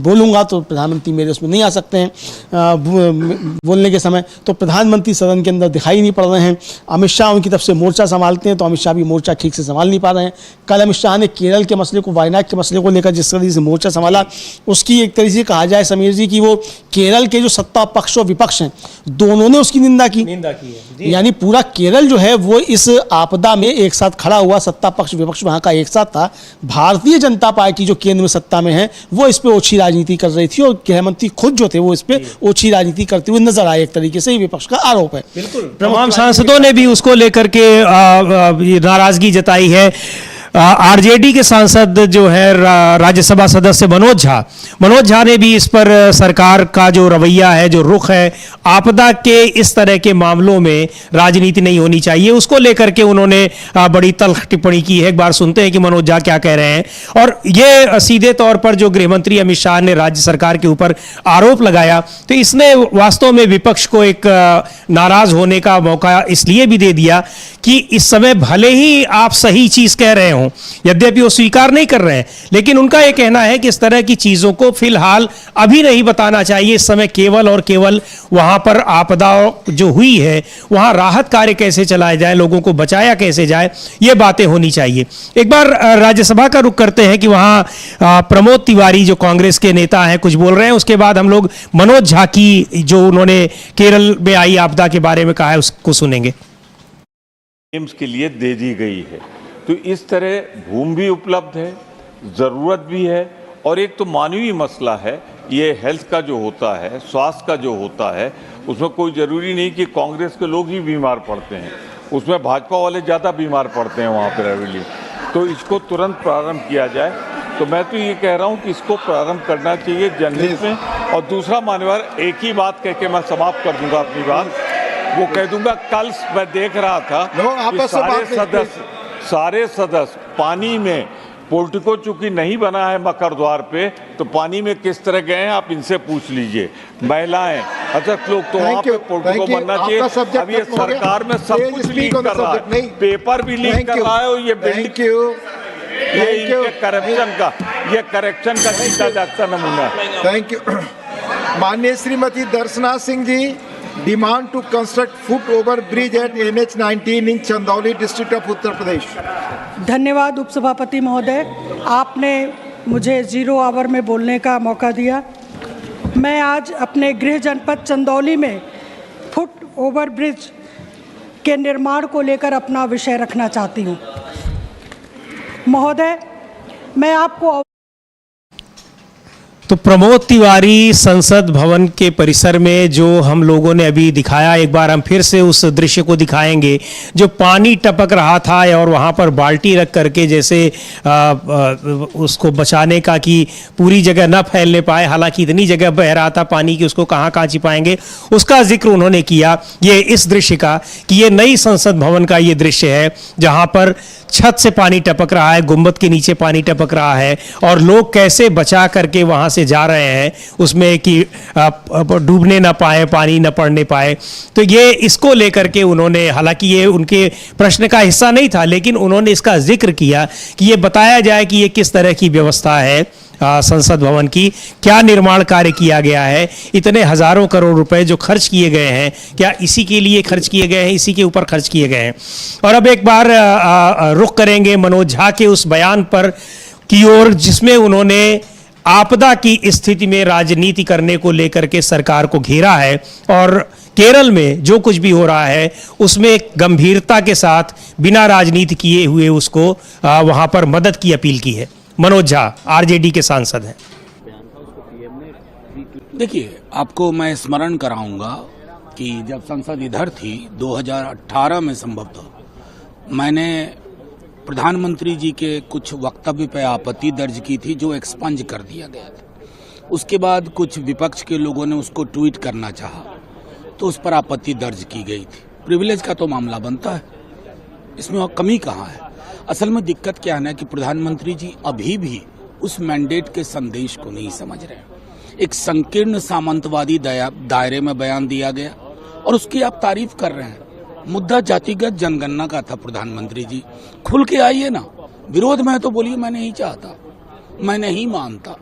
बोलूँगा तो प्रधानमंत्री मेरे उसमें नहीं आ सकते हैं बोलने के समय, तो प्रधानमंत्री सदन के अंदर दिखाई नहीं पड़ रहे हैं। अमित शाह उनकी तरफ से मोर्चा संभालते हैं, तो अमित शाह भी मोर्चा ठीक से संभाल नहीं पा रहे हैं। कल अमित शाह ने केरल के मसले को, वायनाड के मसले को लेकर जिस तरीके से मोर्चा संभाला, उसकी एक तरीके से कहा जाए समीर जी कि वो केरल के जो सत्ता पक्ष और विपक्ष हैं दोनों ने उसकी निंदा की है। यानी पूरा केरल जो है वो इस आपदा में एक साथ खड़ा हुआ, सत्ता पक्ष विपक्ष वहां का एक साथ था। भारतीय जनता पार्टी जो केंद्र में सत्ता में है वो इस पे ओछी राजनीति कर रही थी, और गृह मंत्री खुद जो थे वो इस पे ओछी राजनीति करते हुए नजर आए। एक तरीके से विपक्ष का आरोप है। बिल्कुल, तमाम सांसदों ने भी उसको लेकर के नाराजगी जताई है। RJD के सांसद जो है राज्यसभा सदस्य मनोज झा ने भी इस पर सरकार का जो रवैया है, जो रुख है, आपदा के इस तरह के मामलों में राजनीति नहीं होनी चाहिए, उसको लेकर के उन्होंने बड़ी तल्ख टिप्पणी की है। एक बार सुनते हैं कि मनोज झा क्या कह रहे हैं। और ये सीधे तौर पर जो गृह मंत्री अमित शाह ने राज्य सरकार के ऊपर आरोप लगाया, तो इसने वास्तव में विपक्ष को एक नाराज होने का मौका इसलिए भी दे दिया कि इस समय भले ही आप सही चीज कह रहे हो, हों, यद्यपि वो स्वीकार नहीं कर रहे हैं, लेकिन उनका ये कहना है कि इस तरह की चीज़ों को फिलहाल अभी नहीं बताना चाहिए। इस समय केवल और केवल वहाँ पर आपदा जो हुई है वहाँ राहत कार्य कैसे चलाए जाए, लोगों को बचाया कैसे जाए, ये बातें होनी चाहिए। एक बार राज्यसभा का रुख करते हैं कि वहाँ प्रमोद तिवारी जो कांग्रेस के नेता हैं कुछ बोल रहे हैं, उसके बाद हम लोग मनोज झा की जो उन्होंने केरल में आई आपदा के बारे में कहा है उसको सुनेंगे। एम्स के लिए दे दी गई है, तो इस तरह भूमि भी उपलब्ध है, ज़रूरत भी है, और एक तो मानवीय मसला है, ये हेल्थ का जो होता है, स्वास्थ्य का जो होता है, उसमें कोई ज़रूरी नहीं कि कांग्रेस के लोग ही बीमार पड़ते हैं, उसमें भाजपा वाले ज़्यादा बीमार पड़ते हैं वहाँ पर रेवली। तो इसको तुरंत प्रारंभ किया जाए। तो मैं तो ये कह रहा हूँ कि इसको प्रारंभ करना चाहिए जनहित में। और दूसरा मान्यवर, एक ही बात कह के मैं समाप्त कर दूंगा अपनी बात, वो कह दूंगा, कल मैं देख रहा था कि सारे सदस्य पानी में, पोर्टिको चूंकि नहीं बना है मकर द्वार पे, तो पानी में किस तरह गए हैं आप इनसे पूछ लीजिए। महिलाएं, अच्छा लोग तो वहाँ पे पोर्टिको बनना चाहिए। अब ये सरकार में सब कुछ लीक कर रहा है, पेपर भी लीक कर रहा है, और ये ये करेक्शन का सीधा जागता नमूना है। Thank you. माननीय Shrimati Darshana Singh ji, demand to construct foot over bridge at NH-19 in Chandauli district of Uttar Pradesh. धन्यवाद उपसभापति महोदय, आपने मुझे 0 आवर में बोलने का मौका दिया। मैं आज अपने गृह जनपद चंदौली में फुट ओवर ब्रिज के निर्माण को लेकर अपना विषय रखना चाहती हूँ। महोदय, मैं आपको तो प्रमोद तिवारी संसद भवन के परिसर में जो हम लोगों ने अभी दिखाया, एक बार हम फिर से उस दृश्य को दिखाएंगे जो पानी टपक रहा था और वहाँ पर बाल्टी रख करके जैसे उसको बचाने का कि पूरी जगह न फैलने पाए, हालांकि इतनी जगह बह रहा था पानी की उसको कहाँ कहाँ छिपाएंगे, उसका जिक्र उन्होंने किया। ये इस दृश्य का कि ये नई संसद भवन का ये दृश्य है जहाँ पर छत से पानी टपक रहा है, गुंबद के नीचे पानी टपक रहा है, और लोग कैसे बचा करके वहाँ से जा रहे हैं उसमें कि डूबने ना पाए, पानी ना पड़ने पाए। तो ये इसको लेकर के उन्होंने, हालांकि ये उनके प्रश्न का हिस्सा नहीं था, लेकिन उन्होंने इसका जिक्र किया कि ये बताया जाए कि ये किस तरह की व्यवस्था है संसद भवन की, क्या निर्माण कार्य किया गया है, इतने हजारों करोड़ रुपए जो खर्च किए गए हैं, क्या इसी के लिए खर्च किए गए हैं, इसी के ऊपर खर्च किए गए हैं। और अब एक बार रुख करेंगे मनोज झा के उस बयान पर की ओर जिसमें उन्होंने आपदा की स्थिति में राजनीति करने को लेकर के सरकार को घेरा है और केरल में जो कुछ भी हो रहा है उसमें गंभीरता के साथ बिना राजनीति किए हुए उसको वहां पर मदद की अपील की है। मनोज झा आरजेडी के सांसद हैं। देखिए, आपको मैं स्मरण कराऊंगा कि जब संसद इधर थी 2018 में संभवतः मैंने प्रधानमंत्री जी के कुछ वक्तव्य पर आपत्ति दर्ज की थी जो एक्सपंज कर दिया गया था। उसके बाद कुछ विपक्ष के लोगों ने उसको ट्वीट करना चाहा तो उस पर आपत्ति दर्ज की गई थी। प्रिविलेज का तो मामला बनता है, इसमें और कमी कहाँ है। असल में दिक्कत क्या है ना कि प्रधानमंत्री जी अभी भी उस मैंडेट के संदेश को नहीं समझ रहे हैं। एक संकीर्ण सामंतवादी दायरे में बयान दिया गया और उसकी आप तारीफ कर रहे हैं। मुद्दा जातिगत जनगणना का था। प्रधानमंत्री जी खुल के आइए ना, विरोध में तो बोलिए मैं नहीं चाहता, मैं नहीं मानता।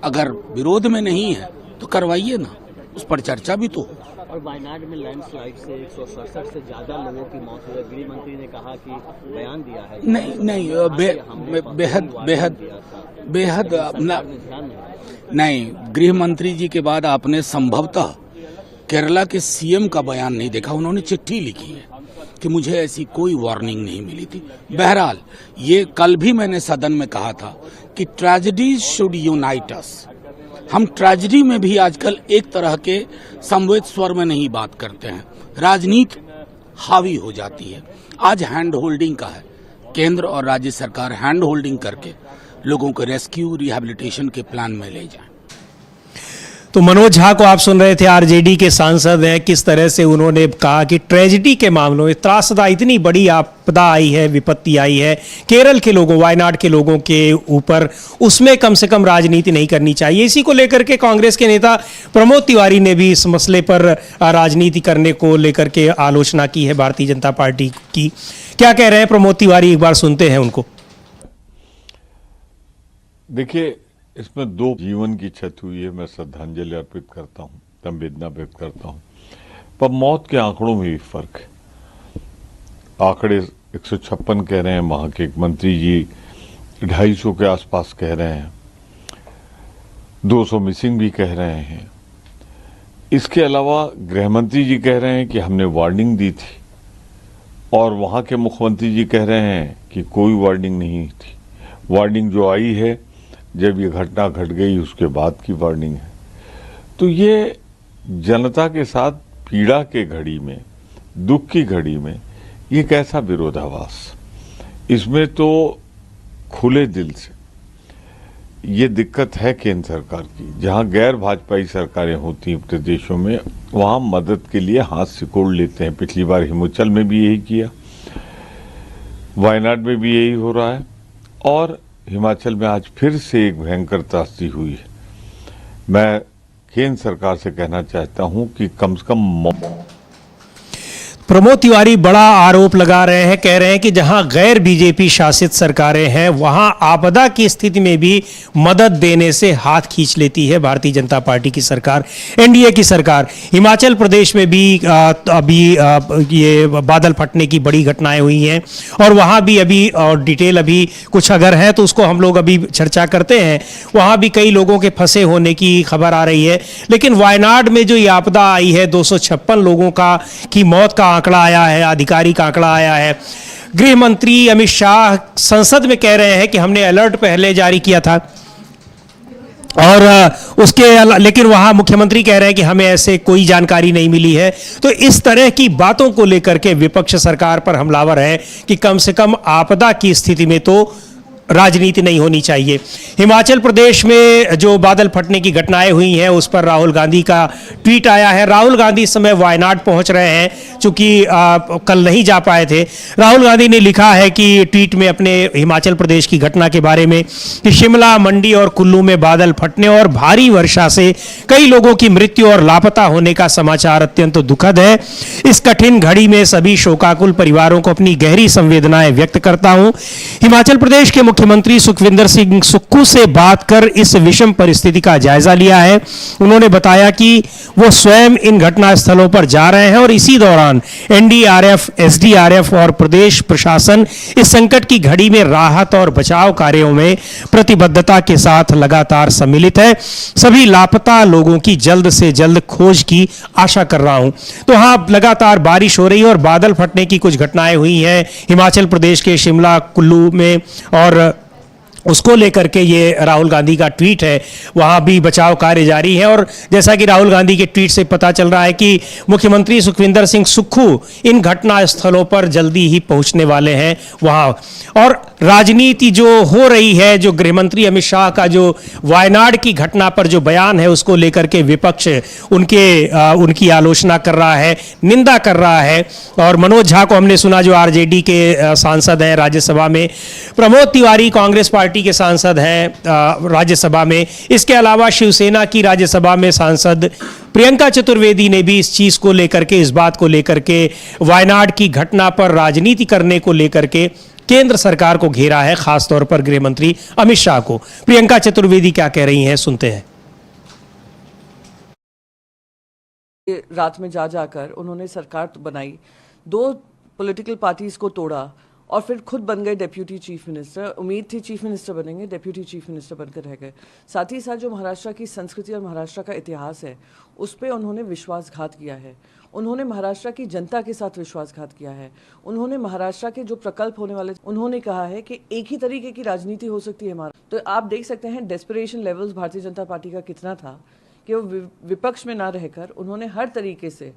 अगर विरोध में नहीं है तो करवाइए ना, उस पर चर्चा भी तो हो। और वायनाड में लैंडस्लाइड से 167 से ज्यादा लोगों की मौत हुई। गृह मंत्री ने कहा कि बयान दिया है। नहीं, गृह मंत्री जी के बाद आपने संभवतः केरला के सीएम का बयान नहीं देखा। उन्होंने चिट्ठी लिखी है कि मुझे ऐसी कोई वार्निंग नहीं मिली थी। बहरहाल, ये कल भी मैंने सदन में कहा था कि ट्रेजेडीज शुड यूनाइट अस। हम ट्रेजेडी में भी आजकल एक तरह के समवेत स्वर में नहीं बात करते हैं, राजनीति हावी हो जाती है। आज हैंड होल्डिंग का है, केंद्र और राज्य सरकार हैंड होल्डिंग करके लोगों को रेस्क्यू रिहैबिलिटेशन के प्लान में ले जाए। तो मनोज झा को आप सुन रहे थे, आरजेडी के सांसद हैं। किस तरह से उन्होंने कहा कि ट्रेजेडी के मामलों में त्रासदा, इतनी बड़ी आपदा आई है, विपत्ति आई है केरल के लोगों, वायनाड के लोगों के ऊपर, उसमें कम से कम राजनीति नहीं करनी चाहिए। इसी को लेकर के कांग्रेस के नेता प्रमोद तिवारी ने भी इस मसले पर राजनीति करने को लेकर के आलोचना की है भारतीय जनता पार्टी की। क्या कह रहे हैं प्रमोद तिवारी, एक बार सुनते हैं उनको। देखिए, इसमें दो जीवन की क्षति हुई है, मैं श्रद्धांजलि अर्पित करता हूँ, संवेदना व्यक्त करता हूँ, पर मौत के आंकड़ों में भी फर्क है। आंकड़े 156 कह रहे हैं, वहाँ के एक मंत्री जी 250 के आसपास कह रहे हैं, 200 मिसिंग भी कह रहे हैं। इसके अलावा गृह मंत्री जी कह रहे हैं कि हमने वार्निंग दी थी, और वहाँ के मुख्यमंत्री जी कह रहे हैं कि कोई वार्निंग नहीं थी। वार्निंग जो आई है जब ये घटना घट गई उसके बाद की वार्निंग है। तो ये जनता के साथ पीड़ा के घड़ी में, दुख की घड़ी में ये कैसा विरोधाभास। इसमें तो खुले दिल से ये दिक्कत है केंद्र सरकार की। जहां गैर भाजपाई सरकारें होती हैं प्रदेशों में, वहां मदद के लिए हाथ सिकोड़ लेते हैं। पिछली बार हिमाचल में भी यही किया, वायनाड में भी यही हो रहा है, और हिमाचल में आज फिर से एक भयंकर त्रासदी हुई है। मैं केंद्र सरकार से कहना चाहता हूं कि कम से कम प्रमोद तिवारी बड़ा आरोप लगा रहे हैं, कह रहे हैं कि जहां गैर बीजेपी शासित सरकारें हैं वहां आपदा की स्थिति में भी मदद देने से हाथ खींच लेती है भारतीय जनता पार्टी की सरकार, एनडीए की सरकार। हिमाचल प्रदेश में भी अभी ये बादल फटने की बड़ी घटनाएं हुई हैं, और वहां भी अभी डिटेल अभी कुछ अगर है तो उसको हम लोग अभी चर्चा करते हैं। वहां भी कई लोगों के फंसे होने की खबर आ रही है। लेकिन वायनाड में जो ये आपदा आई है, 256 लोगों की मौत का आंकड़ा आया है, आधिकारिक आंकड़ा आया है। गृह मंत्री अमित शाह संसद में कह रहे हैं कि हमने अलर्ट पहले जारी किया था, और लेकिन वहां मुख्यमंत्री कह रहे हैं कि हमें ऐसे कोई जानकारी नहीं मिली है। तो इस तरह की बातों को लेकर के विपक्ष सरकार पर हमलावर है कि कम से कम आपदा की स्थिति में तो राजनीति नहीं होनी चाहिए। हिमाचल प्रदेश में जो बादल फटने की घटनाएं हुई हैं उस पर राहुल गांधी का ट्वीट आया है। राहुल गांधी इस समय वायनाड पहुंच रहे हैं, चूंकि कल नहीं जा पाए थे। राहुल गांधी ने लिखा है कि ट्वीट में अपने हिमाचल प्रदेश की घटना के बारे में कि शिमला, मंडी और कुल्लू में बादल फटने और भारी वर्षा से कई लोगों की मृत्यु और लापता होने का समाचार अत्यंत दुखद है। इस कठिन घड़ी में सभी शोकाकुल परिवारों को अपनी गहरी संवेदनाएं व्यक्त करता हूं। हिमाचल प्रदेश के मुख्यमंत्री सुखविंदर सिंह सुक्खू से बात कर इस विषम परिस्थिति का जायजा लिया है। उन्होंने बताया कि वो स्वयं इन घटना स्थलों पर जा रहे हैं और इसी दौरान एनडीआरएफ, एसडीआरएफ और प्रदेश प्रशासन इस संकट की घड़ी में राहत और बचाव कार्यों में प्रतिबद्धता के साथ लगातार सम्मिलित है। सभी लापता लोगों की जल्द से जल्द खोज की आशा कर रहा हूं। तो हाँ, लगातार बारिश हो रही है और बादल फटने की कुछ घटनाएं हुई हैं हिमाचल प्रदेश के शिमला, कुल्लू में, और उसको लेकर के ये राहुल गांधी का ट्वीट है। वहां भी बचाव कार्य जारी है, और जैसा कि राहुल गांधी के ट्वीट से पता चल रहा है कि मुख्यमंत्री सुखविंदर सिंह सुक्खू इन घटना स्थलों पर जल्दी ही पहुंचने वाले हैं वहां। और राजनीति जो हो रही है, जो गृहमंत्री अमित शाह का जो वायनाड की घटना पर जो बयान है उसको लेकर के विपक्ष उनकी आलोचना कर रहा है, निंदा कर रहा है। और मनोज झा को हमने सुना, जो आरजेडी के सांसद हैं राज्यसभा में, प्रमोद तिवारी कांग्रेस पार्टी के सांसद हैं राज्यसभा में। इसके अलावा शिवसेना की राज्यसभा में सांसद प्रियंका चतुर्वेदी ने भी इस चीज को लेकर के, इस बात को लेकर के, वायनाड की घटना पर राजनीति करने को लेकर के केंद्र सरकार को घेरा है, खासतौर पर गृह मंत्री अमित शाह को। प्रियंका चतुर्वेदी क्या कह रही हैं, सुनते हैं। रात में जाकर उन्होंने सरकार बनाई, 2 पॉलिटिकल पार्टीज को तोड़ा और फिर खुद बन गए डेप्यूटी चीफ मिनिस्टर। उम्मीद थी चीफ मिनिस्टर बनेंगे, डेप्यूटी चीफ मिनिस्टर बनकर रह गए। साथ ही साथ जो महाराष्ट्र की संस्कृति और महाराष्ट्र का इतिहास है उस पर उन्होंने विश्वासघात किया है। उन्होंने महाराष्ट्र की जनता के साथ विश्वासघात किया है। उन्होंने महाराष्ट्र के जो प्रकल्प होने वाले, उन्होंने कहा है कि एक ही तरीके की राजनीति हो सकती है हमारा। तो आप देख सकते हैं desperation levels Bharatiya Janata party का कितना था कि वो विपक्ष में ना रहकर उन्होंने हर तरीके से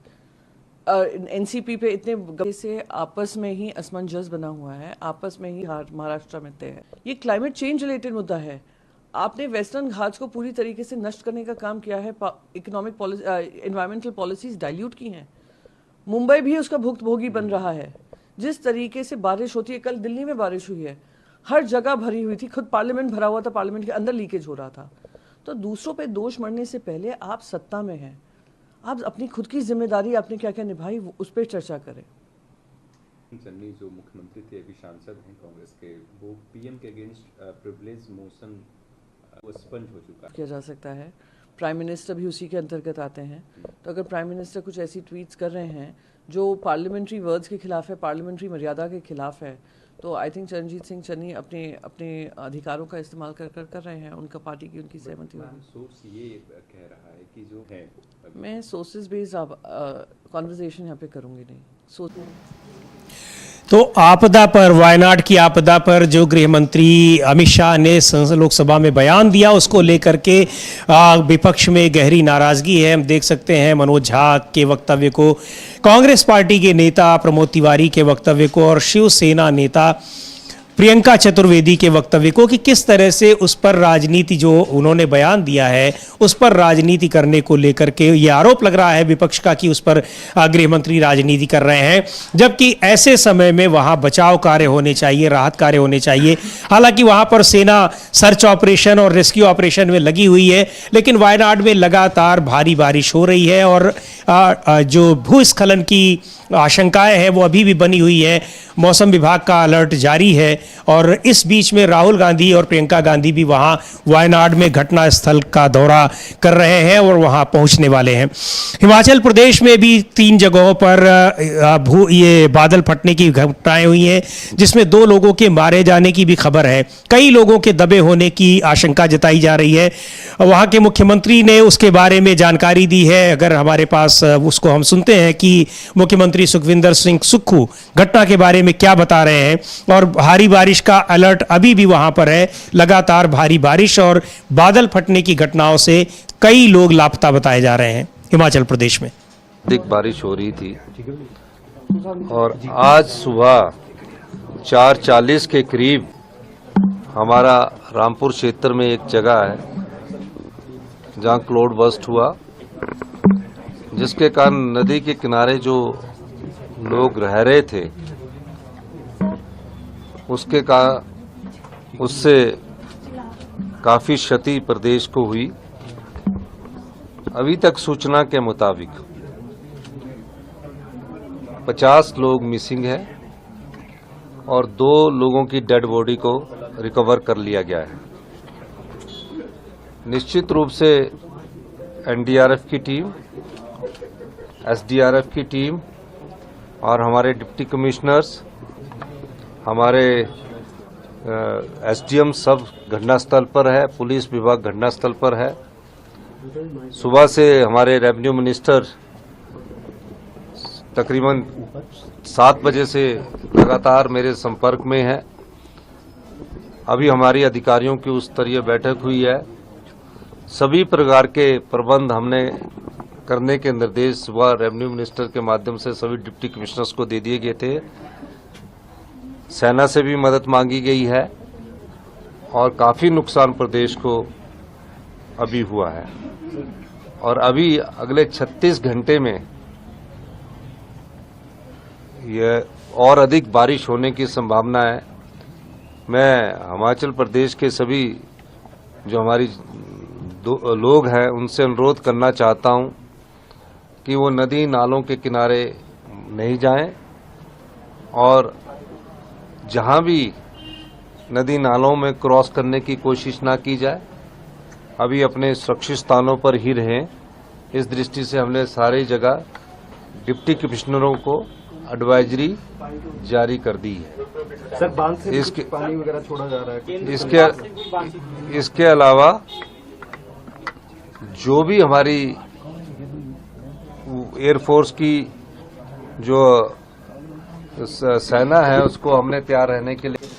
एनसीपी पे इतने से आपस में ही असमंजस बना हुआ है, आपस में ही महाराष्ट्र में तय है। ये क्लाइमेट चेंज रिलेटेड मुद्दा है। आपने वेस्टर्न घाट्स को पूरी तरीके से नष्ट करने का काम किया है, इकोनॉमिक एनवायरमेंटल पॉलिसीज डाइल्यूट की हैं। मुंबई भी उसका भुक्तभोगी बन रहा है। जिस तरीके से बारिश होती है, कल दिल्ली में बारिश हुई है, हर जगह भरी हुई थी, खुद पार्लियामेंट भरा हुआ था, पार्लियामेंट के अंदर लीकेज हो रहा था। तो दूसरों पे दोष मढ़ने से पहले आप सत्ता में हैं, आप अपनी खुद की जिम्मेदारी आपने क्या क्या निभाई उस पर चर्चा करें। सन्नी जो मुख्यमंत्री थे, अभी सांसद हैं कांग्रेस के, वो पीएम के अगेंस्ट प्रिविलेज मोशन वो स्पंज हो चुका है। किया जा सकता है। प्राइम मिनिस्टर भी उसी के अंतर्गत आते हैं। तो अगर प्राइम मिनिस्टर कुछ ऐसी ट्वीट्स कर रहे हैं जो पार्लियामेंट्री वर्ड्स के खिलाफ है, पार्लियामेंट्री मर्यादा के खिलाफ है, तो आई थिंक चरणजीत सिंह चन्नी अपने अधिकारों का इस्तेमाल कर रहे हैं। उनका पार्टी की उनकी सहमति होगी। सोर्स ये कह रहा है कि जो है मैं सोर्सेज बेस्ड कॉन्वर्जेशन यहाँ पे करूँगी नहीं। तो आपदा पर, वायनाड की आपदा पर जो गृह मंत्री अमित शाह ने लोकसभा में बयान दिया, उसको लेकर के विपक्ष में गहरी नाराजगी है। हम देख सकते हैं मनोज झा के वक्तव्य को, कांग्रेस पार्टी के नेता प्रमोद तिवारी के वक्तव्य को और शिवसेना नेता प्रियंका चतुर्वेदी के वक्तव्य को कि किस तरह से उस पर राजनीति, जो उन्होंने बयान दिया है उस पर राजनीति करने को लेकर के ये आरोप लग रहा है विपक्ष का कि उस पर गृह मंत्री राजनीति कर रहे हैं, जबकि ऐसे समय में वहां बचाव कार्य होने चाहिए, राहत कार्य होने चाहिए। हालांकि वहां पर सेना सर्च ऑपरेशन और रेस्क्यू ऑपरेशन में लगी हुई है, लेकिन वायनाड में लगातार भारी बारिश हो रही है और जो भूस्खलन की आशंकाएं हैं वो अभी भी बनी हुई है। मौसम विभाग का अलर्ट जारी है और इस बीच में राहुल गांधी और प्रियंका गांधी भी वहां वायनाड में घटना स्थल का दौरा कर रहे हैं और वहां पहुंचने वाले हैं। हिमाचल प्रदेश में भी 3 जगहों पर ये बादल फटने की घटनाएं हुई हैं, जिसमें 2 लोगों के मारे जाने की भी खबर है। कई लोगों के दबे होने की आशंका जताई जा रही है। वहां के मुख्यमंत्री ने उसके बारे में जानकारी दी है। अगर हमारे पास उसको हम सुनते हैं कि मुख्यमंत्री सुखविंदर सिंह सुक्खू घटना के बारे में क्या बता रहे हैं। और भारी बारिश का अलर्ट अभी भी वहां पर है। लगातार भारी बारिश और बादल फटने की घटनाओं से कई लोग लापता बताए जा रहे हैं हिमाचल प्रदेश में। अधिक बारिश हो रही थी और आज सुबह 4:40 के करीब हमारा रामपुर क्षेत्र में एक जगह है जहां क्लाउड बर्स्ट हुआ, जिसके कारण नदी के किनारे जो लोग रह रहे थे उससे काफ़ी क्षति प्रदेश को हुई। अभी तक सूचना के मुताबिक 50 लोग मिसिंग है और 2 लोगों की डेड बॉडी को रिकवर कर लिया गया है। निश्चित रूप से एनडीआरएफ की टीम, एसडीआरएफ की टीम और हमारे डिप्टी कमिश्नर्स, हमारे एसडीएम सब घटनास्थल पर है, पुलिस विभाग घटनास्थल पर है। सुबह से हमारे रेवेन्यू मिनिस्टर तकरीबन 7 बजे से लगातार मेरे संपर्क में है। अभी हमारी अधिकारियों की उच्च स्तरीय बैठक हुई है। सभी प्रकार के प्रबंध हमने करने के निर्देश सुबह रेवेन्यू मिनिस्टर के माध्यम से सभी डिप्टी कमिश्नर्स को दे दिए गए थे। सेना से भी मदद मांगी गई है और काफ़ी नुकसान प्रदेश को अभी हुआ है और अभी अगले 36 घंटे में यह और अधिक बारिश होने की संभावना है। मैं हिमाचल प्रदेश के सभी जो हमारी लोग हैं उनसे अनुरोध करना चाहता हूं कि वो नदी नालों के किनारे नहीं जाएं और जहां भी नदी नालों में क्रॉस करने की कोशिश ना की जाए, अभी अपने सुरक्षित स्थानों पर ही रहें। इस दृष्टि से हमने सारी जगह डिप्टी कमिश्नरों को एडवाइजरी जारी कर दी है। सर, बांध से पानी वगैरह छोड़ा जा रहा है। इसके अलावा जो भी हमारी एयरफोर्स की जो सेना है उसको हमने तैयार रहने के लिए।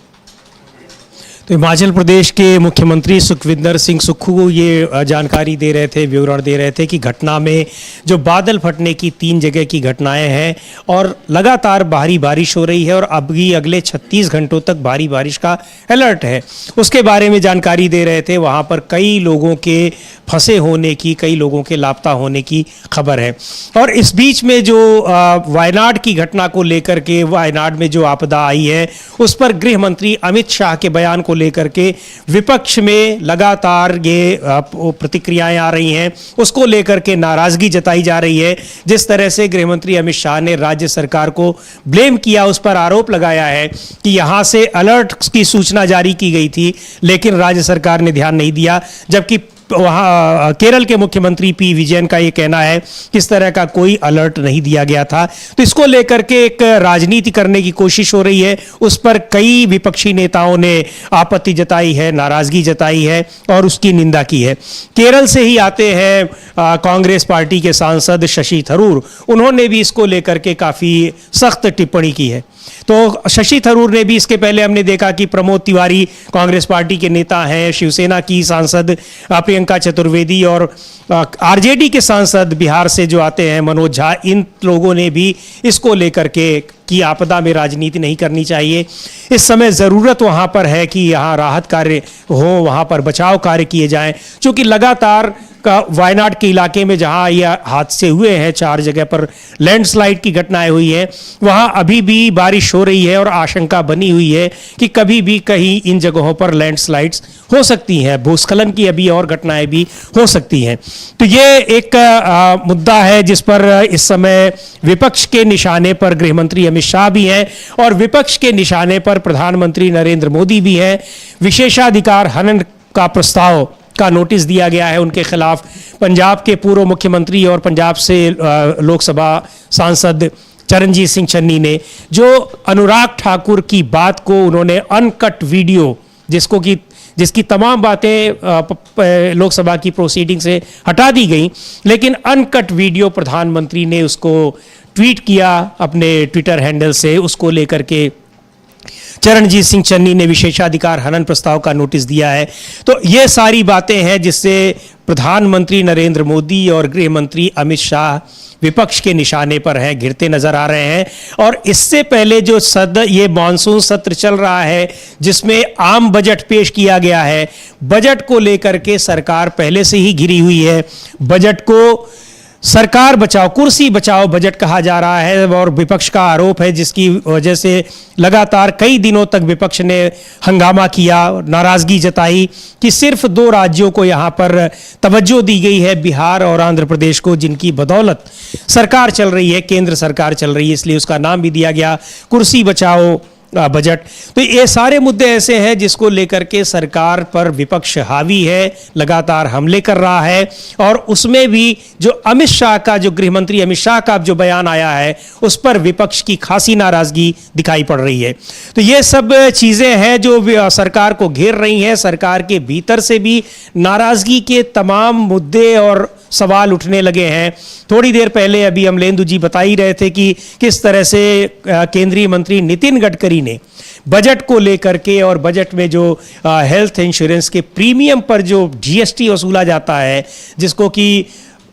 तो हिमाचल प्रदेश के मुख्यमंत्री सुखविंदर सिंह सुक्खू ये जानकारी दे रहे थे, विवरण दे रहे थे कि घटना में जो बादल फटने की 3 जगह की घटनाएं हैं और लगातार भारी बारिश हो रही है और अभी अगले 36 घंटों तक भारी बारिश का अलर्ट है, उसके बारे में जानकारी दे रहे थे। वहां पर कई लोगों के फंसे होने की, कई लोगों के लापता होने की खबर है। और इस बीच में जो वायनाड की घटना को लेकर के, वायनाड में जो आपदा आई है उस पर गृह मंत्री अमित शाह के बयान को लेकर के विपक्ष में लगातार ये प्रतिक्रियाएं आ रही हैं, उसको लेकर के नाराजगी जताई जा रही है। जिस तरह से गृह मंत्री अमित शाह ने राज्य सरकार को ब्लेम किया, उस पर आरोप लगाया है कि यहां से अलर्ट की सूचना जारी की गई थी लेकिन राज्य सरकार ने ध्यान नहीं दिया, जबकि वहाँ केरल के मुख्यमंत्री पी विजयन का ये कहना है कि इस तरह का कोई अलर्ट नहीं दिया गया था। तो इसको लेकर के एक राजनीति करने की कोशिश हो रही है, उस पर कई विपक्षी नेताओं ने आपत्ति जताई है, नाराजगी जताई है और उसकी निंदा की है। केरल से ही आते हैं कांग्रेस पार्टी के सांसद शशि थरूर, उन्होंने भी इसको लेकर के काफ़ी सख्त टिप्पणी की है। तो शशि थरूर ने भी, इसके पहले हमने देखा कि प्रमोद तिवारी कांग्रेस पार्टी के नेता हैं, शिवसेना की सांसद प्रियंका चतुर्वेदी और आरजेडी के सांसद बिहार से जो आते हैं मनोज झा, इन लोगों ने भी इसको लेकर के कि आपदा में राजनीति नहीं करनी चाहिए। इस समय ज़रूरत वहाँ पर है कि यहाँ राहत कार्य हो, वहाँ पर बचाव कार्य किए जाएं, क्योंकि लगातार का वायनाड के इलाके में जहाँ यह हादसे हुए हैं, 4 जगह पर लैंडस्लाइड की घटनाएं हुई हैं, वहाँ अभी भी बारिश हो रही है और आशंका बनी हुई है कि कभी भी कहीं इन जगहों पर लैंडस्लाइड्स हो सकती हैं, भूस्खलन की अभी और घटनाएं भी हो सकती हैं। तो ये एक मुद्दा है जिस पर इस समय विपक्ष के निशाने पर गृह मंत्री अमित शाह भी हैं और विपक्ष के निशाने पर प्रधानमंत्री नरेंद्र मोदी भी हैं। विशेषाधिकार हनन का प्रस्ताव का नोटिस दिया गया है उनके खिलाफ। पंजाब के पूर्व मुख्यमंत्री और पंजाब से लोकसभा सांसद चरणजीत सिंह चन्नी ने जो अनुराग ठाकुर की बात को उन्होंने अनकट वीडियो, जिसकी तमाम बातें लोकसभा की प्रोसीडिंग से हटा दी गई, लेकिन अनकट वीडियो प्रधानमंत्री ने उसको ट्वीट किया अपने ट्विटर हैंडल से, उसको लेकर के चरणजीत सिंह चन्नी ने विशेषाधिकार हनन प्रस्ताव का नोटिस दिया है। तो ये सारी बातें हैं जिससे प्रधानमंत्री नरेंद्र मोदी और गृह मंत्री अमित शाह विपक्ष के निशाने पर हैं, घिरते नजर आ रहे हैं। और इससे पहले जो ये मानसून सत्र चल रहा है जिसमें आम बजट पेश किया गया है, बजट को लेकर के सरकार पहले से ही घिरी हुई है। बजट को सरकार बचाओ, कुर्सी बचाओ बजट कहा जा रहा है और विपक्ष का आरोप है, जिसकी वजह से लगातार कई दिनों तक विपक्ष ने हंगामा किया, नाराजगी जताई कि सिर्फ 2 राज्यों को यहाँ पर तवज्जो दी गई है, बिहार और आंध्र प्रदेश को, जिनकी बदौलत सरकार चल रही है, केंद्र सरकार चल रही है, इसलिए उसका नाम भी दिया गया कुर्सी बचाओ बजट। तो ये सारे मुद्दे ऐसे हैं जिसको लेकर के सरकार पर विपक्ष हावी है, लगातार हमले कर रहा है। और उसमें भी जो अमित शाह का, जो गृह मंत्री अमित शाह का जो बयान आया है, उस पर विपक्ष की खासी नाराजगी दिखाई पड़ रही है। तो ये सब चीज़ें हैं जो सरकार को घेर रही हैं। सरकार के भीतर से भी नाराजगी के तमाम मुद्दे और सवाल उठने लगे हैं। थोड़ी देर पहले अभी अमलेंदु जी बता ही रहे थे कि किस तरह से केंद्रीय मंत्री नितिन गडकरी ने बजट को लेकर के और बजट में जो हेल्थ इंश्योरेंस के प्रीमियम पर जो जीएसटी वसूला जाता है, जिसको कि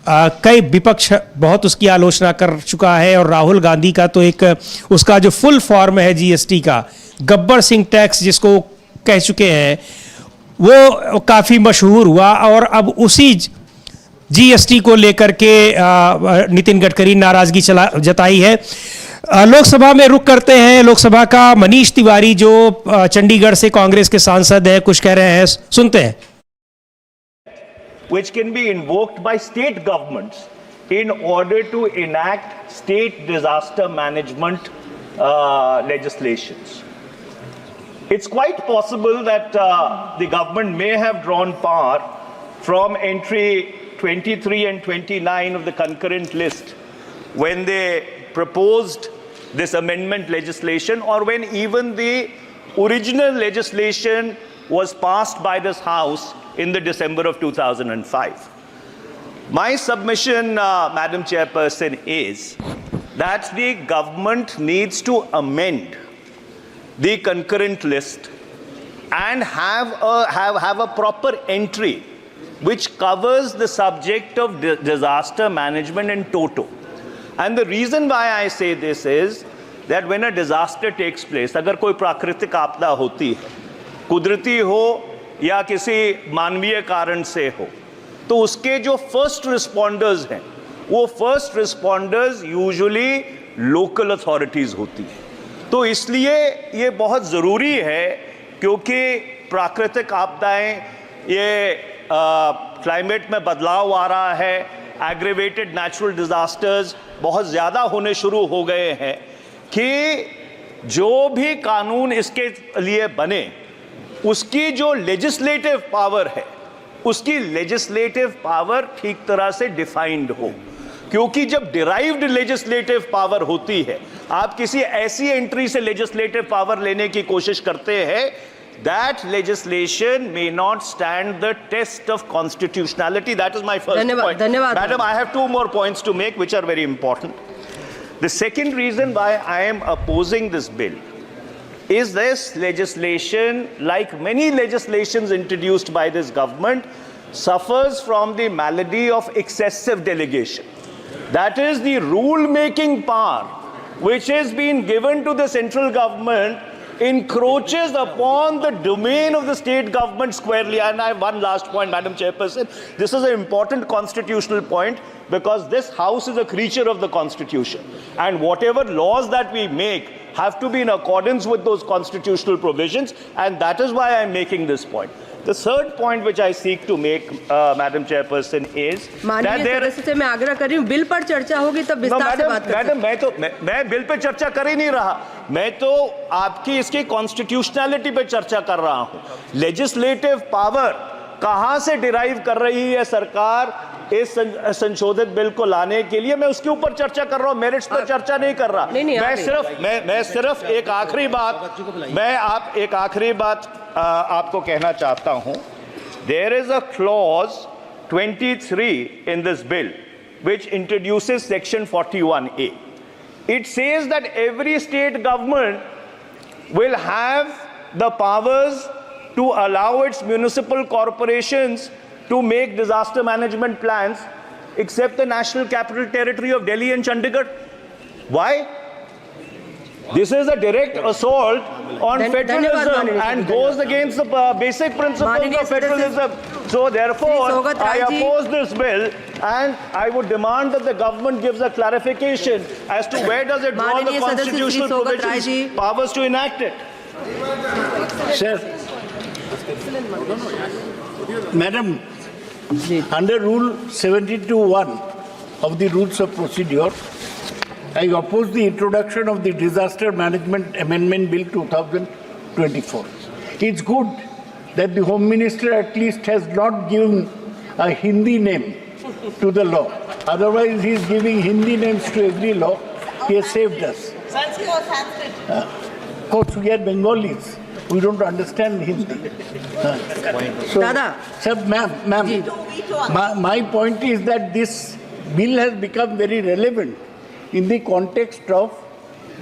कई विपक्ष बहुत उसकी आलोचना कर चुका है। और राहुल गांधी का तो एक उसका जो फुल फॉर्म है जीएसटी का, गब्बर सिंह टैक्स जिसको कह चुके हैं, वो काफ़ी मशहूर हुआ। और अब उसी जीएसटी को लेकर के नितिन गडकरी नाराजगी जताई है। लोकसभा में रुख करते हैं। लोकसभा का मनीष तिवारी जो चंडीगढ़ से कांग्रेस के सांसद हैं, कुछ कह रहे हैं, सुनते हैं। Which can be invoked by state governments in order to enact state disaster management legislations. It's quite possible that the government may have drawn power from entry 23 and 29 of the concurrent list when they proposed this amendment legislation, or when even the original legislation was passed by this House in the December of 2005. My submission, Madam Chairperson, is that the government needs to amend the concurrent list and have a proper entry which covers the subject of disaster management in toto. And the reason why I say this is that when a disaster takes place, अगर कोई प्राकृतिक आपदा होती है, कुदरती हो या किसी मानवीय कारण से हो, तो उसके जो फर्स्ट रिस्पॉन्डर्स हैं, वो first responders usually local authorities होती हैं। तो इसलिए ये बहुत ज़रूरी है, क्योंकि प्राकृतिक आपदाएं, ये क्लाइमेट में बदलाव आ रहा है, एग्रीवेटेड नेचुरल डिजास्टर्स बहुत ज़्यादा होने शुरू हो गए हैं कि जो भी कानून इसके लिए बने उसकी जो लेजिस्लेटिव पावर है, उसकी लेजिस्लेटिव पावर ठीक तरह से डिफाइंड हो। क्योंकि जब डिराइव्ड लेजिस्लेटिव पावर होती है, आप किसी ऐसी एंट्री से लेजिस्लेटिव पावर लेने की कोशिश करते हैं, that legislation may not stand the test of constitutionality. That is my first point. Madam, I have two more points to make which are very important. The second reason why I am opposing this bill is this legislation, like many legislations introduced by this government, suffers from the malady of excessive delegation. That is, the rule-making power which has been given to the central government encroaches upon the domain of the state government squarely. And I have one last point, Madam Chairperson. This is an important constitutional point because this House is a creature of the Constitution. And whatever laws that we make have to be in accordance with those constitutional provisions. And that is why I am making this point. The third point which I seek to make, Madam Chairperson, is that there is... मैं आग्रह कर रही हूँ, bill पर चर्चा होगी तब विस्तार से बात करेंगे। मैडम, मैं बिल पे चर्चा कर ही नहीं रहा, मैं तो आपकी इसकी कॉन्स्टिट्यूशनैलिटी पे चर्चा कर रहा हूँ। लेजिस्लेटिव पावर कहाँ से डिराइव कर रही है सरकार इस संशोधित बिल को लाने के लिए, मैं उसके ऊपर चर्चा कर रहा हूँ, मेरिट्स पर चर्चा नहीं कर रहा। मैं सिर्फ एक आखिरी बात आपको कहना चाहता हूं। There is a clause 23 in this bill which introduces section 41A. It says that every state government will have the powers to allow its municipal corporations to make disaster management plans except the National Capital Territory of Delhi and Chandigarh. Why? This is a direct assault on federalism and goes against the basic principles of federalism. So therefore, I oppose this bill and I would demand that the government gives a clarification as to where does it draw the constitutional provisions, powers to enact it. Sir, Madam, under Rule 72(1) of the Rules of Procedure, I oppose the introduction of the Disaster Management Amendment Bill 2024. It's good that the Home Minister at least has not given a Hindi name to the law. Otherwise, he is giving Hindi names to every law. He has saved us. Sanskrit or Sanskrit? Of course, we are Bengalis. We don't understand Hindi. So, sir, ma'am, my point is that this bill has become very relevant in the context of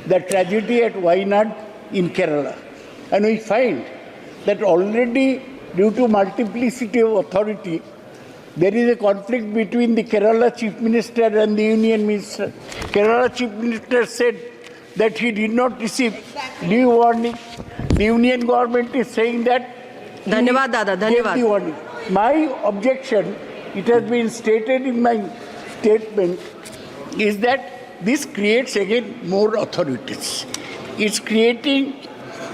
the tragedy at Wayanad in Kerala. And we find that already due to multiplicity of authority, there is a conflict between the Kerala Chief Minister and the Union Minister. Kerala Chief Minister said that he did not receive due warning. The Union government is saying that धन्यवाद दादा, धन्यवाद। My objection, it has been stated in my statement, is that this creates again more authorities. It's creating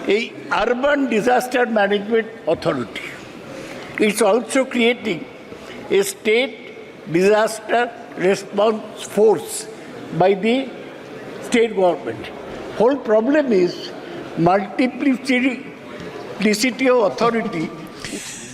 a urban disaster management authority. It's also creating a state disaster response force by the state government. Whole problem is multiplicity of authority.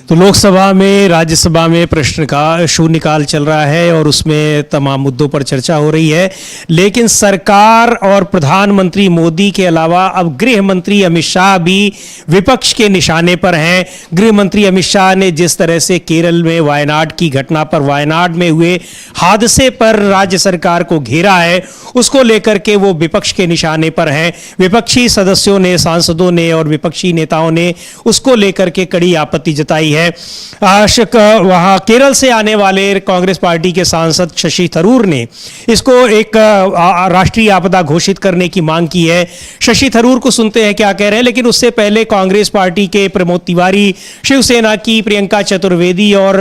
तो लोकसभा में, राज्यसभा में प्रश्न का शून्यकाल चल रहा है और उसमें तमाम मुद्दों पर चर्चा हो रही है, लेकिन सरकार और प्रधानमंत्री मोदी के अलावा अब गृह मंत्री अमित शाह भी विपक्ष के निशाने पर हैं। गृह मंत्री अमित शाह ने जिस तरह से केरल में वायनाड की घटना पर, वायनाड में हुए हादसे पर राज्य सरकार को घेरा है, उसको लेकर के वो विपक्ष के निशाने पर हैं। विपक्षी सदस्यों ने, सांसदों ने और विपक्षी नेताओं ने उसको लेकर के कड़ी आपत्ति जताई है। वहाँ केरल से आने वाले कांग्रेस पार्टी के सांसद शशि थरूर ने इसको एक राष्ट्रीय आपदा घोषित करने की मांग की है। शशि थरूर को सुनते हैं क्या कह रहे हैं, लेकिन उससे पहले कांग्रेस पार्टी के प्रमोद तिवारी, शिवसेना की प्रियंका चतुर्वेदी और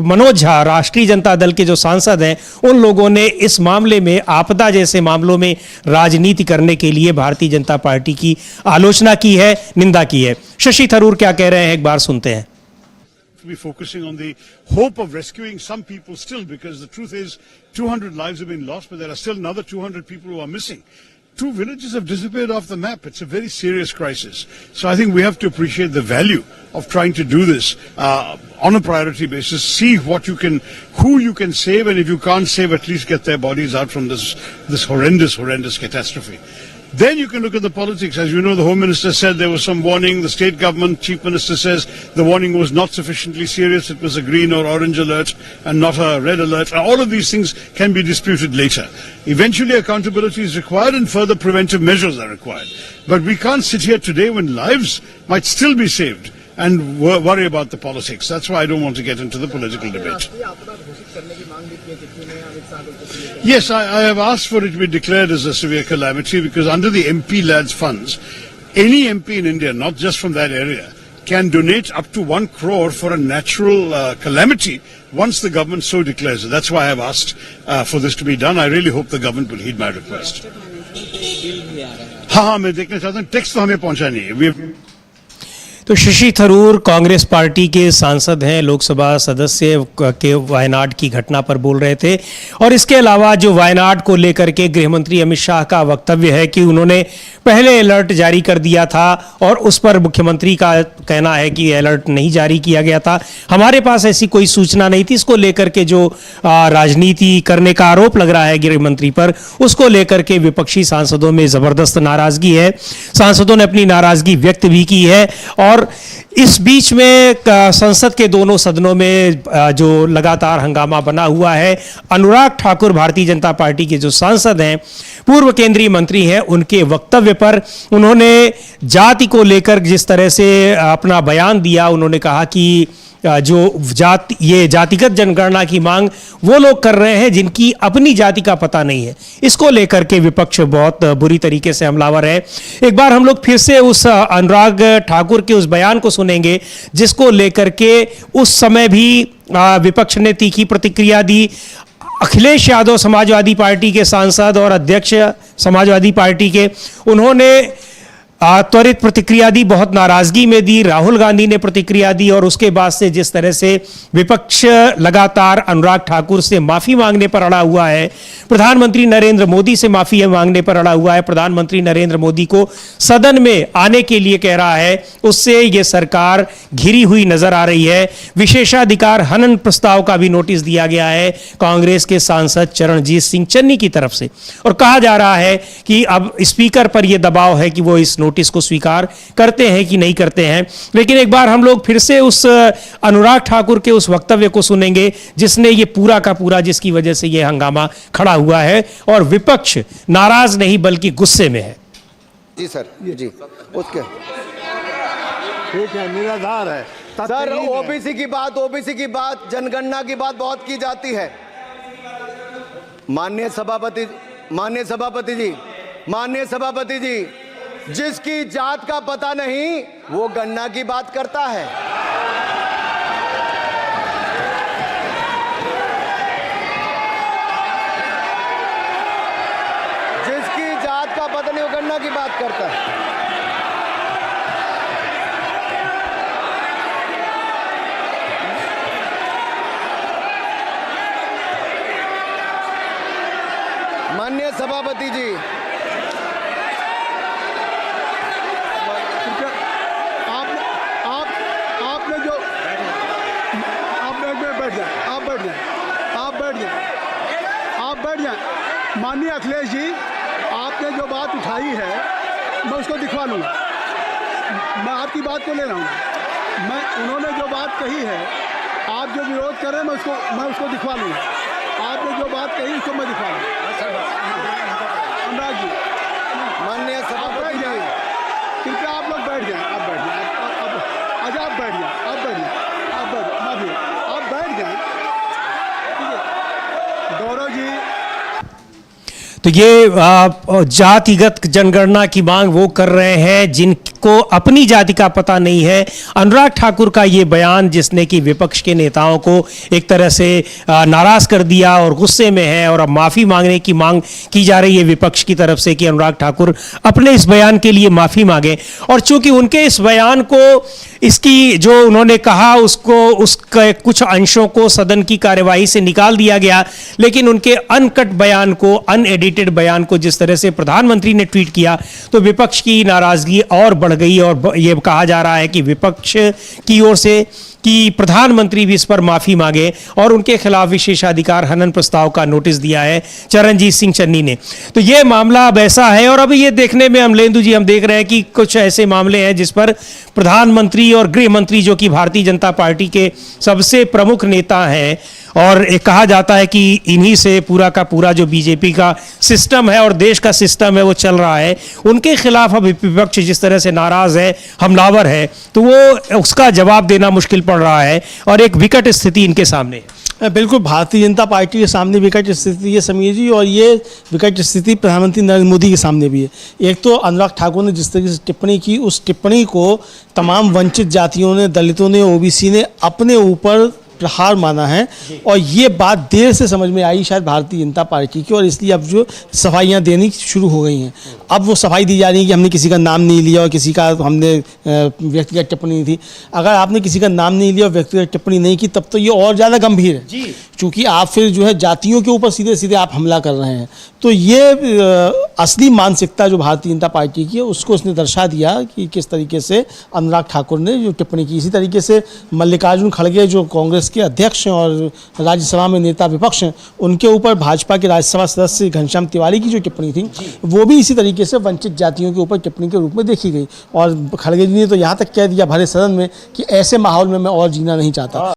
मनोज झा, राष्ट्रीय जनता दल के जो सांसद हैं, उन लोगों ने इस मामले में, आपदा जैसे मामलों में राजनीति करने के लिए भारतीय जनता पार्टी की आलोचना की है, निंदा की है। शशि थरूर क्या कह रहे हैं, एक बार सुनते हैं। Be focusing on the hope of rescuing some people still, because the truth is 200 lives have been lost, but there are still another 200 people who are missing. 2 villages have disappeared off the map. It's a very serious crisis. So I think we have to appreciate the value of trying to do this on a priority basis. See what you can, who you can save, and if you can't save, at least get their bodies out from this horrendous catastrophe. Then you can look at the politics. As you know, the Home Minister said there was some warning. The State Government Chief Minister says the warning was not sufficiently serious. It was a green or orange alert and not a red alert. All of these things can be disputed later. Eventually, accountability is required and further preventive measures are required. But we can't sit here today when lives might still be saved and worry about the politics. That's why I don't want to get into the political debate. Yes, I have asked for it to be declared as a severe calamity, because under the MP Lads funds, any MP in India, not just from that area, can donate up to 1 crore for a natural calamity once the government so declares it. That's why I have asked for this to be done. I really hope the government will heed my request. हाँ, मैं देखना चाहता हूँ, text तो हमें पहुँचा नहीं है। तो शशि थरूर कांग्रेस पार्टी के सांसद हैं, लोकसभा सदस्य के वायनाड की घटना पर बोल रहे थे। और इसके अलावा जो वायनाड को लेकर के गृह मंत्री अमित शाह का वक्तव्य है कि उन्होंने पहले अलर्ट जारी कर दिया था और उस पर मुख्यमंत्री का कहना है कि अलर्ट नहीं जारी किया गया था, हमारे पास ऐसी कोई सूचना नहीं थी। इसको लेकर के जो राजनीति करने का आरोप लग रहा है गृह मंत्री पर, उसको लेकर के विपक्षी सांसदों में जबरदस्त नाराजगी है। सांसदों ने अपनी नाराजगी व्यक्त भी की है। और इस बीच में संसद के दोनों सदनों में जो लगातार हंगामा बना हुआ है, अनुराग ठाकुर भारतीय जनता पार्टी के जो सांसद हैं, पूर्व केंद्रीय मंत्री हैं, उनके वक्तव्य पर उन्होंने जाति को लेकर जिस तरह से अपना बयान दिया, उन्होंने कहा कि जो ये जातिगत जनगणना की मांग वो लोग कर रहे हैं जिनकी अपनी जाति का पता नहीं है। इसको लेकर के विपक्ष बहुत बुरी तरीके से हमलावर है। एक बार हम लोग फिर से उस अनुराग ठाकुर के उस बयान को सुनेंगे, जिसको लेकर के उस समय भी विपक्ष ने तीखी प्रतिक्रिया दी। अखिलेश यादव समाजवादी पार्टी के सांसद और अध्यक्ष समाजवादी पार्टी के, उन्होंने त्वरित प्रतिक्रिया दी, बहुत नाराजगी में दी। राहुल गांधी ने प्रतिक्रिया दी और उसके बाद से जिस तरह से विपक्ष लगातार अनुराग ठाकुर से माफी मांगने पर अड़ा हुआ है, प्रधानमंत्री नरेंद्र मोदी से माफी मांगने पर अड़ा हुआ है, प्रधानमंत्री नरेंद्र मोदी को सदन में आने के लिए कह रहा है, उससे ये सरकार घिरी हुई नजर आ रही है। विशेषाधिकार हनन प्रस्ताव का भी नोटिस दिया गया है कांग्रेस के सांसद चरणजीत सिंह चन्नी की तरफ से, और कहा जा रहा है कि अब स्पीकर पर यह दबाव है कि वो इस नोटिस को स्वीकार करते हैं कि नहीं करते हैं। लेकिन एक बार हम लोग फिर से उस अनुराग ठाकुर के उस वक्तव्य को सुनेंगे, जिसने ये पूरा का पूरा, जिसकी वजह से ये हंगामा खड़ा हुआ है और विपक्ष नाराज नहीं बल्कि गुस्से में है। जी सर, जी उसके ठीक है, निराधार है सर। ओबीसी की बात, जनगणना की बात बहुत की जाती है। माननीय सभापति जी, जिसकी जात का पता नहीं वो गणना की बात करता है। जिसकी जात का पता नहीं वो गणना की बात करता है। माननीय सभापति जी, माननीय अखिलेश जी, आपने जो बात उठाई है मैं उसको दिखवा लूँगा। मैं आपकी बात को ले रहा हूँ। उन्होंने जो बात कही है, आप जो विरोध कर रहे हैं, मैं उसको दिखवा लूँगा। आपने जो बात कही उसको मैं दिखवा लूँगा। अनुराग जी, माननीय सभापति जी, कृपया आप लोग बैठ जाएं। आप बैठ जाएं। आप बैठ जाएं। तो ये जातिगत जनगणना की मांग वो कर रहे हैं जिनको अपनी जाति का पता नहीं है। अनुराग ठाकुर का ये बयान जिसने कि विपक्ष के नेताओं को एक तरह से नाराज कर दिया और गुस्से में है, और अब माफी मांगने की मांग की जा रही है विपक्ष की तरफ से कि अनुराग ठाकुर अपने इस बयान के लिए माफी मांगे। और चूंकि उनके इस बयान को, इसकी जो उन्होंने कहा उसको, उसके कुछ अंशों को सदन की कार्यवाही से निकाल दिया गया, लेकिन उनके अनकट बयान को, अनएडिटेड बयान को जिस तरह से प्रधानमंत्री ने ट्वीट किया तो विपक्ष की नाराजगी और बढ़ गई। और यह कहा जा रहा है कि विपक्ष की ओर से कि प्रधानमंत्री भी इस पर माफी मांगे, और उनके खिलाफ विशेषाधिकार हनन प्रस्ताव का नोटिस दिया है चरणजीत सिंह चन्नी ने। तो यह मामला अब ऐसा है, और अभी ये देखने में अमलेंदु जी हम देख रहे हैं कि कुछ ऐसे मामले हैं जिस पर प्रधानमंत्री और गृह मंत्री, जो कि भारतीय जनता पार्टी के सबसे प्रमुख नेता हैं, और एक कहा जाता है कि इन्हीं से पूरा का पूरा जो बीजेपी का सिस्टम है और देश का सिस्टम है वो चल रहा है, उनके खिलाफ अब विपक्ष जिस तरह से नाराज है, हमलावर है, तो वो उसका जवाब देना मुश्किल पड़ रहा है और एक विकट स्थिति इनके सामने है। बिल्कुल भारतीय जनता पार्टी के सामने विकट स्थिति है समीर जी, और ये विकट स्थिति प्रधानमंत्री नरेंद्र मोदी के सामने भी है। एक तो अनुराग ठाकुर ने जिस तरीके से टिप्पणी की, उस टिप्पणी को तमाम वंचित जातियों ने, दलितों ने, ओबीसी ने अपने ऊपर प्रहार माना है, और ये बात देर से समझ में आई शायद भारतीय जनता पार्टी की, और इसलिए अब जो सफाइयाँ देनी शुरू हो गई हैं। अब वो सफाई दी जा रही है कि हमने किसी का नाम नहीं लिया और किसी का हमने व्यक्तिगत टिप्पणी थी। अगर आपने किसी का नाम नहीं लिया और व्यक्तिगत टिप्पणी नहीं की, तब तो ये और ज़्यादा गंभीर है, क्योंकि आप फिर जो है जातियों के ऊपर सीधे सीधे आप हमला कर रहे हैं। तो ये असली मानसिकता जो भारतीय जनता पार्टी की है उसको उसने दर्शा दिया कि किस तरीके से अनुराग ठाकुर ने जो टिप्पणी की। इसी तरीके से मल्लिकार्जुन खड़गे जो कांग्रेस के अध्यक्ष हैं और राज्यसभा में नेता विपक्ष हैं, उनके ऊपर भाजपा के राज्यसभा सदस्य घनश्याम तिवारी की जो टिप्पणी थी वो भी इसी तरीके से वंचित जातियों के ऊपर टिप्पणी के रूप में देखी गई। और खड़गे जी ने तो यहाँ तक कह दिया भरे सदन में कि ऐसे माहौल में मैं और जीना नहीं चाहता।